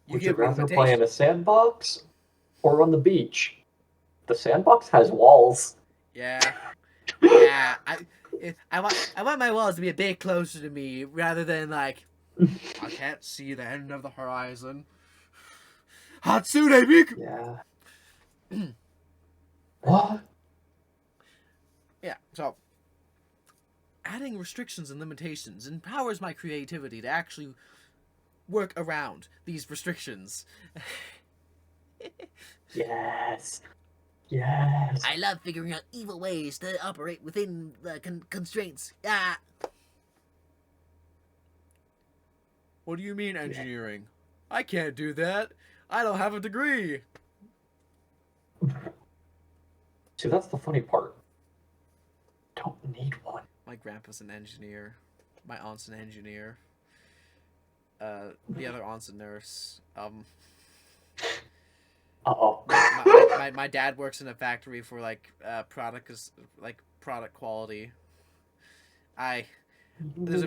Speaker 3: Would you rather play in a sandbox or on the beach? The sandbox has walls.
Speaker 1: Yeah. Yeah. I want my walls to be a bit closer to me rather than like, I can't see the end of the horizon. Hatsune Miku.
Speaker 3: Yeah. What?
Speaker 1: Yeah. So, adding restrictions and limitations empowers my creativity to actually work around these restrictions.
Speaker 3: Yes. Yes.
Speaker 1: I love figuring out evil ways to operate within the constraints. Ah. What do you mean engineering? I can't do that. I don't have a degree.
Speaker 3: See, that's the funny part. Don't need one.
Speaker 1: My grandpa's an engineer. My aunt's an engineer. The other aunt's a nurse.
Speaker 3: Uh-oh.
Speaker 1: my dad works in a factory for like product quality. There's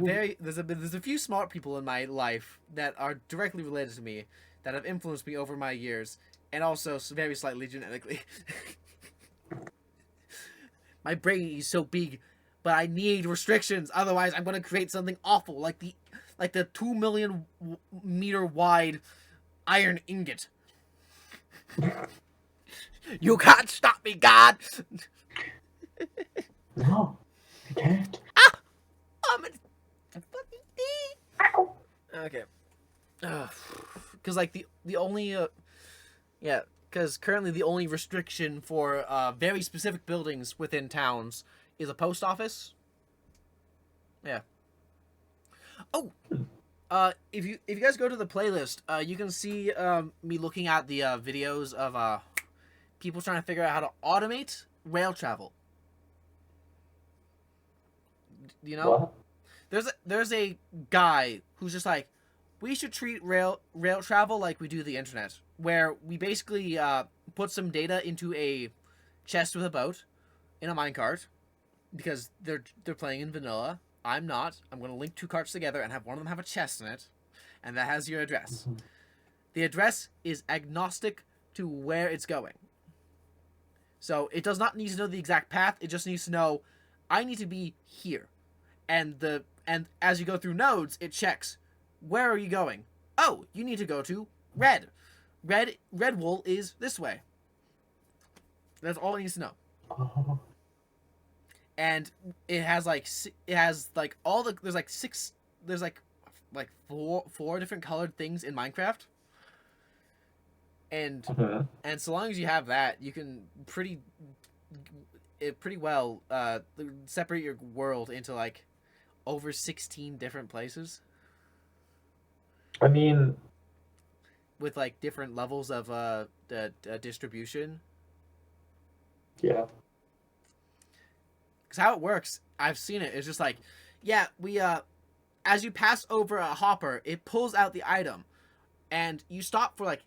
Speaker 1: a few smart people in my life that are directly related to me that have influenced me over my years, and also very slightly genetically. My brain is so big, but I need restrictions. Otherwise, I'm gonna create something awful, like the 2 million meter wide iron ingot. You can't stop me, God.
Speaker 3: No, I can't.
Speaker 1: I'm a fucking thief. Okay. Because like the only yeah, because currently the only restriction for very specific buildings within towns is a post office. Yeah. Oh, if you guys go to the playlist, you can see me looking at the videos of people trying to figure out how to automate rail travel. You know,
Speaker 3: What?
Speaker 1: there's a guy who's just like, we should treat rail travel like we do the internet, where we basically put some data into a chest with a boat in a minecart, because they're playing in vanilla. I'm not. I'm going to link two carts together and have one of them have a chest in it, and that has your address. The address is agnostic to where it's going. So it does not need to know the exact path. It just needs to know, I need to be here. And as you go through nodes, it checks, where are you going? Oh, you need to go to red. Red wool is this way. That's all it needs to know. And it has like all the there's like four different colored things in Minecraft. And and so long as you have that, you can pretty well separate your world into like over 16 different places.
Speaker 3: I mean,
Speaker 1: with like different levels of the distribution.
Speaker 3: Yeah.
Speaker 1: Because how it works, I've seen it. It's just like, yeah, we as you pass over a hopper, it pulls out the item, and you stop for like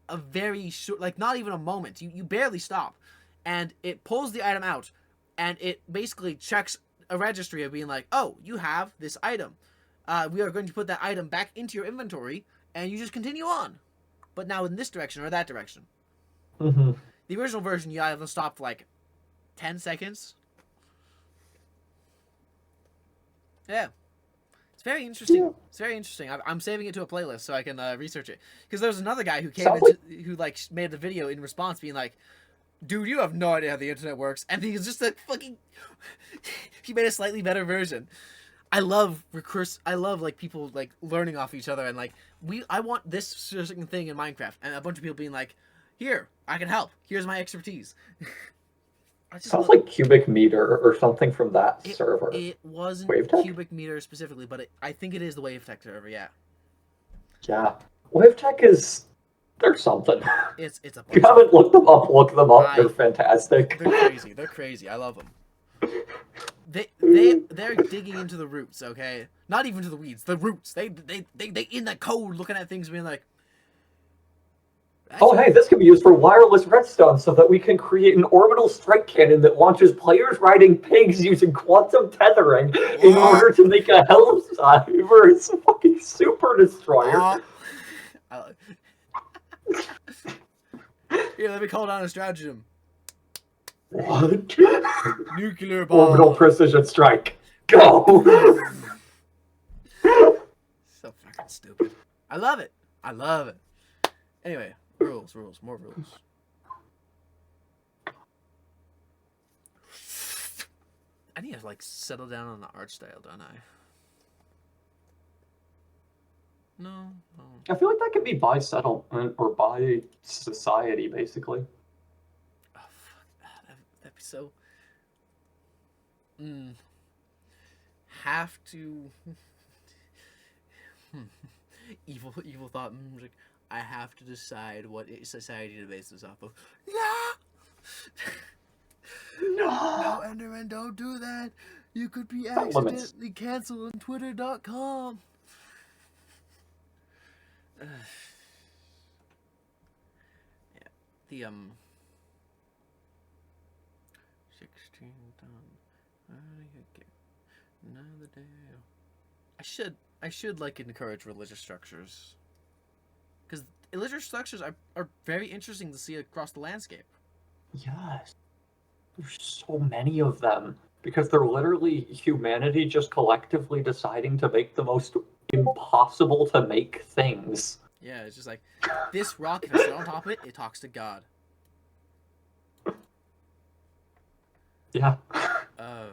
Speaker 1: a very short, like not even a moment. You barely stop, and it pulls the item out, and it basically checks a registry of being like, oh, you have this item. We are going to put that item back into your inventory, and you just continue on, but now in this direction or that direction.
Speaker 3: Mm-hmm.
Speaker 1: The original version, you have to stop for like 10 seconds. Yeah. It's very interesting. Yeah. It's very interesting. I'm saving it to a playlist so I can research it. Because there was another guy who came who like made a video in response being like, dude, you have no idea how the internet works. And he's just like fucking... he made a slightly better version. I love like people like learning off each other and like, I want this certain thing in Minecraft. And a bunch of people being like, here, I can help. Here's my expertise.
Speaker 3: Sounds like cubic meter or something from that server.
Speaker 1: It wasn't
Speaker 3: Wavetech?
Speaker 1: cubic meter specifically, but I think it is the Wavetech server, yeah.
Speaker 3: Yeah. Wavetech is... They're something.
Speaker 1: It's a bunch.
Speaker 3: If you haven't looked them up, look them up. They're fantastic.
Speaker 1: They're crazy. They're crazy. I love them. They're digging into the roots, okay? Not even to the weeds. The roots. They in the code looking at things being like,
Speaker 3: oh, hey, this can be used for wireless redstone so that we can create an orbital strike cannon that launches players riding pigs using quantum tethering in order to make a Helldiver's fucking super destroyer.
Speaker 1: Here, let me call down a stratagem.
Speaker 3: What?
Speaker 1: Nuclear bomb.
Speaker 3: Orbital precision strike. Go!
Speaker 1: So fucking stupid. I love it. I love it. Anyway. Rules, more rules. I need to like settle down on the art style, don't I? No.
Speaker 3: I feel like that could be by settlement or by society, basically.
Speaker 1: Oh fuck, that'd be so. Have to. Evil thought. Like, I have to decide what society to base this off of. No! No, Enderman, don't do that. You could be accidentally canceled on Twitter.com. Yeah. 16 done. How do you get another day? I should like encourage religious structures. Because religious structures are very interesting to see across the landscape.
Speaker 3: Yes. There's so many of them. Because they're literally humanity just collectively deciding to make the most impossible to make things.
Speaker 1: Yeah, it's just like, this rock, if I sit on top of it, it talks to God.
Speaker 3: Yeah.
Speaker 1: Uh,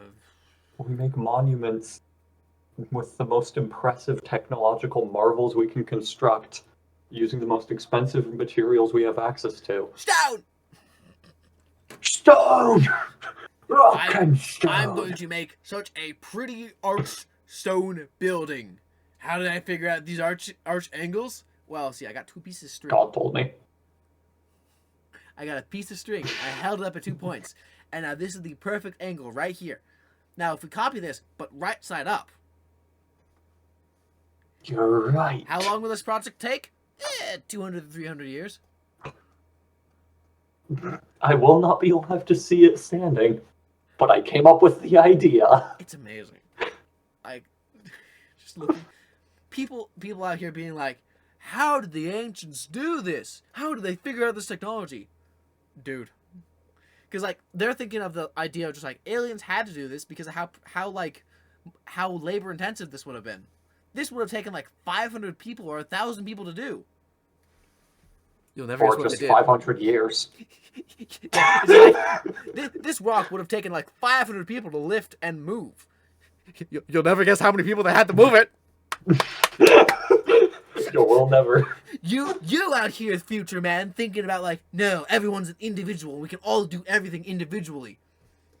Speaker 3: We make monuments with the most impressive technological marvels we can construct using the most expensive materials we have access to.
Speaker 1: Stone!
Speaker 3: Stone! Rock and stone!
Speaker 1: I'm going to make such a pretty arch stone building. How did I figure out these arch angles? Well, see, I got 2 pieces of string.
Speaker 3: God told me.
Speaker 1: I got a piece of string. I held it up at 2 points. And now this is the perfect angle right here. Now, if we copy this, but right side up.
Speaker 3: You're right.
Speaker 1: How long will this project take? 200 to 300 years.
Speaker 3: I will not be alive to see it standing, but I came up with the idea.
Speaker 1: It's amazing. Like, just looking. People out here being like, how did the ancients do this? How did they figure out this technology? Dude. Because, like, they're thinking of the idea of just, like, aliens had to do this because of how labor-intensive this would have been. This would have taken, like, 500 people or 1,000 people to do. You'll never guess
Speaker 3: For
Speaker 1: what
Speaker 3: just
Speaker 1: they did.
Speaker 3: 500 years.
Speaker 1: This rock would have taken, like, 500 people to lift and move. You'll never guess how many people they had to move it.
Speaker 3: You will never.
Speaker 1: You out here, future man, thinking about like, no, everyone's an individual. We can all do everything individually.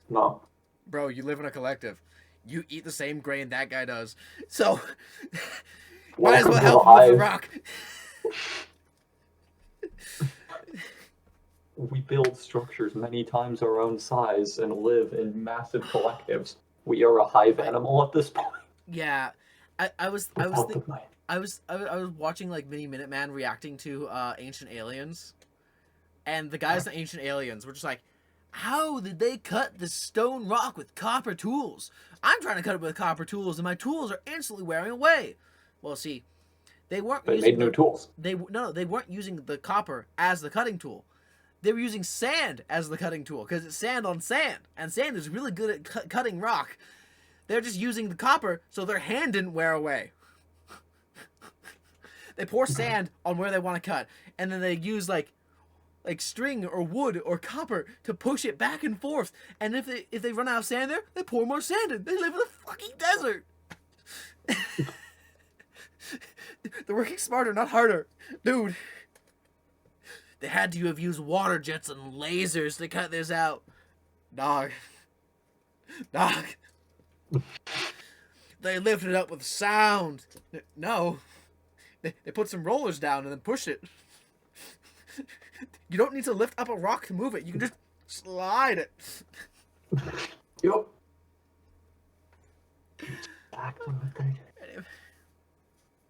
Speaker 3: No.
Speaker 1: Bro, you live in a collective. You eat the same grain that guy does. So, might as well help him with the rock.
Speaker 3: We build structures many times our own size and live in massive collectives. We are a hive animal at this point.
Speaker 1: Yeah, I was watching like Mini Minuteman reacting to Ancient Aliens, and the guys in Ancient Aliens were just like, how did they cut the stone rock with copper tools? I'm trying to cut it with copper tools, and my tools are instantly wearing away. Well, see, they
Speaker 3: made new tools.
Speaker 1: They weren't using the copper as the cutting tool. They were using sand as the cutting tool because it's sand on sand, and sand is really good at cutting rock. They're just using the copper so their hand didn't wear away. They pour sand on where they want to cut, and then they use like string or wood or copper to push it back and forth. And if they run out of sand there, they pour more sand in. They live in the fucking desert. They're working smarter, not harder, dude. They had to have used water jets and lasers to cut this out. Dog. They lifted it up with sound. No. They put some rollers down and then pushed it. You don't need to lift up a rock to move it. You can just slide it.
Speaker 3: Yep.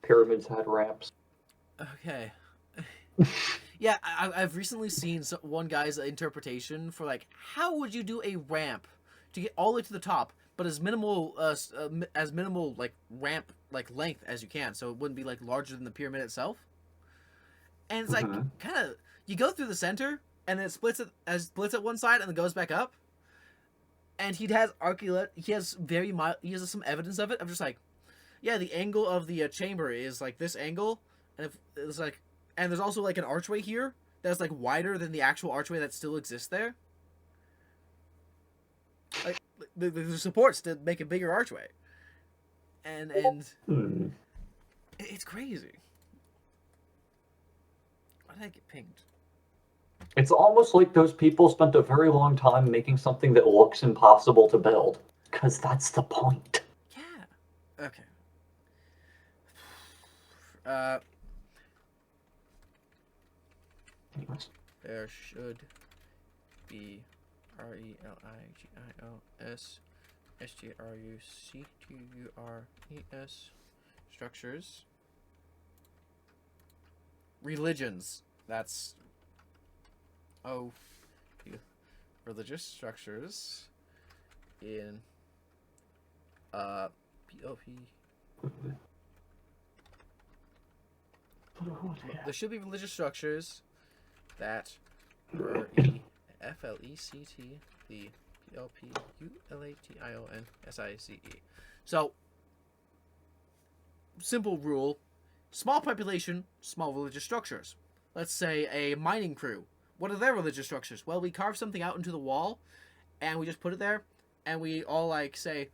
Speaker 3: Pyramids had ramps.
Speaker 1: Okay. Yeah, I've recently seen one guy's interpretation for like, how would you do a ramp to get all the way to the top, but as minimal like ramp like length as you can, so it wouldn't be like larger than the pyramid itself. And it's like kind of you go through the center and then it splits at one side and then goes back up. And he has some evidence of it. I'm just like, yeah, the angle of the chamber is like this angle, and if it's like. And there's also, like, an archway here that's, like, wider than the actual archway that still exists there. Like, there's supports to make a bigger archway. And it's crazy. Why did I get pinged?
Speaker 3: It's almost like those people spent a very long time making something that looks impossible to build. Because that's the point.
Speaker 1: Yeah. Okay.
Speaker 3: Anyways.
Speaker 1: There should be RELIGIOS STRUCTURES structures. Religions. That's religious structures in POP. There should be religious structures that were FLECT the PLPULATIONSICE. So, simple rule: small population, small religious structures. Let's say a mining crew. What are their religious structures? Well, we carve something out into the wall, and we just put it there, and we all like say,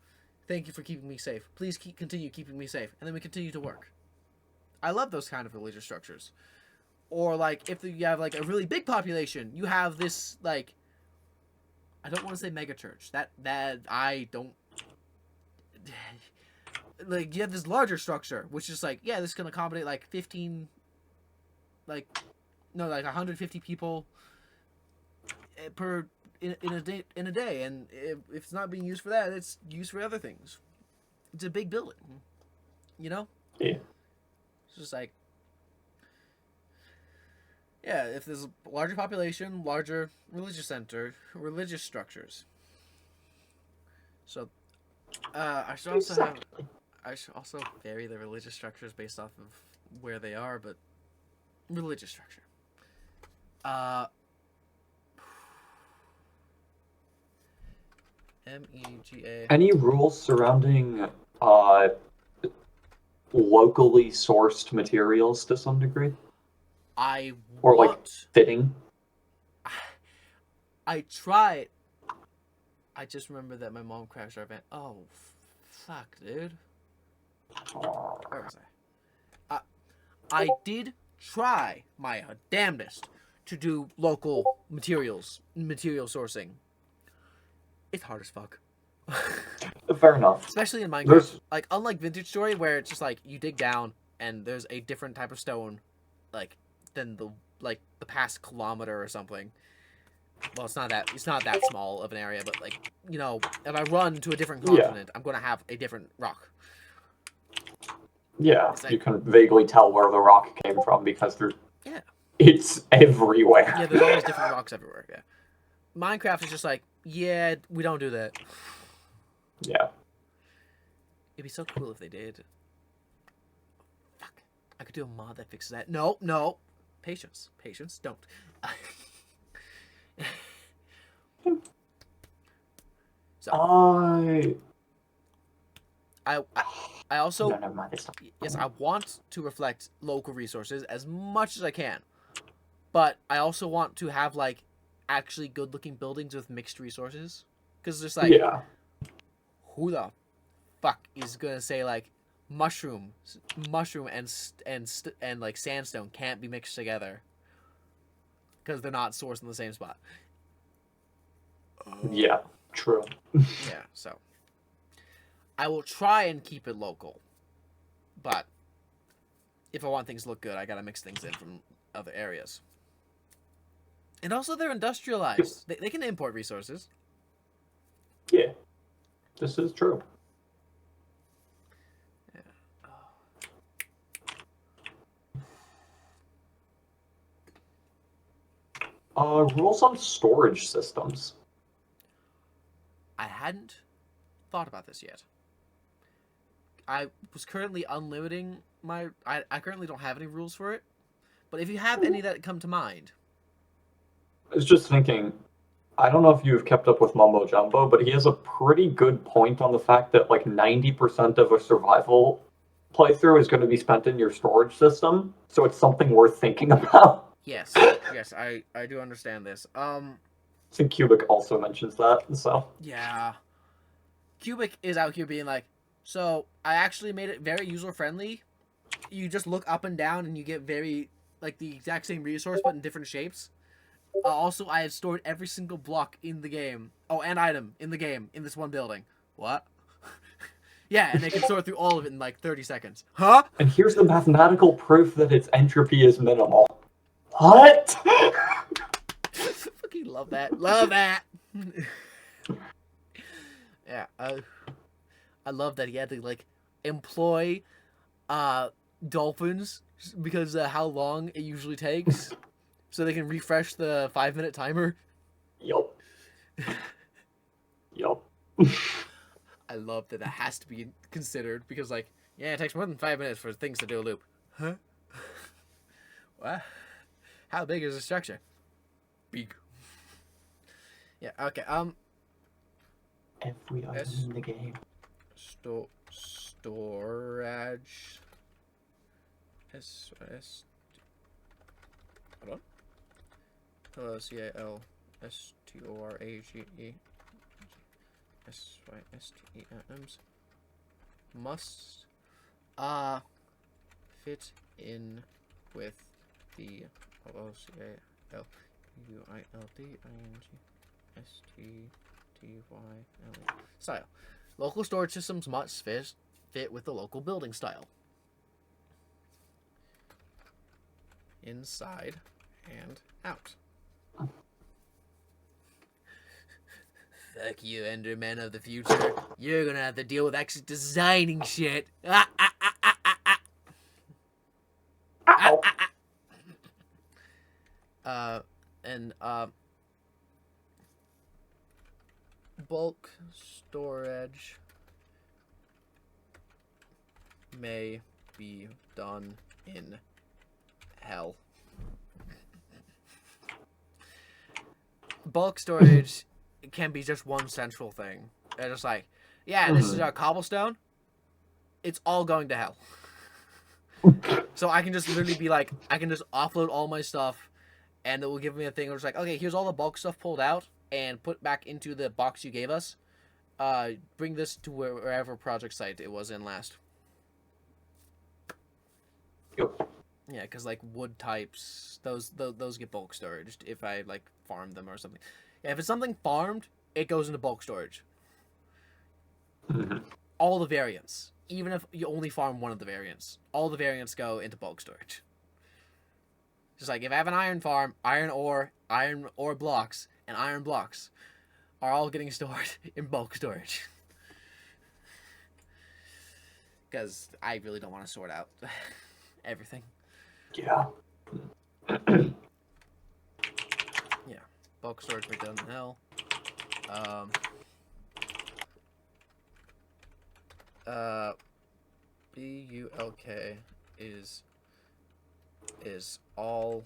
Speaker 1: "Thank you for keeping me safe. Please continue keeping me safe," and then we continue to work. I love those kind of religious structures. Or like if you have like a really big population, you have this like, I don't want to say mega church. That I don't like. You have this larger structure, which is like, yeah, this can accommodate like 15, like 150 people per in a day, and if it's not being used for that, it's used for other things. It's a big building, you know.
Speaker 3: Yeah.
Speaker 1: It's just like, yeah, if there's a larger population, larger religious religious structures. So, I should also vary the religious structures based off of where they are, but religious structure. MEGA.
Speaker 3: Any rules surrounding locally sourced materials to some degree? Or like fitting?
Speaker 1: I tried. I just remember that my mom crashed our van. Oh, fuck, dude. Where was I? I did try my damnedest to do local material sourcing. It's hard as fuck.
Speaker 3: Fair enough.
Speaker 1: Especially in Minecraft. Like, unlike Vintage Story, where it's just like you dig down and there's a different type of stone, like, than the past kilometer or something. Well, it's not that small of an area, but like, you know, if I run to a different continent, I'm gonna have a different rock.
Speaker 3: Yeah,
Speaker 1: like,
Speaker 3: you can vaguely tell where the rock came from because there's it's everywhere.
Speaker 1: Yeah, there's always different rocks everywhere. Yeah, Minecraft is just like, yeah, we don't do that.
Speaker 3: Yeah.
Speaker 1: It'd be so cool if they did. Fuck, I could do a mod that fixes that. No, patience, don't. So I also
Speaker 3: no, never mind.
Speaker 1: Yes, I want to reflect local resources as much as I can, but I also want to have like actually good looking buildings with mixed resources, because just like, who the fuck is gonna say like mushroom and like sandstone can't be mixed together because they're not sourced in the same spot?
Speaker 3: Yeah, true.
Speaker 1: Yeah, so I will try and keep it local, but if I want things to look good, I gotta mix things in from other areas. And also, they're industrialized. They can import resources.
Speaker 3: Yeah, this is true. Rules on storage systems.
Speaker 1: I hadn't thought about this yet. I was currently unlimiting my... I currently don't have any rules for it. But if you have any that come to mind...
Speaker 3: I was just thinking, I don't know if you've kept up with Mumbo Jumbo, but he has a pretty good point on the fact that like 90% of a survival playthrough is going to be spent in your storage system. So it's something worth thinking about.
Speaker 1: Yes, I do understand this.
Speaker 3: I think Cubic also mentions that, so...
Speaker 1: Yeah. Cubic is out here being like, so I actually made it very user-friendly. You just look up and down and you get very, like, the exact same resource, but in different shapes. Also, I have stored every single block in the game. Oh, and item in the game, in this one building. What? Yeah, and they can sort through all of it in, like, 30 seconds. Huh?
Speaker 3: And here's the mathematical proof that its entropy is minimal. What?
Speaker 1: Fucking love that. Love that. Yeah, I love that he had to like employ dolphins because how long it usually takes, so they can refresh the 5-minute timer.
Speaker 3: Yup.
Speaker 1: I love that it has to be considered because, like, yeah, it takes more than 5 minutes for things to do a loop. Huh? What? How big is the structure? Big. Yeah. Okay.
Speaker 3: Every item in the game.
Speaker 1: Storage. Hold on. CalStorage must fit in with the style. Local storage systems must fit with the local building style. Inside and out. Fuck you, Enderman of the future. You're gonna have to deal with actually designing shit.
Speaker 3: Ow.
Speaker 1: And bulk storage may be done in hell. Bulk storage can be just one central thing. It's just like, yeah, this is our cobblestone. It's all going to hell. So I can just literally be like, I can just offload all my stuff, and it will give me a thing where it's like, okay, here's all the bulk stuff pulled out and put back into the box you gave us. Bring this to wherever project site it was in last.
Speaker 3: Yep.
Speaker 1: Yeah, because like wood types, those get bulk storage if I like farm them or something. Yeah, if it's something farmed, it goes into bulk storage. All the variants, even if you only farm one of the variants, all the variants go into bulk storage. Just like if I have an iron farm, iron ore blocks, and iron blocks are all getting stored in bulk storage. Because I really don't want to sort out everything.
Speaker 3: Yeah.
Speaker 1: Yeah. Bulk storage may be done in hell. BULK is all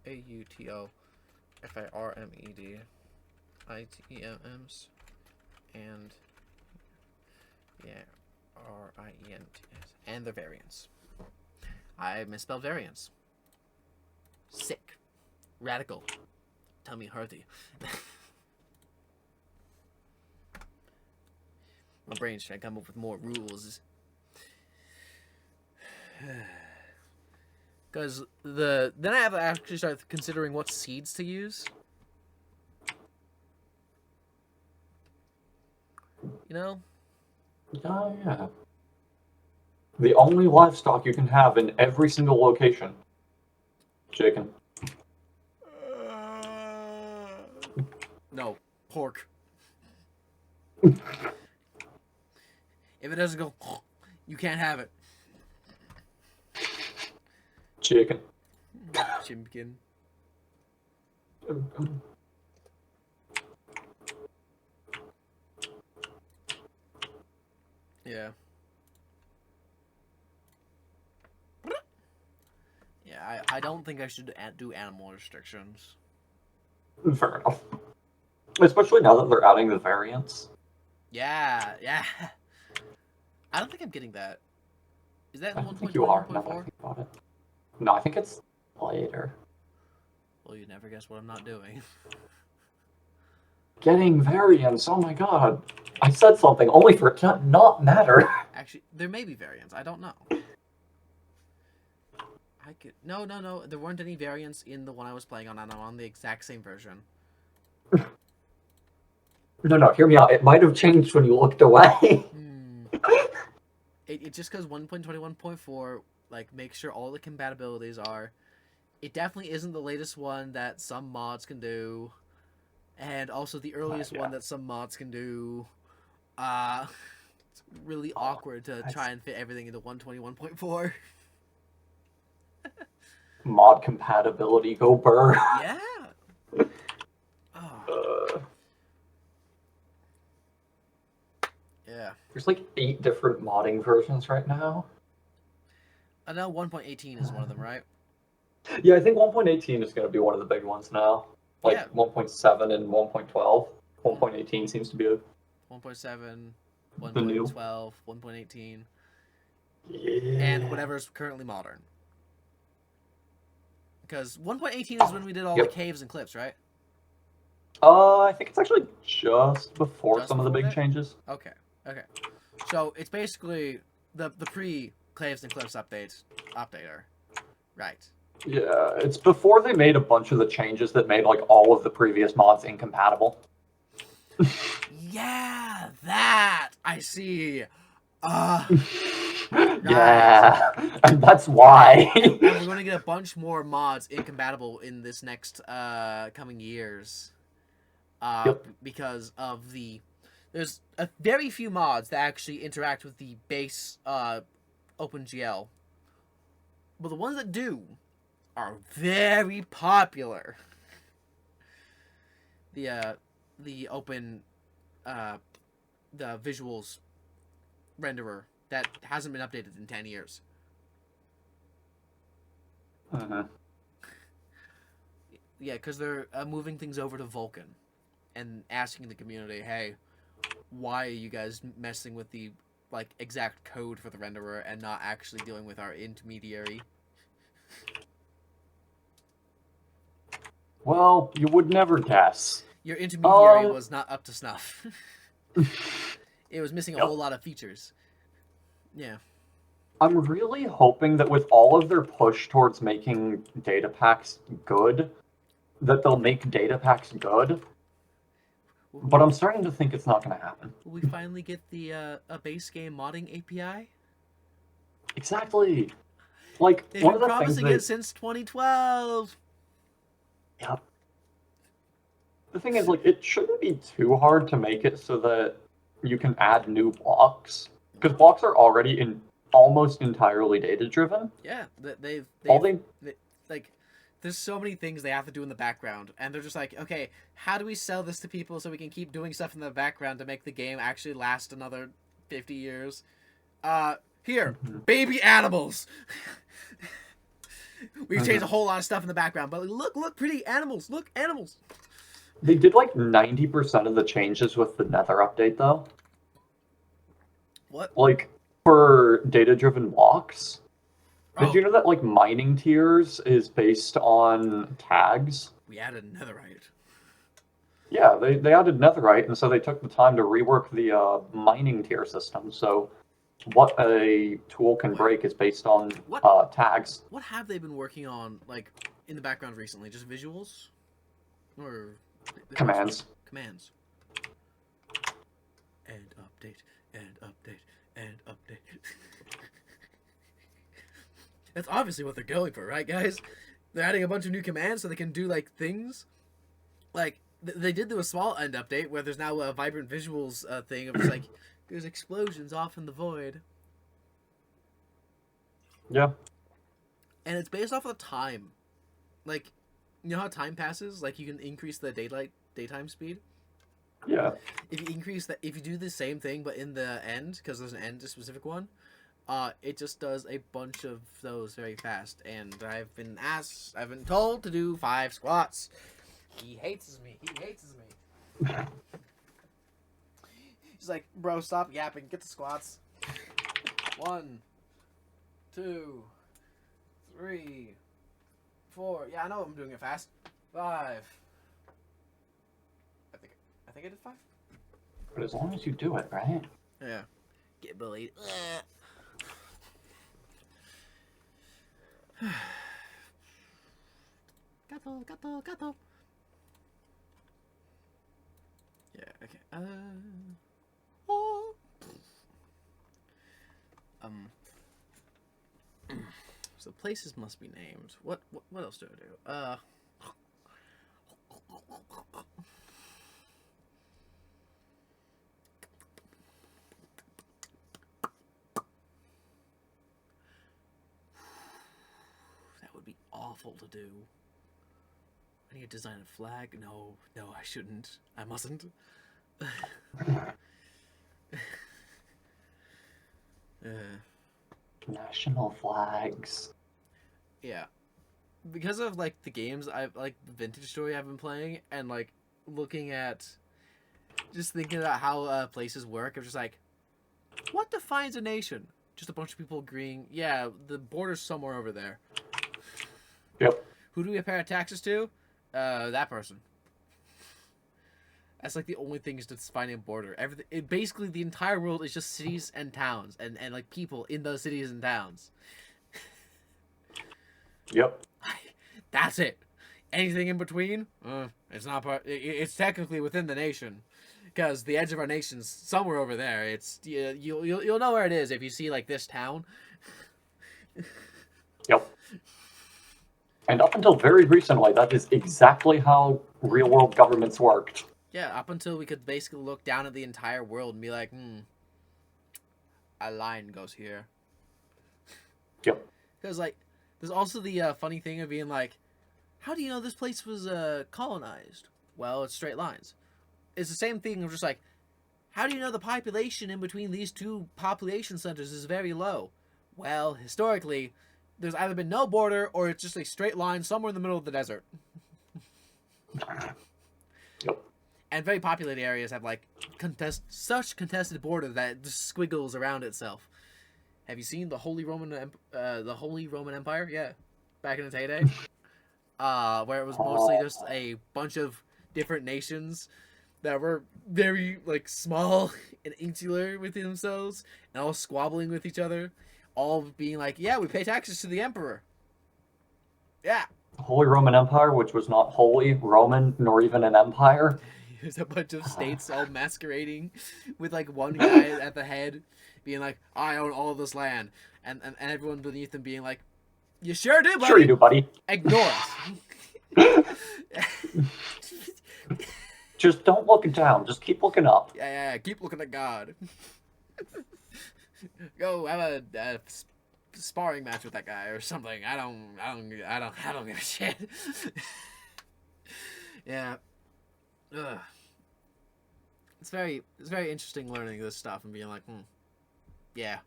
Speaker 1: AUTO FIRMED ITEMs and RIENTS and their variants. I misspelled variants. Sick. Radical. Tummy hurty. My brain's trying to come up with more rules. Because then I have to actually start considering what seeds to use. You know?
Speaker 3: Yeah. The only livestock you can have in every single location. Chicken.
Speaker 1: No. Pork. If it doesn't go, you can't have it.
Speaker 3: Chicken.
Speaker 1: Chimpkin. Yeah. Yeah, I don't think I should do animal restrictions.
Speaker 3: Fair enough. Especially now that they're adding the variants.
Speaker 1: Yeah. I don't think I'm getting that. Is that
Speaker 3: I
Speaker 1: in
Speaker 3: don't think you are, now that I
Speaker 1: 1.21.4?
Speaker 3: think about it. No, I think it's later.
Speaker 1: Well, you never guess what I'm not doing.
Speaker 3: Getting variants, oh my god. I said something only for it to not matter.
Speaker 1: Actually, there may be variants. I don't know. No. There weren't any variants in the one I was playing on, and I'm on the exact same version.
Speaker 3: No, hear me out. It might have changed when you looked away.
Speaker 1: It just because 1.21.4 like makes sure all the compatibilities are. It definitely isn't the latest one that some mods can do, and also the earliest one that some mods can do. It's really awkward to try and fit everything into 121.4.
Speaker 3: Mod compatibility, go burr.
Speaker 1: Yeah. Oh. Yeah.
Speaker 3: There's like 8 different modding versions right now.
Speaker 1: I know 1.18 is one of them, right?
Speaker 3: Yeah, I think 1.18 is going to be one of the big ones now. Like
Speaker 1: Yeah.
Speaker 3: 1.7 and 1.12. 1.18 seems to be
Speaker 1: 1.7,
Speaker 3: the new.
Speaker 1: 1.12, 1.18,
Speaker 3: Yeah.
Speaker 1: and whatever's currently modern. Because 1.18 is when we did all the
Speaker 3: Yep.
Speaker 1: caves and cliffs, right?
Speaker 3: I think it's actually just before
Speaker 1: Just
Speaker 3: some of the
Speaker 1: before
Speaker 3: big
Speaker 1: that?
Speaker 3: changes.
Speaker 1: Okay. Okay. So it's basically the pre caves and cliffs updater. Right.
Speaker 3: Yeah, it's before they made a bunch of the changes that made like all of the previous mods incompatible.
Speaker 1: Yeah, that I see.
Speaker 3: Yeah, and that's why.
Speaker 1: And we're going to get a bunch more mods incompatible in this next coming years.
Speaker 3: Yep.
Speaker 1: Because of there's a very few mods that actually interact with the base OpenGL, but the ones that do are very popular. The open the visuals renderer that hasn't been updated in 10 years. Yeah, because they're moving things over to Vulkan and asking the community, hey, why are you guys messing with the like exact code for the renderer and not actually dealing with our intermediary?
Speaker 3: Well, you would never guess.
Speaker 1: Your intermediary was not up to snuff. It was missing a whole lot of features. Yeah.
Speaker 3: I'm really hoping that with all of their push towards making data packs good, that they'll make data packs good. But I'm starting to think it's not going to happen.
Speaker 1: Will we finally get the a base game modding API?
Speaker 3: Exactly. Like
Speaker 1: They've
Speaker 3: one
Speaker 1: been
Speaker 3: of the things
Speaker 1: promising
Speaker 3: that
Speaker 1: it since 2012.
Speaker 3: Yep. The thing is, like, it shouldn't be too hard to make it so that you can add new blocks, because blocks are already in almost entirely data driven.
Speaker 1: Yeah,
Speaker 3: All they
Speaker 1: like, there's so many things they have to do in the background, and they're just like, okay, how do we sell this to people so we can keep doing stuff in the background to make the game actually last another 50 years? Here, baby animals. We've changed a whole lot of stuff in the background, but look, pretty animals. Look, animals.
Speaker 3: they did like 90% of the changes with the Nether update, though.
Speaker 1: What?
Speaker 3: Like for data-driven blocks. Did
Speaker 1: Oh,
Speaker 3: you know that like mining tiers is based on tags?
Speaker 1: we added netherite.
Speaker 3: Yeah, they added netherite, and so they took the time to rework the mining tier system. So what a tool can break is based on tags.
Speaker 1: What have they been working on, like, in the background recently? Just visuals? Or...
Speaker 3: Commands.
Speaker 1: Commands. And update, and update, and update. That's obviously what they're going for, right, guys? They're adding a bunch of new commands so they can do, like, things. Like, they did do a small end update where there's now a vibrant visuals thing of just, like, there's explosions off in the void.
Speaker 3: Yeah.
Speaker 1: And it's based off of time. Like, you know how time passes? Like, you can increase the daytime speed?
Speaker 3: Yeah.
Speaker 1: If you increase that, if you do the same thing, but in the end, because there's an end to a specific one, it just does a bunch of those very fast. And I've been told to do 5 squats. He hates me. He's like, bro, stop yapping. Get the squats. 1, 2, 3, 4. Yeah, I know I'm doing it fast. 5. I think I did 5.
Speaker 3: But as long as you do it, right?
Speaker 1: Yeah. Get bullied. Gato. Yeah, okay. Oh. So places must be named. What else do I do? That would be awful to do. I need to design a flag? No, I shouldn't. I mustn't.
Speaker 3: National flags.
Speaker 1: Yeah. Because of like the games I've like the vintage story I've been playing and like looking at just thinking about how places work, I'm just like, what defines a nation? Just a bunch of people agreeing, yeah, the border's somewhere over there.
Speaker 3: Yep.
Speaker 1: Who do we pay our taxes to? That person. That's like the only thing is defining a border. Everything, basically, the entire world is just cities and towns, and like people in those cities and towns.
Speaker 3: Yep.
Speaker 1: That's it. Anything in between, it's not part. It's technically within the nation, because the edge of our nation's somewhere over there. It's you'll know where it is if you see like this town.
Speaker 3: Yep. And up until very recently, that is exactly how real-world governments worked.
Speaker 1: Yeah, up until we could basically look down at the entire world and be like, a line goes here.
Speaker 3: Yep.
Speaker 1: Because, like, there's also the funny thing of being like, how do you know this place was colonized? Well, it's straight lines. It's the same thing of just like, how do you know the population in between these two population centers is very low? Well, historically, there's either been no border or it's just a straight line somewhere in the middle of the desert.
Speaker 3: Yep.
Speaker 1: And very populated areas have like such contested border that it just squiggles around itself. Have you seen the Holy Roman Empire? Yeah, back in its heyday, where it was mostly just a bunch of different nations that were very like small and insular within themselves, and all squabbling with each other, all being like, "Yeah, we pay taxes to the emperor." Yeah.
Speaker 3: Holy Roman Empire, which was not holy, Roman, nor even an empire.
Speaker 1: There's a bunch of states all masquerading with like one guy at the head being like, I own all of this land. And everyone beneath him being like, you sure do, buddy.
Speaker 3: Sure you do, buddy.
Speaker 1: Ignore us.
Speaker 3: Just don't look down. Just keep looking up.
Speaker 1: Yeah. Keep looking at God. Go have a sparring match with that guy or something. I don't give a shit. Yeah. Ugh. It's very interesting learning this stuff and being like, yeah.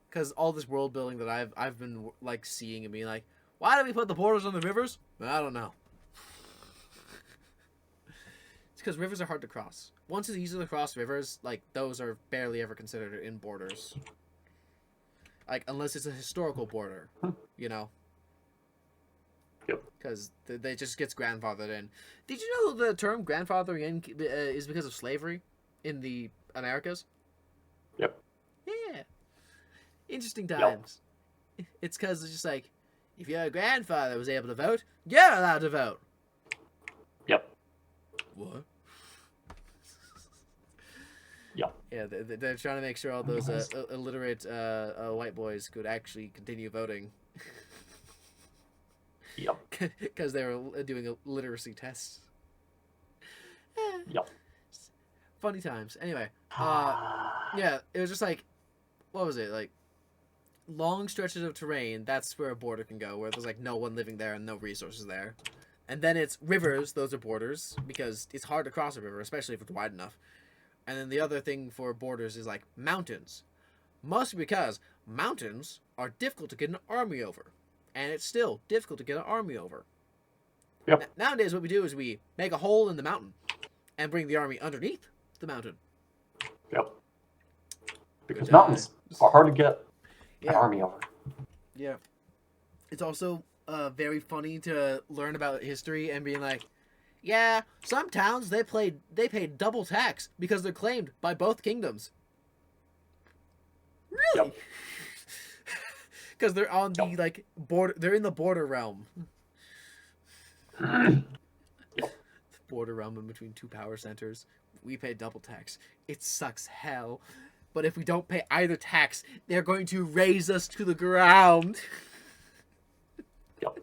Speaker 1: Because all this world building that I've been like seeing and being like, why do we put the borders on the rivers? I don't know. It's because rivers are hard to cross. Once it's easy to cross rivers, like those are barely ever considered in borders. Like unless it's a historical border, you know.
Speaker 3: Yep.
Speaker 1: Because they just gets grandfathered in. Did you know the term grandfathering in is because of slavery in the Americas?
Speaker 3: Yep.
Speaker 1: Yeah. Interesting times. Yep. It's because it's just like, if your grandfather was able to vote, you're allowed to vote.
Speaker 3: Yep.
Speaker 1: What?
Speaker 3: Yep.
Speaker 1: Yeah, they're trying to make sure all those illiterate white boys could actually continue voting.
Speaker 3: Yep.
Speaker 1: Because they were doing a literacy test.
Speaker 3: Yep.
Speaker 1: Funny times. Anyway, yeah, it was just like, what was it? Like, long stretches of terrain, that's where a border can go, where there's like no one living there and no resources there. And then it's rivers, those are borders, because it's hard to cross a river, especially if it's wide enough. And then the other thing for borders is like mountains. Mostly because mountains are difficult to get an army over. And it's still difficult to get an army over.
Speaker 3: Yep.
Speaker 1: Nowadays, what we do is we make a hole in the mountain and bring the army underneath the mountain.
Speaker 3: Yep. Because mountains are hard to get an army over.
Speaker 1: Yeah. It's also very funny to learn about history and being like, yeah, some towns they paid double tax because they're claimed by both kingdoms. Really?
Speaker 3: Yep.
Speaker 1: Because they're on the like border. They're in the border realm.
Speaker 3: Yep.
Speaker 1: The border realm in between two power centers. We pay double tax. It sucks hell. But if we don't pay either tax, they're going to raze us to the ground.
Speaker 3: Yep.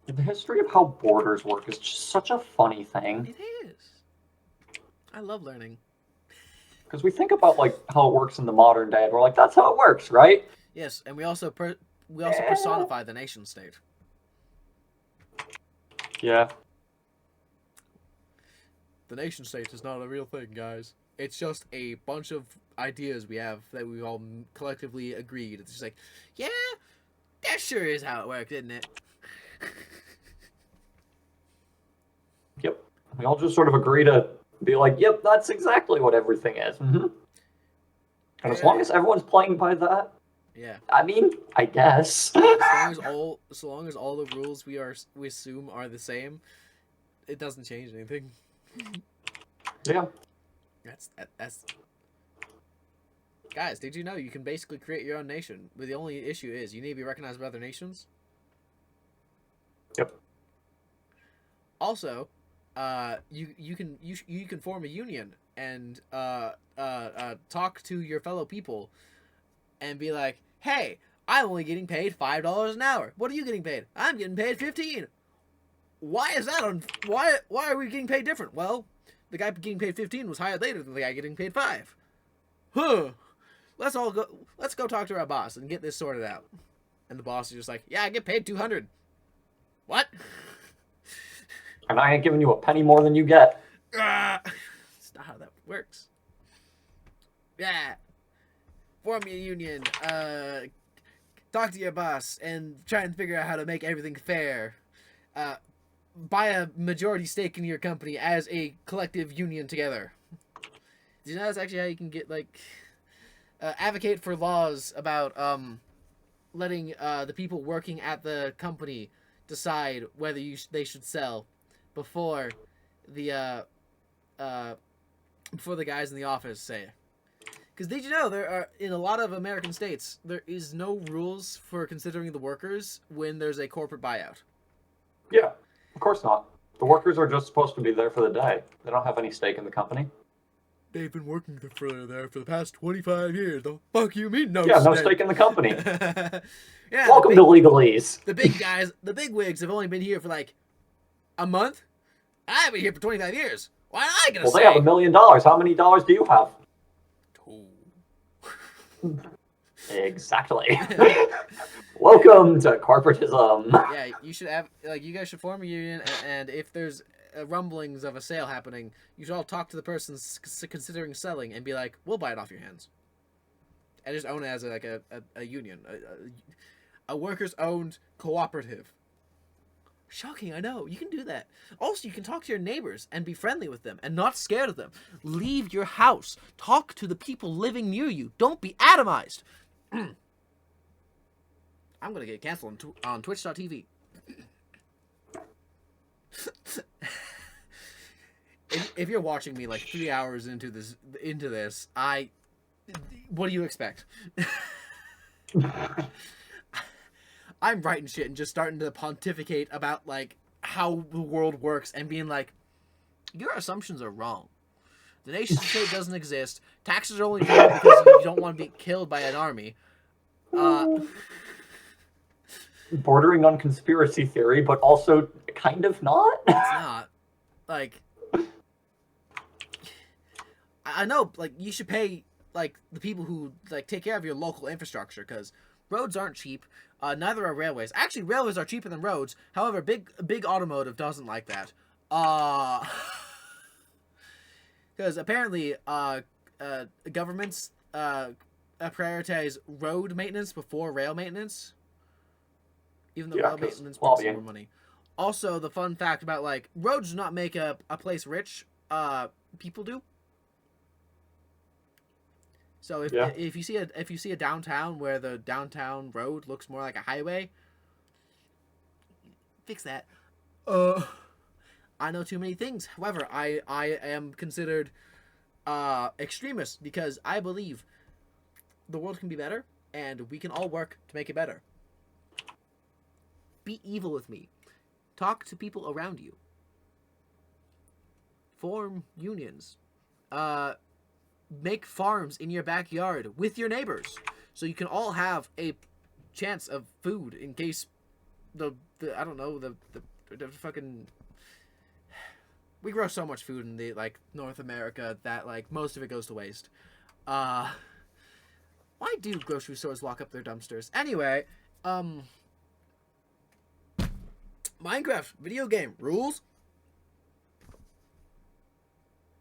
Speaker 3: The history of how borders work is just such a funny thing.
Speaker 1: It is. I love learning.
Speaker 3: Because we think about like how it works in the modern day, and we're like, that's how it works, right?
Speaker 1: Yes, and we also personify the nation state.
Speaker 3: Yeah.
Speaker 1: the nation state is not a real thing, guys. It's just a bunch of ideas we have that we all collectively agreed. It's just like, yeah, that sure is how it worked, isn't it?
Speaker 3: Yep. We all just sort of agree to be like, yep, that's exactly what everything is. Mm-hmm. And as long as everyone's playing by that,
Speaker 1: Yeah.
Speaker 3: I mean, I guess.
Speaker 1: As long as all the rules we assume are the same, it doesn't change anything.
Speaker 3: Yeah.
Speaker 1: That's. Guys, did you know you can basically create your own nation? But the only issue is you need to be recognized by other nations.
Speaker 3: Yep.
Speaker 1: Also, you can form a union and talk to your fellow people, and be like, hey, I'm only getting paid $5 an hour. What are you getting paid? I'm getting paid 15. Why is that why are we getting paid different? Well, the guy getting paid 15 was hired later than the guy getting paid 5. Huh. Let's go talk to our boss and get this sorted out. And the boss is just like, yeah, I get paid 200. What?
Speaker 3: And I ain't giving you a penny more than you get.
Speaker 1: That's not how that works. Yeah. Form your union. Talk to your boss and try and figure out how to make everything fair. Buy a majority stake in your company as a collective union together. Do you know that's actually how you can get, like, advocate for laws about letting the people working at the company decide whether they should sell before the guys in the office say. Because did you know there are, in a lot of American states, there is no rules for considering the workers when there's a corporate buyout.
Speaker 3: Yeah, of course not. The workers are just supposed to be there for the day. They don't have any stake in the company.
Speaker 1: They've been working there for the past 25 years. The fuck you mean no
Speaker 3: Yeah,
Speaker 1: stake?
Speaker 3: no stake in the company.
Speaker 1: Yeah,
Speaker 3: Welcome to legalese.
Speaker 1: The big guys, the big wigs have only been here for like a month. I've been here for 25 years. Why am I gonna say?
Speaker 3: Well, they have $1 million. How many dollars do you have?
Speaker 1: 2.
Speaker 3: Exactly. Welcome to corporatism.
Speaker 1: Yeah, you should have, like, you guys should form a union, and if there's rumblings of a sale happening, you should all talk to the person considering selling and be like, we'll buy it off your hands. And just own it as a union. A workers-owned cooperative. Shocking, I know. You can do that. Also, you can talk to your neighbors and be friendly with them and not scared of them. Leave your house. Talk to the people living near you. Don't be atomized. I'm going to get canceled on Twitch.tv. if you're watching me like 3 hours into this, what do you expect? I'm writing shit and just starting to pontificate about, like, how the world works and being like, your assumptions are wrong. The nation state doesn't exist. Taxes are only paid because you don't want to be killed by an army.
Speaker 3: Bordering on conspiracy theory, but also kind of not.
Speaker 1: It's not. Like, I know, like, you should pay, like, the people who, like, take care of your local infrastructure, because roads aren't cheap. Neither are railways. Actually, railways are cheaper than roads. However, big automotive doesn't like that. Because apparently, governments prioritize road maintenance before rail maintenance. Even though rail maintenance brings more money. Also, the fun fact about, like, roads do not make a place rich. People do. So if you see a downtown where the downtown road looks more like a highway, fix that. I know too many things. However, I am considered extremist because I believe the world can be better and we can all work to make it better. Be evil with me. Talk to people around you. Form unions. Make farms in your backyard with your neighbors so you can all have a chance of food in case the fucking, we grow so much food in the, like, North America that, like, most of it goes to waste. Why do grocery stores lock up their dumpsters? Anyway, Minecraft video game rules.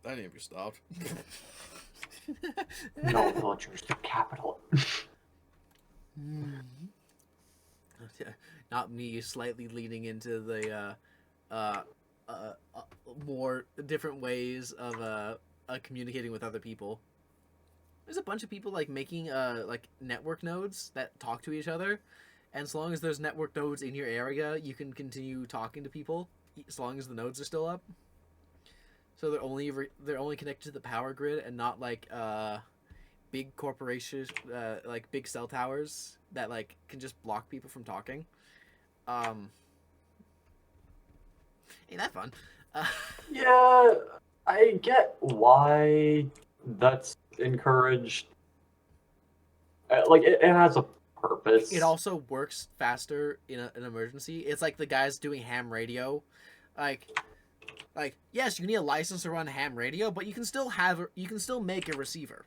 Speaker 1: That need to be stopped.
Speaker 3: No villagers, the capital.
Speaker 1: Not me slightly leaning into the more different ways of communicating with other people. There's a bunch of people like making like network nodes that talk to each other, and as long as there's network nodes in your area, you can continue talking to people as long as the nodes are still up. So they're only connected to the power grid and not like big corporations, like big cell towers that like can just block people from talking. Ain't that fun?
Speaker 3: Yeah, I get why that's encouraged. Like it has a purpose.
Speaker 1: It also works faster in an emergency. It's like the guys doing ham radio, like yes, you need a license to run ham radio, but you can still make a receiver.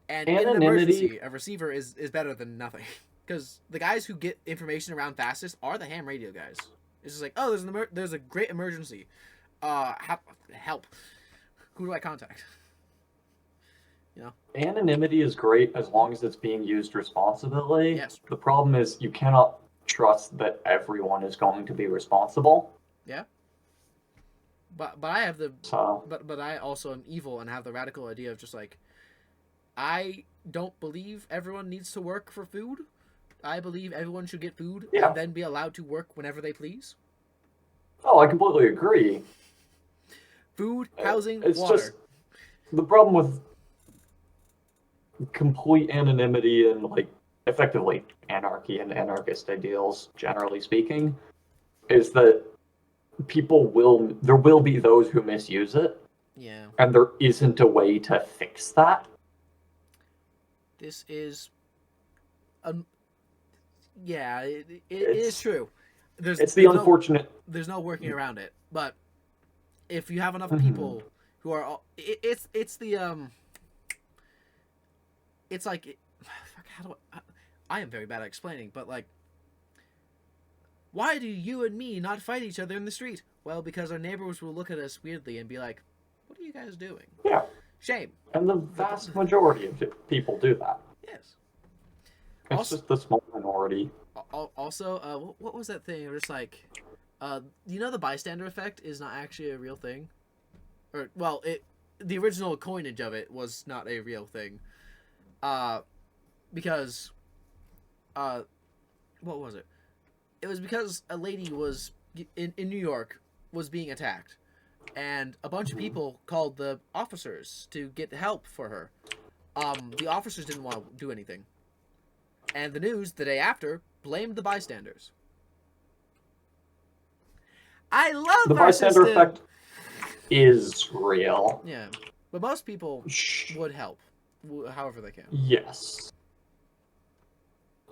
Speaker 1: And in an
Speaker 3: Anonymity.
Speaker 1: emergency, a receiver is better than nothing, because the guys who get information around fastest are the ham radio guys. It's just like, oh, there's a great emergency, help. Who do I contact? You know,
Speaker 3: Anonymity is great as long as it's being used responsibly.
Speaker 1: Yes.
Speaker 3: The problem is you cannot trust that everyone is going to be responsible.
Speaker 1: yeah. But I have the
Speaker 3: So
Speaker 1: but I also am evil and have the radical idea of just like, I don't believe everyone needs to work for food. I believe everyone should get food and then be allowed to work whenever they please.
Speaker 3: oh, I completely agree.
Speaker 1: Food, housing,
Speaker 3: It's
Speaker 1: water.
Speaker 3: just the problem with complete anonymity and like effectively anarchy and anarchist ideals, generally speaking, is that there will be those who misuse it,
Speaker 1: Yeah.
Speaker 3: and there isn't a way to fix that.
Speaker 1: This is, yeah, it is true.
Speaker 3: It's the unfortunate.
Speaker 1: There's no working around it. But if you have enough people who are, it's the it's like, fuck, how do I am very bad at explaining, but like, why do you and me not fight each other in the street? Well, because our neighbors will look at us weirdly and be like, what are you guys doing?
Speaker 3: Yeah.
Speaker 1: Shame.
Speaker 3: And the vast majority of people do that.
Speaker 1: Yes.
Speaker 3: It's
Speaker 1: Also-
Speaker 3: just the small minority.
Speaker 1: Also, what was that thing? It was just like, you know, the bystander effect is not actually a real thing, or well, the original coinage of it was not a real thing, because, what was it? It was because a lady was in New York was being attacked, and a bunch of people called the officers to get help for her. The officers didn't want to do anything, and the news the day after blamed the bystanders. I love
Speaker 3: The
Speaker 1: our
Speaker 3: bystander
Speaker 1: system.
Speaker 3: effect is real.
Speaker 1: Yeah, but most people would help, however they can.
Speaker 3: Yes.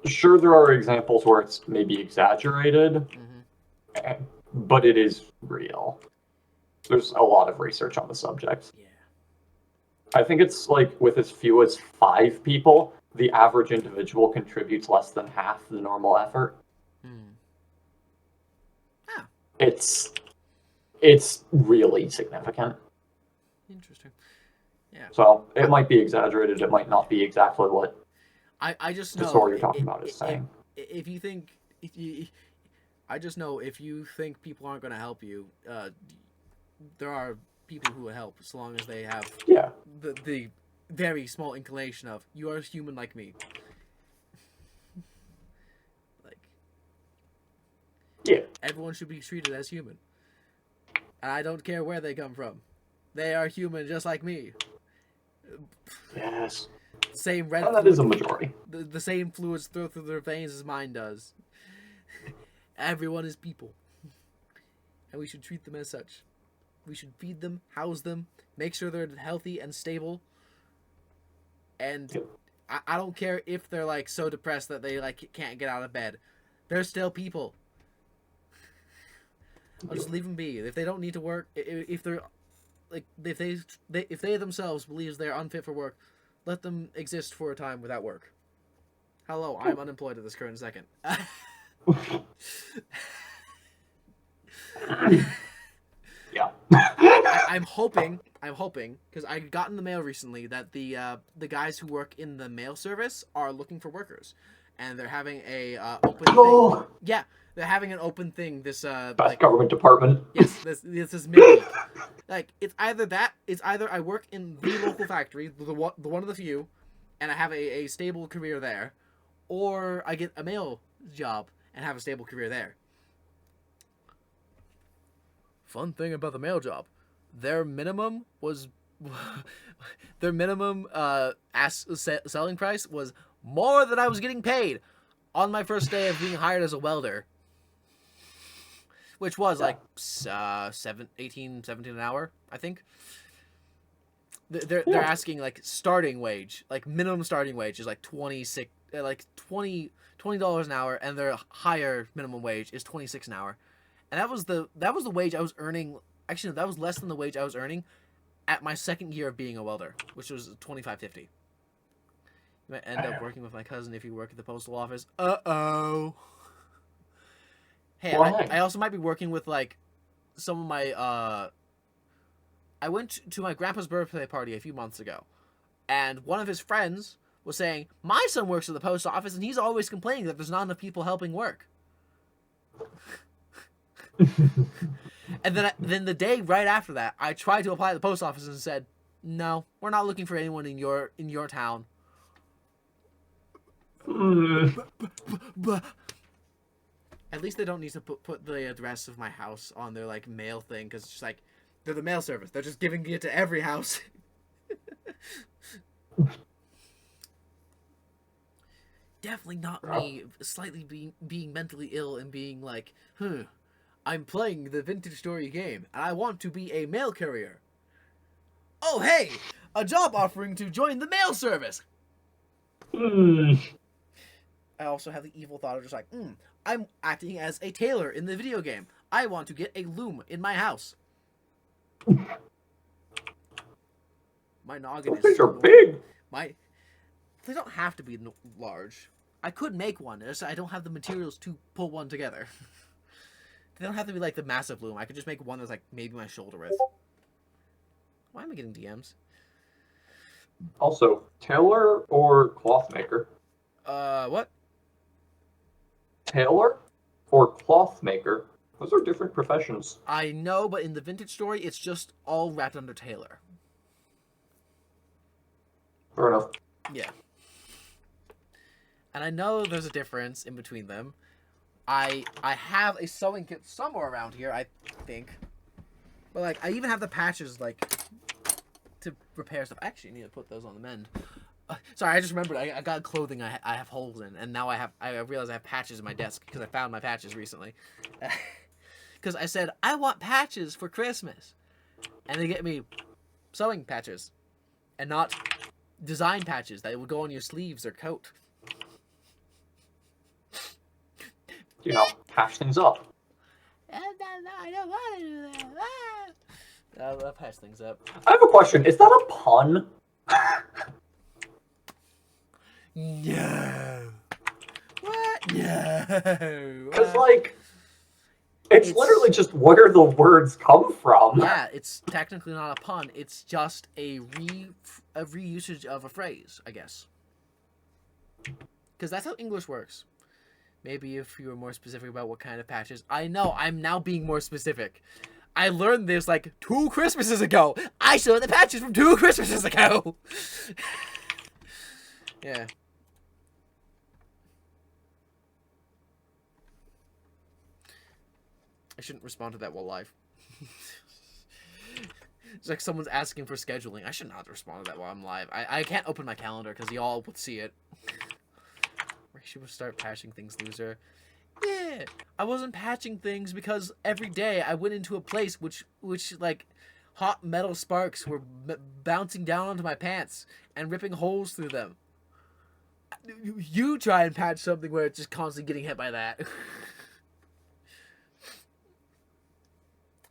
Speaker 3: Sure, there are examples where it's maybe exaggerated, but it is real. There's a lot of research on the subject.
Speaker 1: Yeah.
Speaker 3: I think it's like with as few as 5 people, the average individual contributes less than half the normal effort.
Speaker 1: Ah,
Speaker 3: It's really significant.
Speaker 1: interesting. Yeah.
Speaker 3: So it might be exaggerated. It might not be exactly what
Speaker 1: I just
Speaker 3: the
Speaker 1: know
Speaker 3: story you're talking about is saying.
Speaker 1: If you think I just know if you think people aren't going to help you, there are people who will help as long as they have
Speaker 3: Yeah.
Speaker 1: the very small inclination of you are human like me. Like,
Speaker 3: Yeah.
Speaker 1: everyone should be treated as human, and I don't care where they come from. They are human just like me.
Speaker 3: Yes.
Speaker 1: Same red
Speaker 3: And that
Speaker 1: fluid,
Speaker 3: is a majority.
Speaker 1: the same fluids flow through their veins as mine does. Everyone is people, and we should treat them as such. We should feed them, house them, make sure they're healthy and stable. And I don't care if they're like so depressed that they like can't get out of bed. They're still people. I'll just leave them be. If they don't need to work, if they're like if they themselves believes they're unfit for work, let them exist for a time without work. Hello, I'm unemployed at this current second.
Speaker 3: Yeah.
Speaker 1: I'm hoping I'm hoping, because I got in the mail recently that the guys who work in the mail service are looking for workers, and they're having a open thing.
Speaker 3: Oh,
Speaker 1: Yeah, they're having an open thing. This
Speaker 3: best government department.
Speaker 1: yes, this is midweek. Like it's either I work in the local factory, the one of the few, and I have a stable career there, or I get a mail job and have a stable career there. Fun thing about the mail job, their minimum was selling price was more than I was getting paid on my first day of being hired as a welder, which was like 17 an hour, I think. They're asking like starting wage, like minimum starting wage is like $26 an hour, and their higher minimum wage is $26 an hour. And that was the wage I was earning. Actually, no, that was less than the wage I was earning at my second year of being a welder, which was $25.50. You might end up working with my cousin if you work at the postal office. Uh-oh. Hey, I also might be working with like some of my I went to my grandpa's birthday party a few months ago, and one of his friends was saying, my son works at the post office and he's always complaining that there's not enough people helping work. And then the day right after that, I tried to apply to the post office and said, no, we're not looking for anyone in your town. At least they don't need to put the address of my house on their like mail thing, because it's just like they're the mail service. They're just giving it to every house. Definitely not me slightly being mentally ill and being like, I'm playing the Vintage Story game and I want to be a mail carrier. Oh hey, a job offering to join the mail service. I also have the evil thought of just like, I'm acting as a tailor in the video game. I want to get a loom in my house. My noggin is...
Speaker 3: These are big.
Speaker 1: They don't have to be large. I could make one. I don't have the materials to pull one together. They don't have to be like the massive loom. I could just make one that's like maybe my shoulder width. Why am I getting DMs?
Speaker 3: Also, tailor or cloth maker?
Speaker 1: What?
Speaker 3: Tailor or cloth maker? Those are different professions.
Speaker 1: I know, but in the Vintage Story, it's just all wrapped under tailor.
Speaker 3: Fair enough.
Speaker 1: Yeah. And I know there's a difference in between them. I have a sewing kit somewhere around here, I think. But, like, I even have the patches, like, to repair stuff. I actually need to put those on the mend. Sorry, I just remembered. I got clothing I have holes in, and now I realize I have patches in my desk because I found my patches recently. Because I said, I want patches for Christmas. And they get me sewing patches. And not design patches that would go on your sleeves or coat.
Speaker 3: You know, patch things up.
Speaker 1: I don't want to do that. I'll patch things up.
Speaker 3: I have a question. Is that a pun?
Speaker 1: No. What? No.
Speaker 3: Because, like, it's literally just where the words come from.
Speaker 1: Yeah, it's technically not a pun. It's just a reusage of a phrase, I guess. Because that's how English works. Maybe if you were more specific about what kind of patches. I know, I'm now being more specific. I learned this like 2 Christmases ago. I saw the patches from 2 Christmases ago. Yeah. I shouldn't respond to that while live. It's like someone's asking for scheduling. I should not respond to that while I'm live. I can't open my calendar because y'all would see it. She would start patching things, loser. Yeah, I wasn't patching things because every day I went into a place which like hot metal sparks were bouncing down onto my pants and ripping holes through them. You try and patch something where it's just constantly getting hit by that.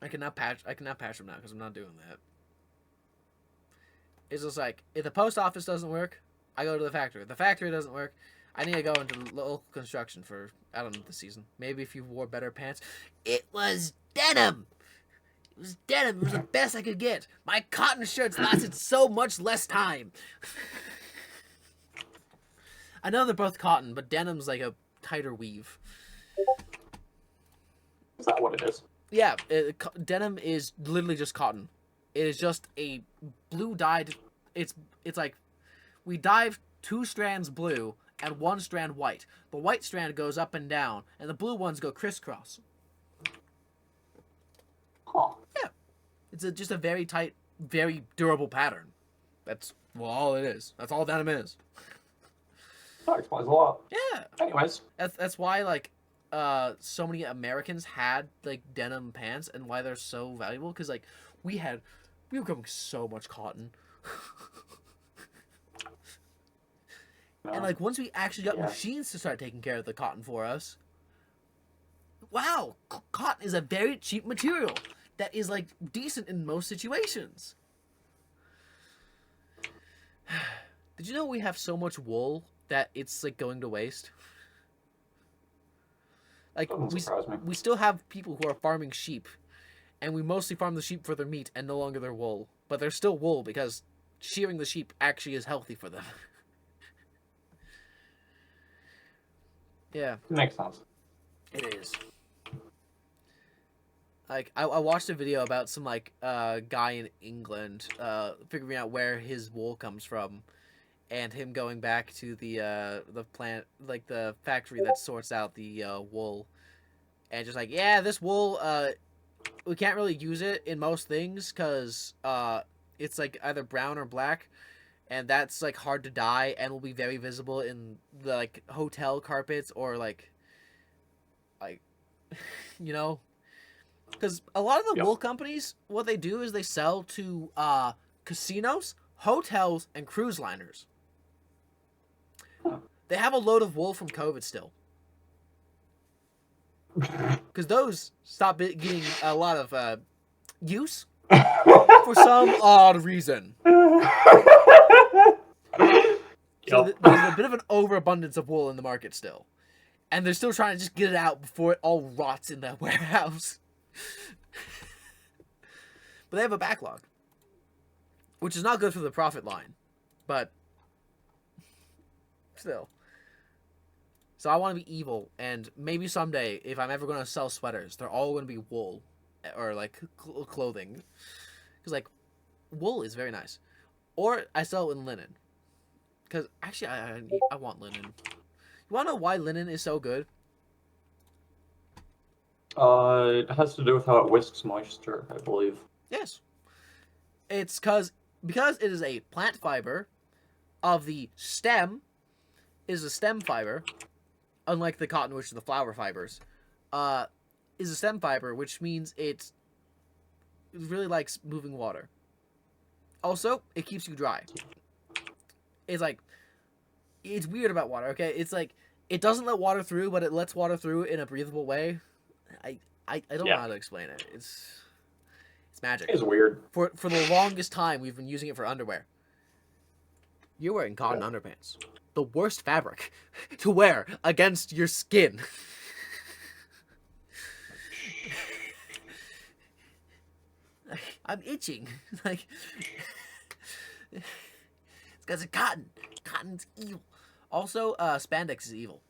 Speaker 1: I cannot patch them now because I'm not doing that. It's just like, if the post office doesn't work, I go to the factory. If the factory doesn't work, I need to go into local construction for, I don't know, this season. Maybe if you wore better pants. It was denim! It was denim. It was the best I could get. My cotton shirts lasted so much less time. I know they're both cotton, but denim's like a tighter weave.
Speaker 3: Is that what it is?
Speaker 1: Yeah, denim is literally just cotton. It is just a blue dyed. It's like we dyed 2 strands blue and 1 strand white. The white strand goes up and down, and the blue ones go crisscross.
Speaker 3: Huh.
Speaker 1: Yeah, it's just a very tight, very durable pattern. That's all it is. That's all denim is.
Speaker 3: That explains a lot.
Speaker 1: Yeah.
Speaker 3: Anyways.
Speaker 1: That's why like so many Americans had like denim pants and why they're so valuable, because like we were growing so much cotton.
Speaker 3: No.
Speaker 1: And like once we actually got machines to start taking care of the cotton for us, wow, cotton is a very cheap material that is like decent in most situations. Did you know we have so much wool that it's like going to waste? Like we still have people who are farming sheep, and we mostly farm the sheep for their meat and no longer their wool. But they're still wool because shearing the sheep actually is healthy for them. Yeah.
Speaker 3: Makes sense.
Speaker 1: It is. Like I watched a video about some like guy in England figuring out where his wool comes from, and him going back to the plant, like the factory that sorts out the wool, and just like, yeah, this wool we can't really use it in most things because it's like either brown or black, and that's like hard to dye and will be very visible in the like hotel carpets or like you know, because a lot of the wool companies, what they do is they sell to casinos, hotels, and cruise liners. They have a load of wool from COVID still, because those stopped getting a lot of use for some odd reason. So there's a bit of an overabundance of wool in the market still. And they're still trying to just get it out before it all rots in that warehouse. But they have a backlog, which is not good for the profit line. But still. So I want to be evil, and maybe someday, if I'm ever going to sell sweaters, they're all going to be wool or like clothing. Because like wool is very nice. Or I sell it in linen. Because actually I want linen. You want to know why linen is so good?
Speaker 3: It has to do with how it whisks moisture, I believe.
Speaker 1: Yes. It's because it is a plant fiber of the stem, is a stem fiber, unlike the cotton, which are the flower fibers, is a stem fiber, which means it really likes moving water. Also, it keeps you dry. It's like, it's weird about water, okay? It's like, it doesn't let water through, but it lets water through in a breathable way. I don't know how to explain it. It's magic.
Speaker 3: It's weird.
Speaker 1: For the longest time, we've been using it for underwear. You're wearing cotton underpants. The worst fabric to wear against your skin. I'm itching. Like, it's because of cotton. Cotton's evil. Also, spandex is evil.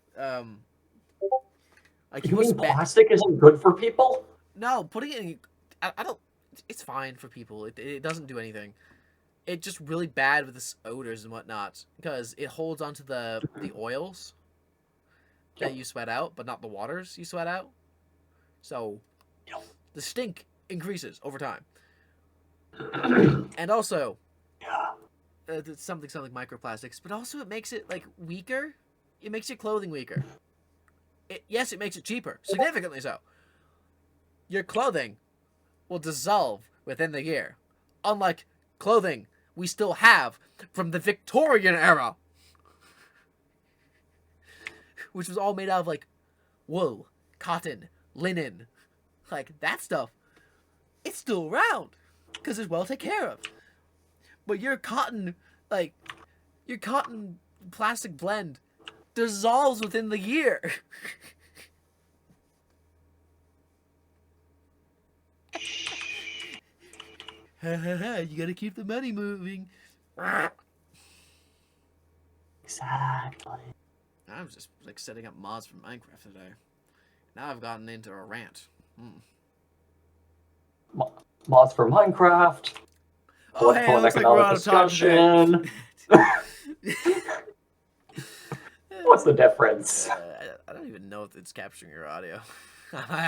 Speaker 1: Like
Speaker 3: You mean plastic isn't good for people?
Speaker 1: No, putting it in... I don't... It's fine for people. It doesn't do anything. It's just really bad with the odors and whatnot. Because it holds onto the oils that you sweat out, but not the waters you sweat out. So, the stink increases over time. And also... it's something like microplastics, but also it makes it like weaker. It makes your clothing weaker. Yes, it makes it cheaper, significantly so. Your clothing will dissolve within the year, unlike clothing we still have from the Victorian era, which was all made out of like wool, cotton, linen, like that stuff. It's still around because it's well taken care of. But your cotton plastic blend dissolves within the year. You gotta keep the money moving.
Speaker 3: Exactly.
Speaker 1: I was just like setting up mods for Minecraft today. Now I've gotten into a rant.
Speaker 3: Mods for Minecraft.
Speaker 1: Oh, hey, it looks like we're out of time today.
Speaker 3: What's the difference?
Speaker 1: I don't even know if it's capturing your audio.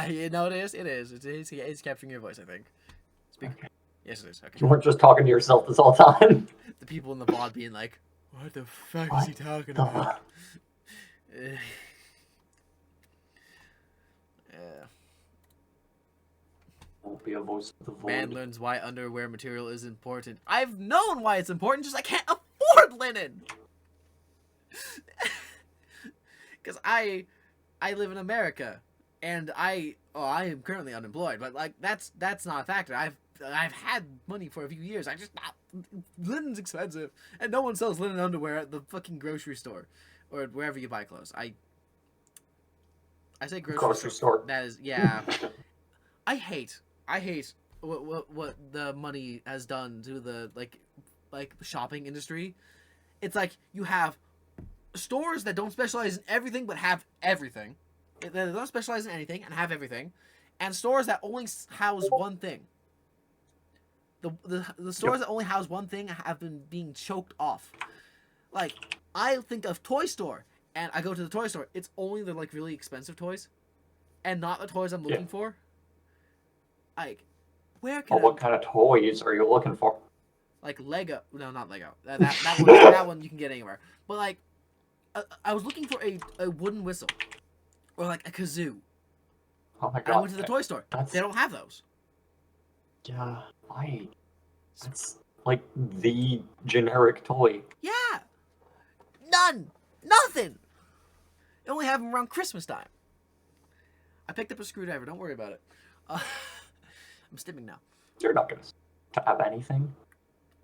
Speaker 1: You know it is? It is. It's capturing your voice, I think. Speak. Okay. Yes, it is. Okay.
Speaker 3: You weren't just talking to yourself this whole time.
Speaker 1: The people in the VOD being like, what the fuck is he talking about? Yeah.
Speaker 3: Won't be a voice of the void.
Speaker 1: Man learns why underwear material is important. I've known why it's important, just I can't afford linen! Because I live in America, and I am currently unemployed, but like that's not a factor. I've had money for a few years. Linen's expensive, and no one sells linen underwear at the fucking grocery store or wherever you buy clothes. I say grocery store. That is, yeah. I hate what the money has done to the like shopping industry. It's like you have stores that don't specialize in everything but have everything. They don't specialize in anything and have everything, and stores that only house one thing. The stores that only house one thing have been being choked off. Like, I think of toy store, and I go to the toy store. It's only the like really expensive toys, and not the toys I'm looking for. Like, where can
Speaker 3: what kind of toys are you looking for?
Speaker 1: Like Lego? No, not Lego. That one you can get anywhere. But like, I was looking for a wooden whistle, or like a kazoo.
Speaker 3: Oh my god!
Speaker 1: I went to the toy store. They don't have those.
Speaker 3: Yeah, why? That's like the generic toy.
Speaker 1: Yeah, nothing. They only have them around Christmas time. I picked up a screwdriver. Don't worry about it. I'm stimming now.
Speaker 3: You're not gonna stab anything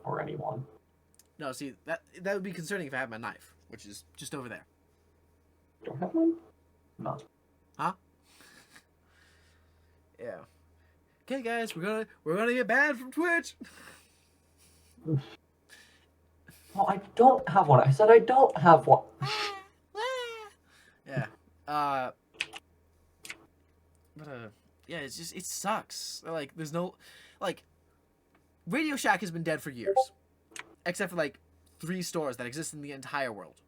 Speaker 3: or anyone.
Speaker 1: No, see that would be concerning if I had my knife, which is just over there.
Speaker 3: You don't have one? No.
Speaker 1: Huh? Yeah. Okay, guys, we're gonna get banned from Twitch.
Speaker 3: Well, I don't have one. I said I don't have one.
Speaker 1: Yeah. Yeah, it's just, it sucks. Like, there's no, like, Radio Shack has been dead for years. Except for, like, 3 stores that exist in the entire world.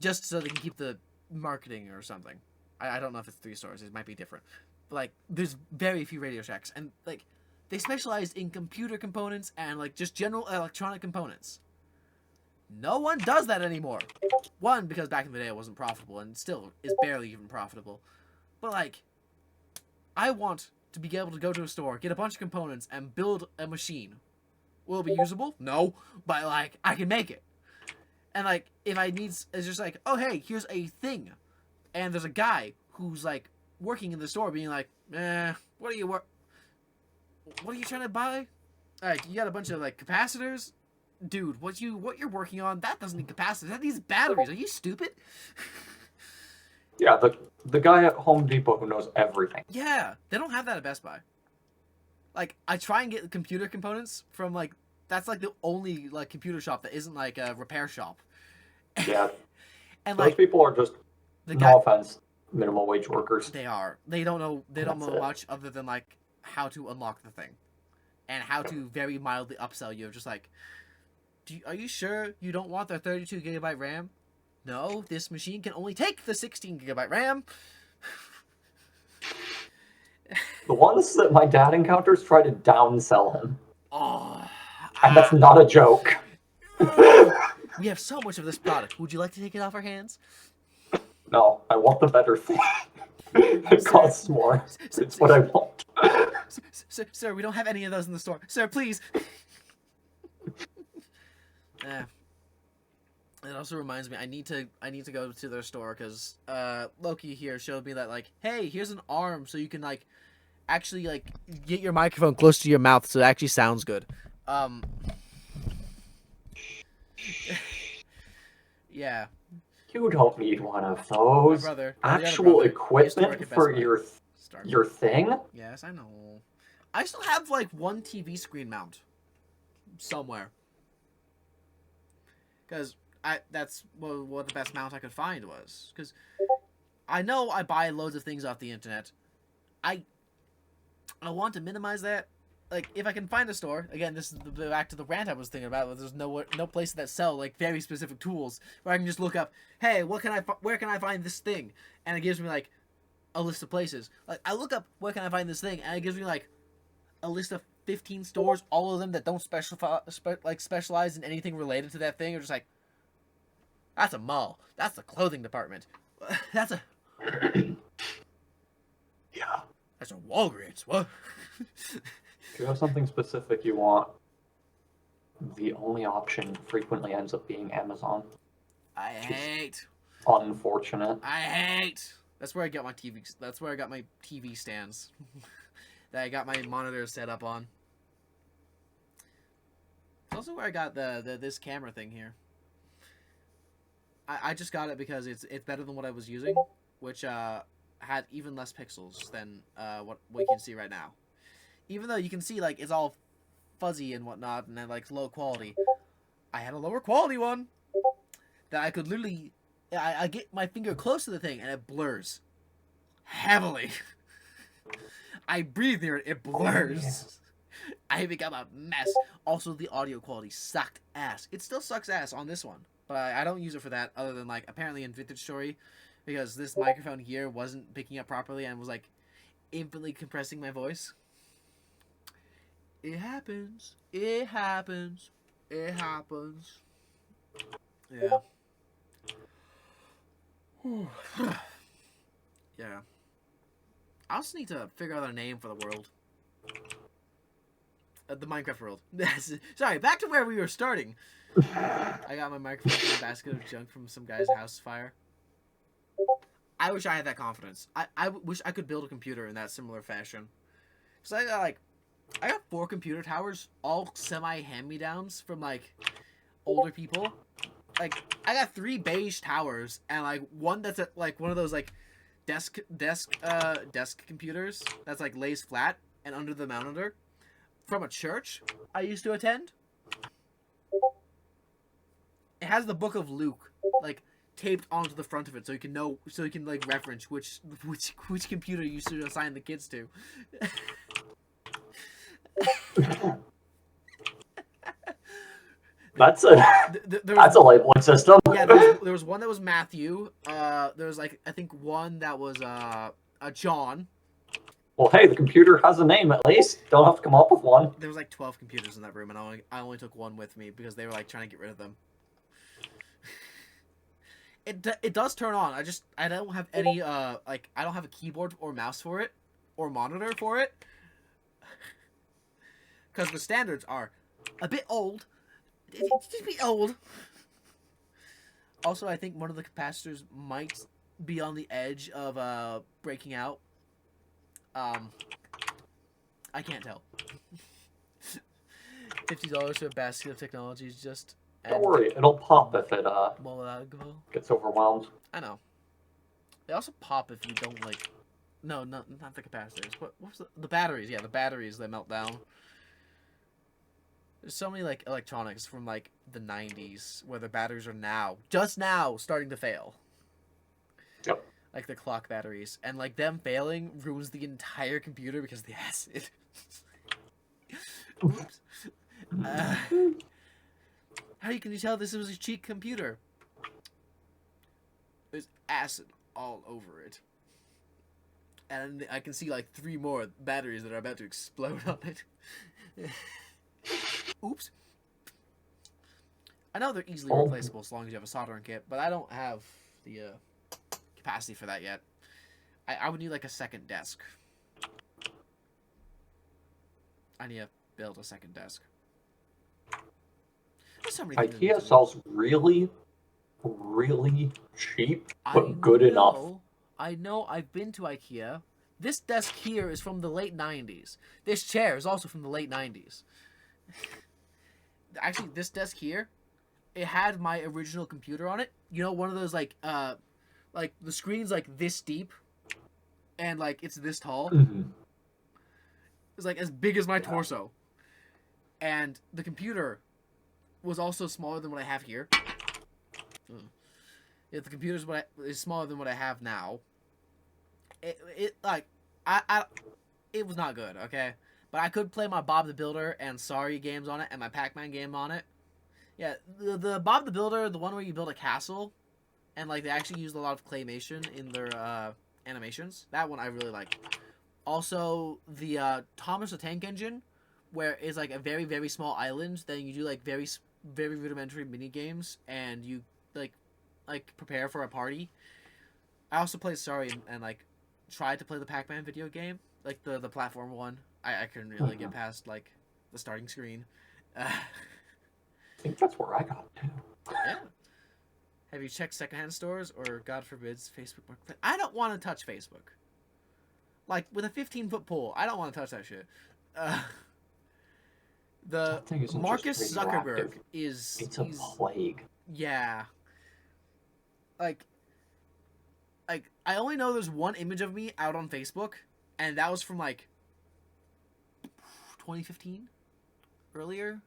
Speaker 1: Just so they can keep the marketing or something. I don't know if it's 3 stores. It might be different. But, like, there's very few Radio Shacks. And, like, they specialize in computer components and, like, just general electronic components. No one does that anymore. One, because back in the day it wasn't profitable and still is barely even profitable. But, like, I want to be able to go to a store, get a bunch of components, and build a machine. Will it be usable? No. But, like, I can make it. And, like, if I need... It's just like, oh, hey, here's a thing. And there's a guy who's, like, working in the store being like, what are you trying to buy? Like, you got a bunch of, like, capacitors? Dude, what you're working on, that doesn't need capacitors. That needs batteries. Are you stupid?
Speaker 3: Yeah, the guy at Home Depot who knows everything.
Speaker 1: Yeah, they don't have that at Best Buy. Like, I try and get computer components from, like, that's, like, the only, like, computer shop that isn't, like, a repair shop.
Speaker 3: Yeah.
Speaker 1: And,
Speaker 3: those
Speaker 1: like,
Speaker 3: people are just, no offense, minimum wage workers.
Speaker 1: They are. They don't know much other than, like, how to unlock the thing. And how to very mildly upsell you. Just like, are you sure you don't want the 32 gigabyte RAM? No, this machine can only take the 16 gigabyte RAM.
Speaker 3: The ones that my dad encounters try to downsell him.
Speaker 1: Oh,
Speaker 3: and that's not a joke.
Speaker 1: We have so much of this product. Would you like to take it off our hands?
Speaker 3: No, I want the better thing. It costs more. It's what I want.
Speaker 1: Sir, we don't have any of those in the store. Sir, please. It also reminds me, I need to go to their store because Loki here showed me that, like, hey, here's an arm so you can, like, actually, like, get your microphone close to your mouth so it actually sounds good. Yeah.
Speaker 3: You don't need one of those.
Speaker 1: My brother,
Speaker 3: actual equipment for your thing?
Speaker 1: Yes, I know. I still have like one TV screen mount somewhere. Because that's what the best mount I could find was. Because I know I buy loads of things off the internet. I want to minimize that. Like, if I can find a store, again, this is back to the rant I was thinking about. There's no place that sell like very specific tools where I can just look up, hey, where can I find this thing, and it gives me like a list of places. Like, I look up where can I find this thing, and it gives me like a list of 15 stores, all of them that don't specialize in anything related to that thing. You're just like, that's a mall. That's the clothing department. That's a
Speaker 3: Yeah.
Speaker 1: That's a Walgreens. What?
Speaker 3: If you have something specific you want, the only option frequently ends up being Amazon.
Speaker 1: I hate.
Speaker 3: Unfortunate.
Speaker 1: I hate. That's where I got my TV. That's where I got my TV stands. That I got my monitor set up on. It's also where I got this camera thing here. I just got it because it's better than what I was using, which had even less pixels than what we can see right now. Even though you can see like it's all fuzzy and whatnot and then like low quality, I had a lower quality one that I could literally I get my finger close to the thing and it blurs heavily. I breathe near it, it blurs. I become a mess. Also, the audio quality sucked ass. It still sucks ass on this one, but I don't use it for that other than like apparently in Vintage Story, because this microphone here wasn't picking up properly and was like infinitely compressing my voice. It happens. It happens. It happens. Yeah. Yeah. I also need to figure out a name for the world. The Minecraft world. Sorry, back to where we were starting. I got my microphone in a basket of junk from some guy's house fire. I wish I had that confidence. I wish I could build a computer in that similar fashion. Because I got 4 computer towers, all semi hand-me-downs from like older people. Like, I got 3 beige towers and like one that's like one of those like desk computers that's like lays flat and under the monitor from a church I used to attend. It has the Book of Luke like taped onto the front of it, so you can like reference which computer you should assign the kids to.
Speaker 3: That's a labeling system.
Speaker 1: Yeah, there was one that was Matthew. There was like I think one that was a John.
Speaker 3: Well, hey, the computer has a name at least. Don't have to come up with one.
Speaker 1: There was like 12 computers in that room, and I only took one with me because they were like trying to get rid of them. It does turn on. I don't have any like I don't have a keyboard or mouse for it or monitor for it because the standards are a bit old. It's just a bit old. Also, I think one of the capacitors might be on the edge of breaking out. I can't tell. $50 for a basket of technologies just.
Speaker 3: Don't worry, it'll pop if it gets overwhelmed.
Speaker 1: I know. They also pop if you don't like. No, not the capacitors. What's the batteries? Yeah, the batteries they melt down. There's so many like electronics from like the 90s where the batteries are just now starting to fail.
Speaker 3: Yep.
Speaker 1: Like the clock batteries, and like them failing ruins the entire computer because of the acid. Oops. How can you tell this was a cheap computer? There's acid all over it. And I can see like 3 more batteries that are about to explode on it. Oops. I know they're easily replaceable as long as you have a soldering kit, but I don't have the capacity for that yet. I would need like a second desk. I need to build a second desk.
Speaker 3: IKEA sells really, really cheap, but good enough.
Speaker 1: I know, I've been to IKEA. This desk here is from the late 90s. This chair is also from the late 90s. Actually, this desk here, it had my original computer on it. You know, one of those like the screen's like this deep, and like it's this tall.
Speaker 3: Mm-hmm.
Speaker 1: was like as big as my torso. And the computer was also smaller than what I have here. If the computer is smaller than what I have now, it like it was not good. Okay, but I could play my Bob the Builder and Sorry games on it, and my Pac-Man game on it. Yeah, the Bob the Builder, the one where you build a castle, and like they actually used a lot of claymation in their animations. That one I really like. Also, the Thomas the Tank Engine, where it's like a very, very small island. Then you do like very, very rudimentary mini games, and you like prepare for a party. I also played Sorry and like tried to play the Pac-Man video game, like the platform one. I couldn't really get past like the starting screen.
Speaker 3: I think that's where I got too.
Speaker 1: Yeah. Have you checked secondhand stores or, God forbids, Facebook Marketplace? I don't want to touch Facebook. Like, with a 15-foot pole, I don't want to touch that shit. The Marcus Zuckerberg is...
Speaker 3: It's a plague.
Speaker 1: Yeah. Like, I only know there's one image of me out on Facebook, and that was from, like, 2015? Earlier?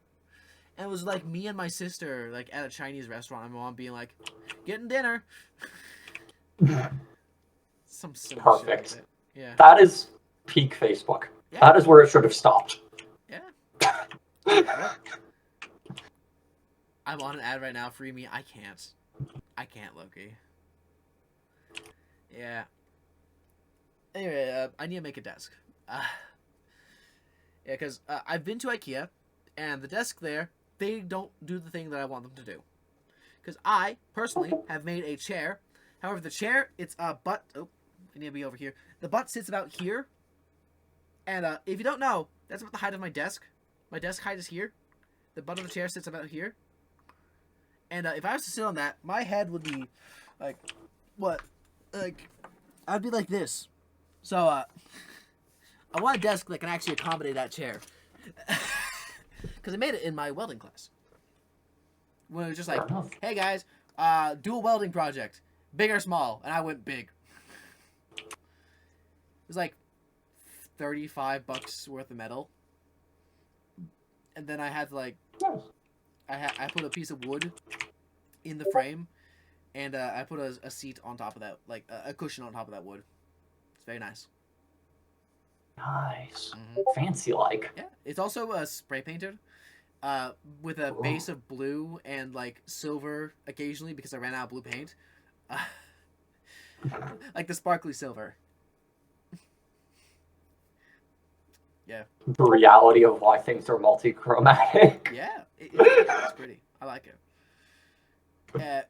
Speaker 1: And it was, like, me and my sister, like, at a Chinese restaurant, and my mom being like, getting dinner. Some silly
Speaker 3: Perfect.
Speaker 1: shit like that. Yeah.
Speaker 3: That is peak Facebook.
Speaker 1: Yeah.
Speaker 3: That is where it should have stopped.
Speaker 1: Yeah. What? I'm on an ad right now. Free me. I can't, Loki. Yeah. Anyway, I need to make a desk. Yeah, because I've been to IKEA, and the desk there, they don't do the thing that I want them to do. Because I, personally, have made a chair. However, the chair, it's a butt... Oh, I need to be over here. The butt sits about here. And if you don't know, that's about the height of my desk. My desk height is here. The butt of the chair sits about here. And if I was to sit on that, my head would be like, what? Like, I'd be like this. So, I want a desk that can actually accommodate that chair. Because I made it in my welding class. When it was just like, hey guys, do a welding project. Big or small? And I went big. It was like $35 worth of metal. And then I had to like, I put a piece of wood in the frame, and I put a seat on top of that, like a cushion on top of that wood. It's very nice.
Speaker 3: Nice. Fancy like.
Speaker 1: Yeah, it's also spray painted, with a base of blue and like silver occasionally because I ran out of blue paint. Like the sparkly silver. Yeah.
Speaker 3: The reality of why things are multi-chromatic.
Speaker 1: Yeah, it's pretty. I like it.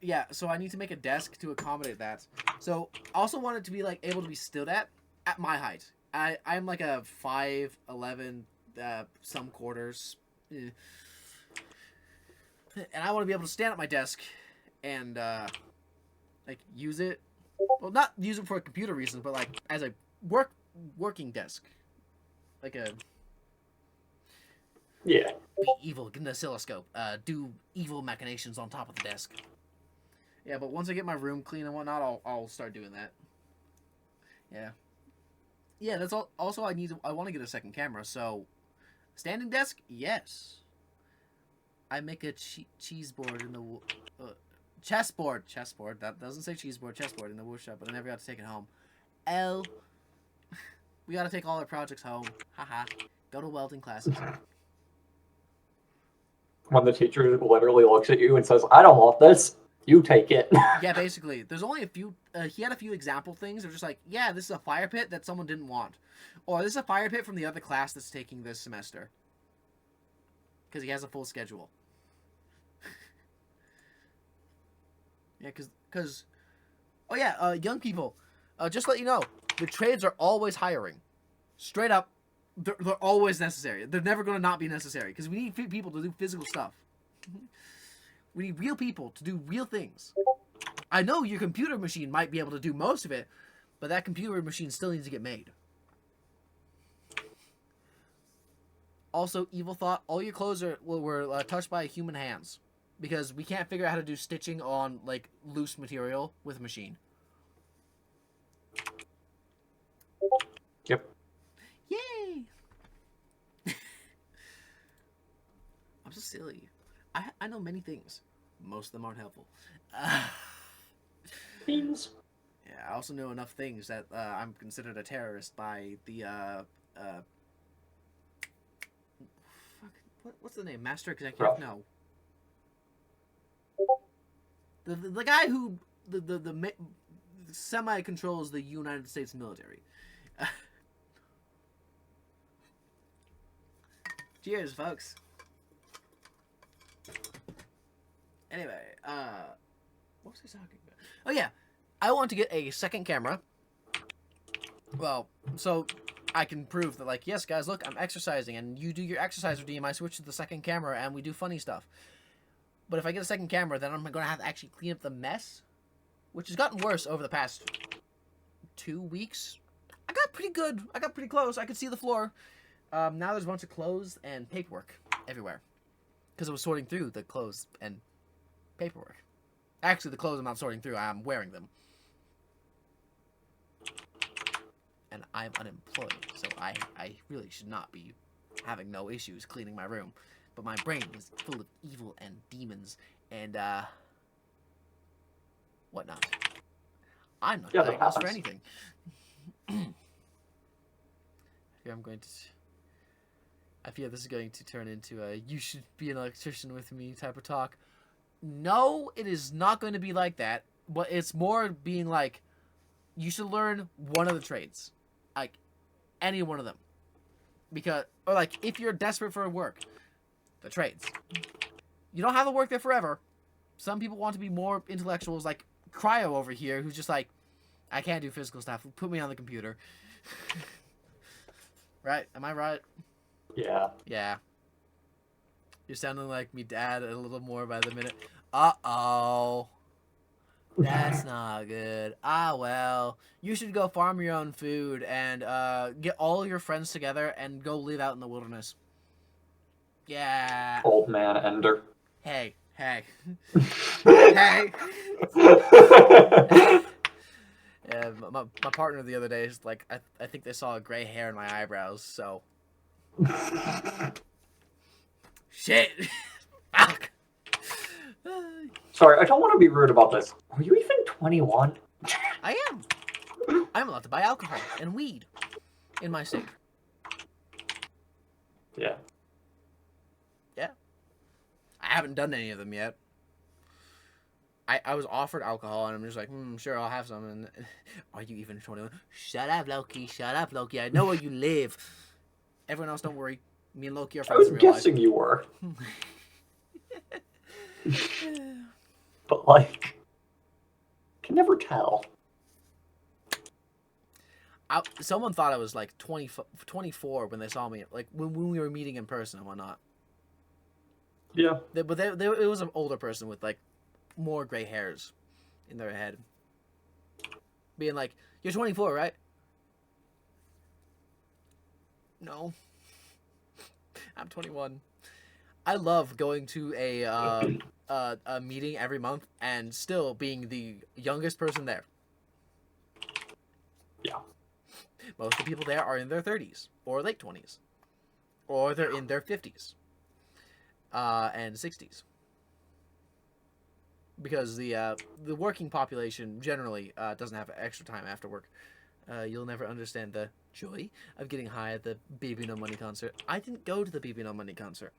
Speaker 1: Yeah, so I need to make a desk to accommodate that. So I also want it to be like able to be stood at my height. I'm like a 5'11", some quarters, and I want to be able to stand at my desk and like use it. Well, not use it for computer reasons, but like as a working desk. Like a...
Speaker 3: Yeah.
Speaker 1: Be evil, get an oscilloscope. Do evil machinations on top of the desk. Yeah, but once I get my room clean and whatnot, I'll start doing that. Yeah. Yeah, that's all. Also, I want to get a second camera, so... Standing desk? Yes. I make a cheeseboard in the... chessboard. Chessboard. That doesn't say cheeseboard. Chessboard in the workshop, but I never got to take it home. We gotta take all our projects home. Haha. Go to welding classes.
Speaker 3: When the teacher literally looks at you and says, I don't want this, you take it.
Speaker 1: Yeah, basically. There's only a few... he had a few example things. They're just like, yeah, this is a fire pit that someone didn't want. Or this is a fire pit from the other class that's taking this semester. Because he has a full schedule. Yeah, because... Oh yeah, young people. Just to let you know, the trades are always hiring. Straight up, they're always necessary. They're never going to not be necessary. Because we need people to do physical stuff. We need real people to do real things. I know your computer machine might be able to do most of it, but that computer machine still needs to get made. Also, evil thought, all your clothes were touched by human hands. Because we can't figure out how to do stitching on, like, loose material with a machine.
Speaker 3: Yep.
Speaker 1: Yay! silly. I know many things. Most of them aren't helpful.
Speaker 3: Beans.
Speaker 1: Yeah, I also know enough things that I'm considered a terrorist by the what's the name? Master Executive?
Speaker 3: Rough.
Speaker 1: No. The guy who semi controls the United States military. Cheers, folks. Anyway, what was I talking about? Oh yeah, I want to get a second camera. Well, so I can prove that, like, yes, guys, look, I'm exercising, and you do your exercise routine. I switch to the second camera, and we do funny stuff. But if I get a second camera, then I'm going to have to actually clean up the mess, which has gotten worse over the past 2 weeks. I got pretty good. I got pretty close. I could see the floor. Now there's a bunch of clothes and paperwork everywhere. Because I was sorting through the clothes and paperwork. Actually, the clothes I'm not sorting through. I'm wearing them. And I'm unemployed, so I really should not be having no issues cleaning my room. But my brain is full of evil and demons and, whatnot. I'm not diagnosed for anything. Here I'm going to... I fear this is going to turn into a you should be an electrician with me type of talk. No, it is not going to be like that. But it's more being like, you should learn one of the trades. Like, any one of them. Because, or like, if you're desperate for work, the trades. You don't have to work there forever. Some people want to be more intellectuals, like Cryo over here, who's just like, I can't do physical stuff. Put me on the computer. Right? Am I right?
Speaker 3: Yeah.
Speaker 1: Yeah. You're sounding like me dad a little more by the minute. Uh-oh. That's not good. Ah, well. You should go farm your own food and get all your friends together and go live out in the wilderness. Yeah.
Speaker 3: Old man Ender.
Speaker 1: Hey. Hey. Hey. Yeah, my partner the other day is like, I think they saw a gray hair in my eyebrows, so... Shit! Fuck!
Speaker 3: Sorry, I don't want to be rude about this. Are you even 21?
Speaker 1: I am. I'm allowed to buy alcohol and weed in my state.
Speaker 3: Yeah.
Speaker 1: Yeah. I haven't done any of them yet. I was offered alcohol and I'm just like, sure, I'll have some. And are you even 21? Shut up, Loki. Shut up, Loki. I know where you live. Everyone else, don't worry. Me and Loki are
Speaker 3: I
Speaker 1: friends
Speaker 3: was
Speaker 1: in real
Speaker 3: guessing
Speaker 1: life.
Speaker 3: you were. But, like, can never tell.
Speaker 1: Someone thought I was like 24 when they saw me, like when we were meeting in person and whatnot.
Speaker 3: Yeah.
Speaker 1: But it was an older person with like more gray hairs in their head. Being like, you're 24, right? No. I'm 21. I love going to a meeting every month and still being the youngest person there.
Speaker 3: Yeah.
Speaker 1: Most of the people there are in their 30s or late 20s. Or they're in their 50s. And 60s. Because the working population generally doesn't have extra time after work. You'll never understand the joy of getting high at the Baby No Money concert. I didn't go to the Baby No Money concert.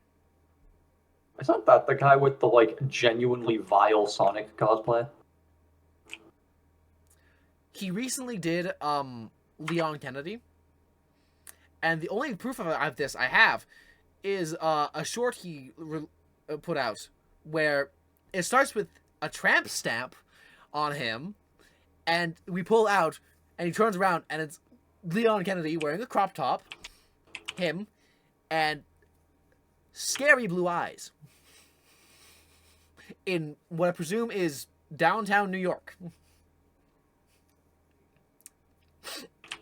Speaker 3: Isn't that the guy with the, like, genuinely vile Sonic cosplay?
Speaker 1: He recently did Leon Kennedy. And the only proof of this I have is a short he put out where it starts with a tramp stamp on him, and we pull out, and he turns around, and it's Leon Kennedy wearing a crop top, him, and scary blue eyes in what I presume is downtown New York.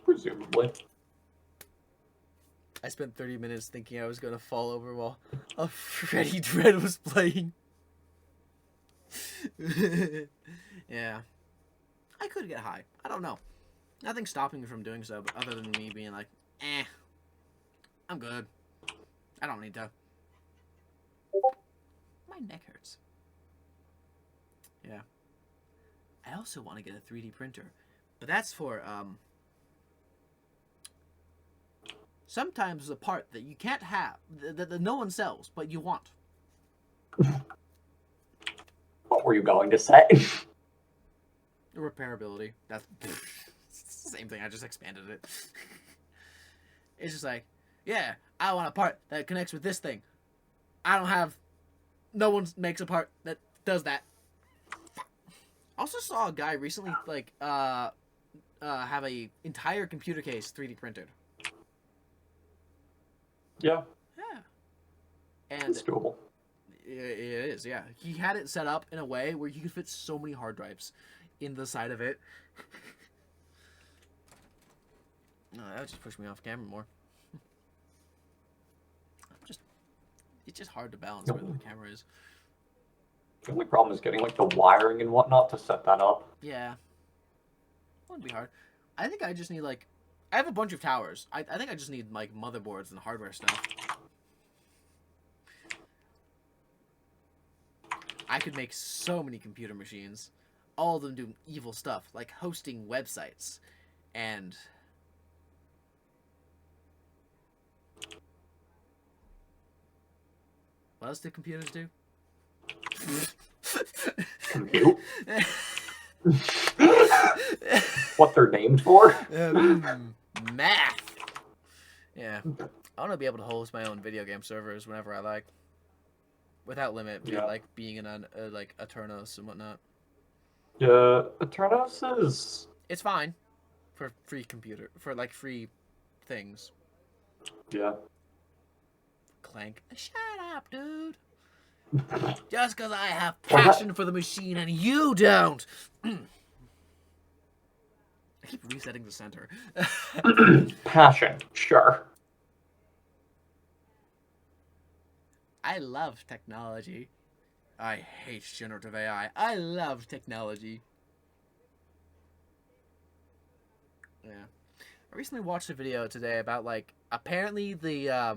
Speaker 3: Presumably.
Speaker 1: I spent 30 minutes thinking I was going to fall over while a Freddy Dread was playing. Yeah. I could get high. I don't know. Nothing's stopping me from doing so, but other than me being like, I'm good. I don't need to. My neck hurts. Yeah. I also want to get a 3D printer. But that's for, sometimes a part that you can't have, that no one sells, but you want.
Speaker 3: What were you going to say?
Speaker 1: Repairability. That's it's the same thing. I just expanded it. It's just like, yeah, I want a part that connects with this thing. I don't have. No one makes a part that does that. I also saw a guy recently like have a entire computer case 3D printed.
Speaker 3: Yeah,
Speaker 1: Yeah. And
Speaker 3: it's doable.
Speaker 1: it is, yeah. He had it set up in a way where you could fit so many hard drives in the side of it. No, that would just push me off camera more. It's just hard to balance where the camera is.
Speaker 3: The only problem is getting like the wiring and whatnot to set that up.
Speaker 1: Yeah. Wouldn't be hard. I think I just need like I have a bunch of towers. I think I just need like motherboards and hardware stuff. I could make so many computer machines. All of them doing evil stuff, like hosting websites and what else do computers do?
Speaker 3: Compute? What they're named for?
Speaker 1: Math. Yeah, I want to be able to host my own video game servers whenever I like, without limit.
Speaker 3: Yeah.
Speaker 1: Like being in like Aternos and whatnot.
Speaker 3: Yeah, Aternos is.
Speaker 1: It's fine for free like free things.
Speaker 3: Yeah.
Speaker 1: Clank. Shut up, dude. Just because I have passion for the machine and you don't. I keep resetting the center.
Speaker 3: Passion, sure.
Speaker 1: I love technology. I hate generative AI. I love technology. Yeah. I recently watched a video today about, like, apparently the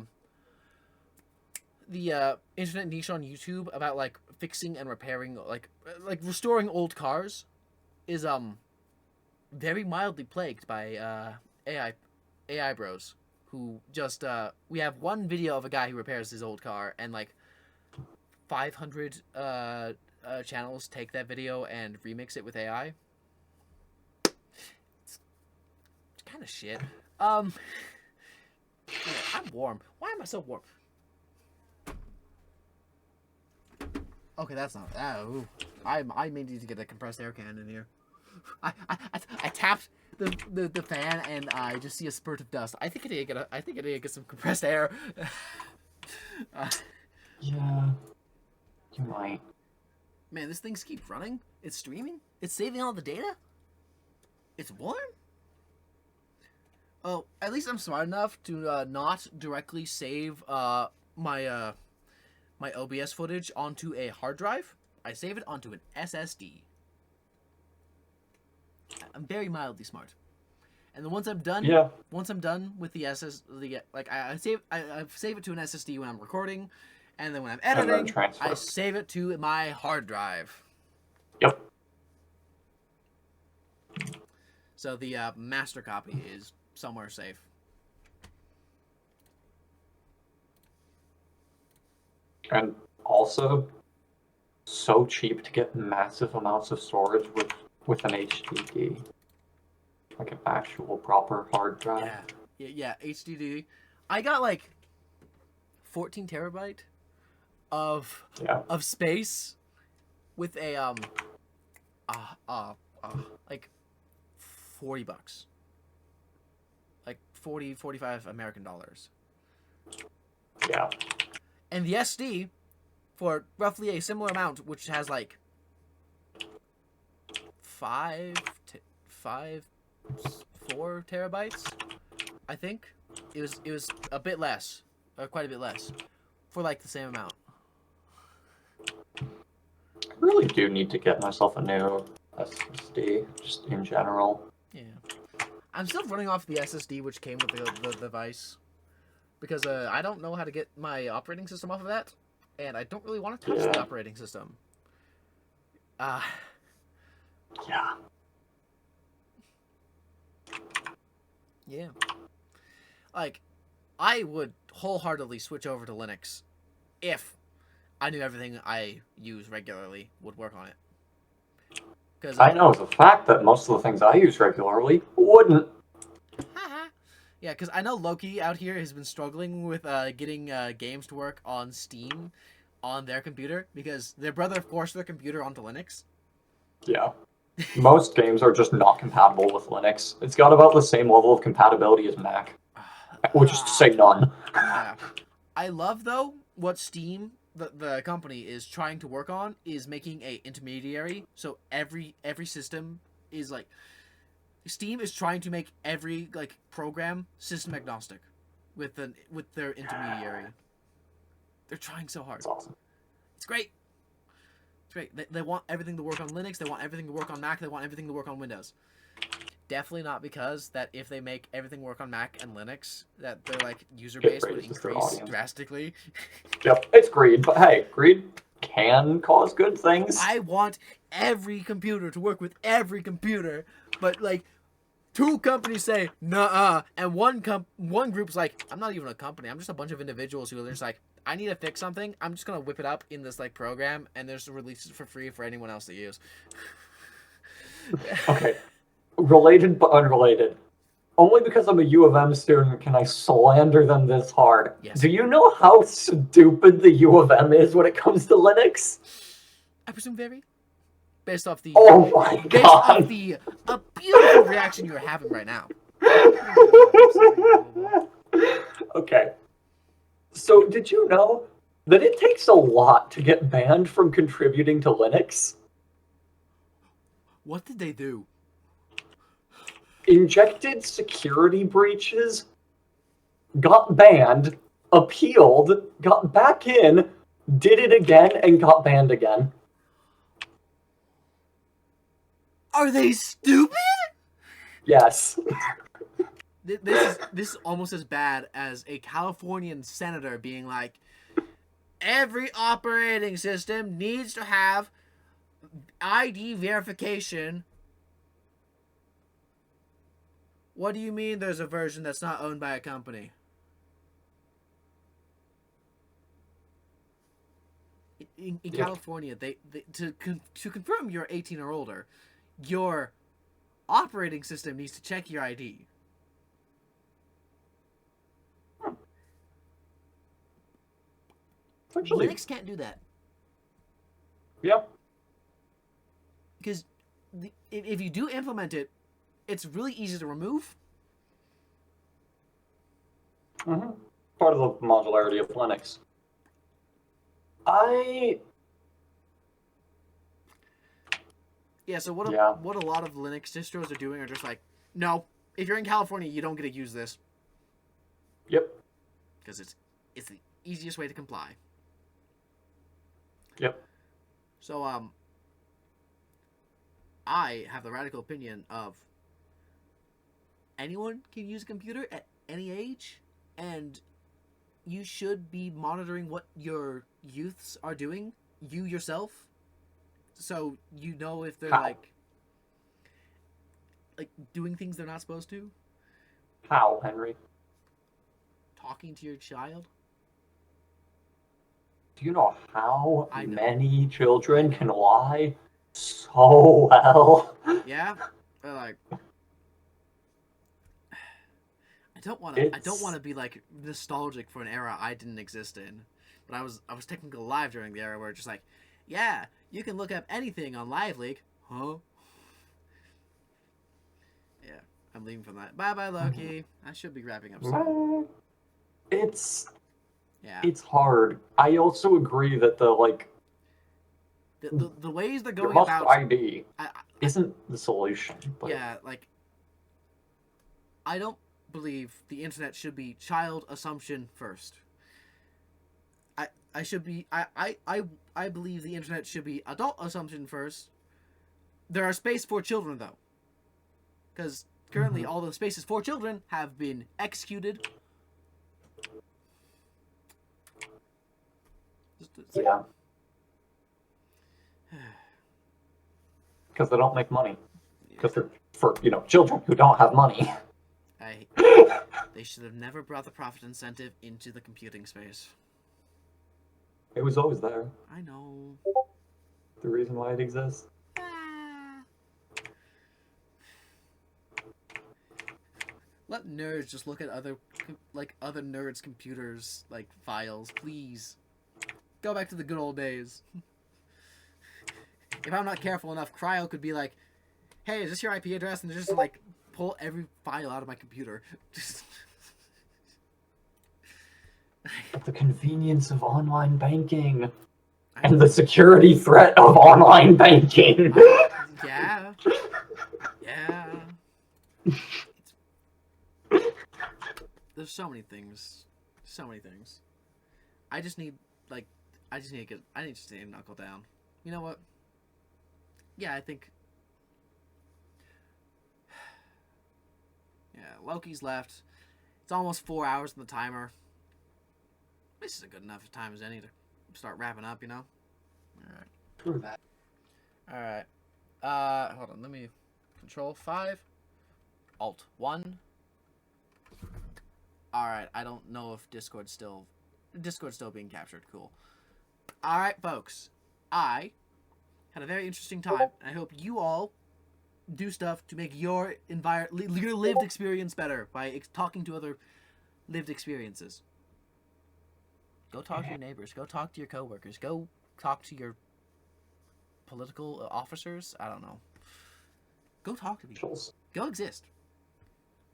Speaker 1: internet niche on YouTube about, like, fixing and repairing, like restoring old cars is, very mildly plagued by, AI bros who just, we have one video of a guy who repairs his old car and, like, 500, channels take that video and remix it with AI. It's kind of shit. Yeah, I'm warm. Why am I so warm? Okay, that's not. Ooh. I may need to get a compressed air can in here. I tapped the fan and I just see a spurt of dust. I think I need to get some compressed air.
Speaker 3: Yeah, you might.
Speaker 1: Man, this thing keeps running. It's streaming. It's saving all the data. It's warm. Oh, at least I'm smart enough to not directly save my my OBS footage onto a hard drive. I save it onto an SSD. I'm very mildly smart. And then once I'm done, once I'm done with the I save it to an SSD when I'm recording, and then when I'm editing, I save it to my hard drive.
Speaker 3: Yep.
Speaker 1: So the master copy is somewhere safe.
Speaker 3: And also, so cheap to get massive amounts of storage with an HDD. Like an actual proper hard drive.
Speaker 1: Yeah, HDD. I got like 14 terabyte of space with a like $40. Like 45 American dollars.
Speaker 3: Yeah.
Speaker 1: And the SD for roughly a similar amount, which has like 4 terabytes, I think. It was a bit less, or quite a bit less, for like the same amount.
Speaker 3: I really do need to get myself a new SSD, just in general.
Speaker 1: Yeah. I'm still running off the SSD which came with the device, because I don't know how to get my operating system off of that. and I don't really want to touch the operating system.
Speaker 3: Yeah.
Speaker 1: Yeah. Like, I would wholeheartedly switch over to Linux if I knew everything I use regularly would work on it. Because
Speaker 3: I know the fact that most of the things I use regularly wouldn't.
Speaker 1: yeah, because I know Loki out here has been struggling with getting games to work on Steam on their computer because their brother forced their computer onto Linux.
Speaker 3: Yeah. Most games are just not compatible with Linux. It's got about the same level of compatibility as Mac, which is to say none.
Speaker 1: Yeah. I love, though, what Steam, the company, is trying to work on is making a intermediary. So every system is like... Steam is trying to make every like program system agnostic with their intermediary. They're trying so hard.
Speaker 3: It's awesome.
Speaker 1: It's great. It's great. They want everything to work on Linux. They want everything to work on Mac. They want everything to work on Windows. Definitely not because that if they make everything work on Mac and Linux, that their like user base would increase drastically.
Speaker 3: Yep, it's greed, but hey, greed can cause good things.
Speaker 1: I want every computer to work with every computer, but like two companies say nah, and one group's like, I'm not even a company. I'm just a bunch of individuals who are just like, I need to fix something. I'm just gonna whip it up in this like program and just release it for free for anyone else to use.
Speaker 3: Okay, related but unrelated. Only because I'm a U of M student can I slander them this hard.
Speaker 1: Yes.
Speaker 3: Do you know how stupid the U of M is when it comes to Linux?
Speaker 1: I presume very. Based off the a beautiful reaction you're having right now.
Speaker 3: Okay. So did you know that it takes a lot to get banned from contributing to Linux?
Speaker 1: What did they do?
Speaker 3: Injected security breaches, got banned, appealed, got back in, did it again, and got banned again.
Speaker 1: Are they stupid?
Speaker 3: Yes.
Speaker 1: This is almost as bad as a Californian senator being like, every operating system needs to have ID verification. What do you mean there's a version that's not owned by a company? In California, they to confirm you're 18 or older, your operating system needs to check your ID.
Speaker 3: Actually,
Speaker 1: Linux can't do that.
Speaker 3: Yep.
Speaker 1: Because if you do implement it, it's really easy to remove.
Speaker 3: Mm-hmm. Part of the modularity of Linux.
Speaker 1: Yeah, so what a lot of Linux distros are doing are just like, no, if you're in California, you don't get to use this.
Speaker 3: Yep.
Speaker 1: Because it's the easiest way to comply.
Speaker 3: Yep.
Speaker 1: So, I have the radical opinion of anyone can use a computer at any age, and you should be monitoring what your youths are doing, you yourself, so you know if they're like doing things they're not supposed to.
Speaker 3: How, Henry?
Speaker 1: Talking to your child.
Speaker 3: Do you know how many children can lie so well?
Speaker 1: Yeah, they're like, I don't want to be like nostalgic for an era I didn't exist in, but I was technically alive during the era where it's just like, yeah, you can look up anything on Live Leak, huh? Yeah, I'm leaving from that. Bye bye, Loki. I should be wrapping up soon.
Speaker 3: It's hard. I also agree that the
Speaker 1: ways they're going
Speaker 3: must
Speaker 1: about
Speaker 3: ID isn't the solution. But...
Speaker 1: Yeah, like I don't believe the internet should be child assumption first. I believe the internet should be adult assumption first. There are space for children though, because currently all the spaces for children have been executed.
Speaker 3: Yeah. Because they don't make money. Because they're for, children who don't have money.
Speaker 1: They should have never brought the profit incentive into the computing space.
Speaker 3: It was always there.
Speaker 1: I know.
Speaker 3: The reason why it exists.
Speaker 1: Let nerds just look at other nerds' computers, files, please. Go back to the good old days. If I'm not careful enough, Cryo could be like, "Hey, is this your IP address?" And just pull every file out of my computer.
Speaker 3: But the convenience of online banking and the security threat of online banking.
Speaker 1: Yeah. There's so many things. I just need to stay knuckle down. You know what? Yeah, I think. Yeah, Loki's left. It's almost 4 hours on the timer. This is a good enough time as any to start wrapping up, Alright.
Speaker 3: True that.
Speaker 1: Alright. Hold on, let me Control 5. Alt 1. Alright, I don't know if Discord's still being captured. Cool. Alright, folks. I had a very interesting time, and I hope you all do stuff to make your lived experience better by talking to other lived experiences. Go talk to your neighbors. Go talk to your coworkers. Go talk to your political officers. I don't know. Go talk to people. Go exist.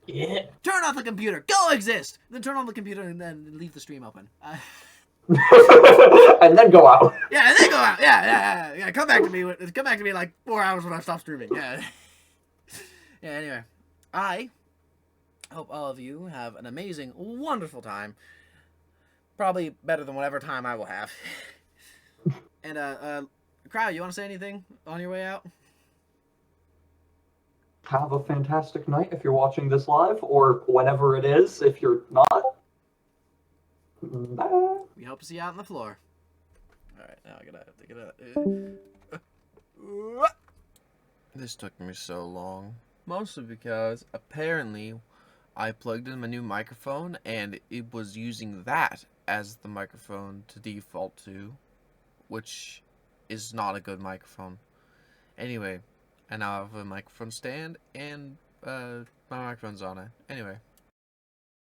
Speaker 3: Yeah.
Speaker 1: Turn off the computer. Go exist. Then turn on the computer and then leave the stream open.
Speaker 3: And then go out.
Speaker 1: Yeah, and then go out. Yeah. Come back to me. Come back to me in like 4 hours when I stop streaming. Yeah. Yeah. Anyway, I hope all of you have an amazing, wonderful time. Probably better than whatever time I will have. And Crowd, you want to say anything on your way out?
Speaker 3: Have a fantastic night if you're watching this live, or whenever it is if you're not. Bye.
Speaker 1: We hope to see you out on the floor. Alright, now I gotta This took me so long. Mostly because apparently I plugged in my new microphone and it was using that as the microphone to default to, which is not a good microphone. Anyway, I now have a microphone stand and my microphone's on it. Anyway.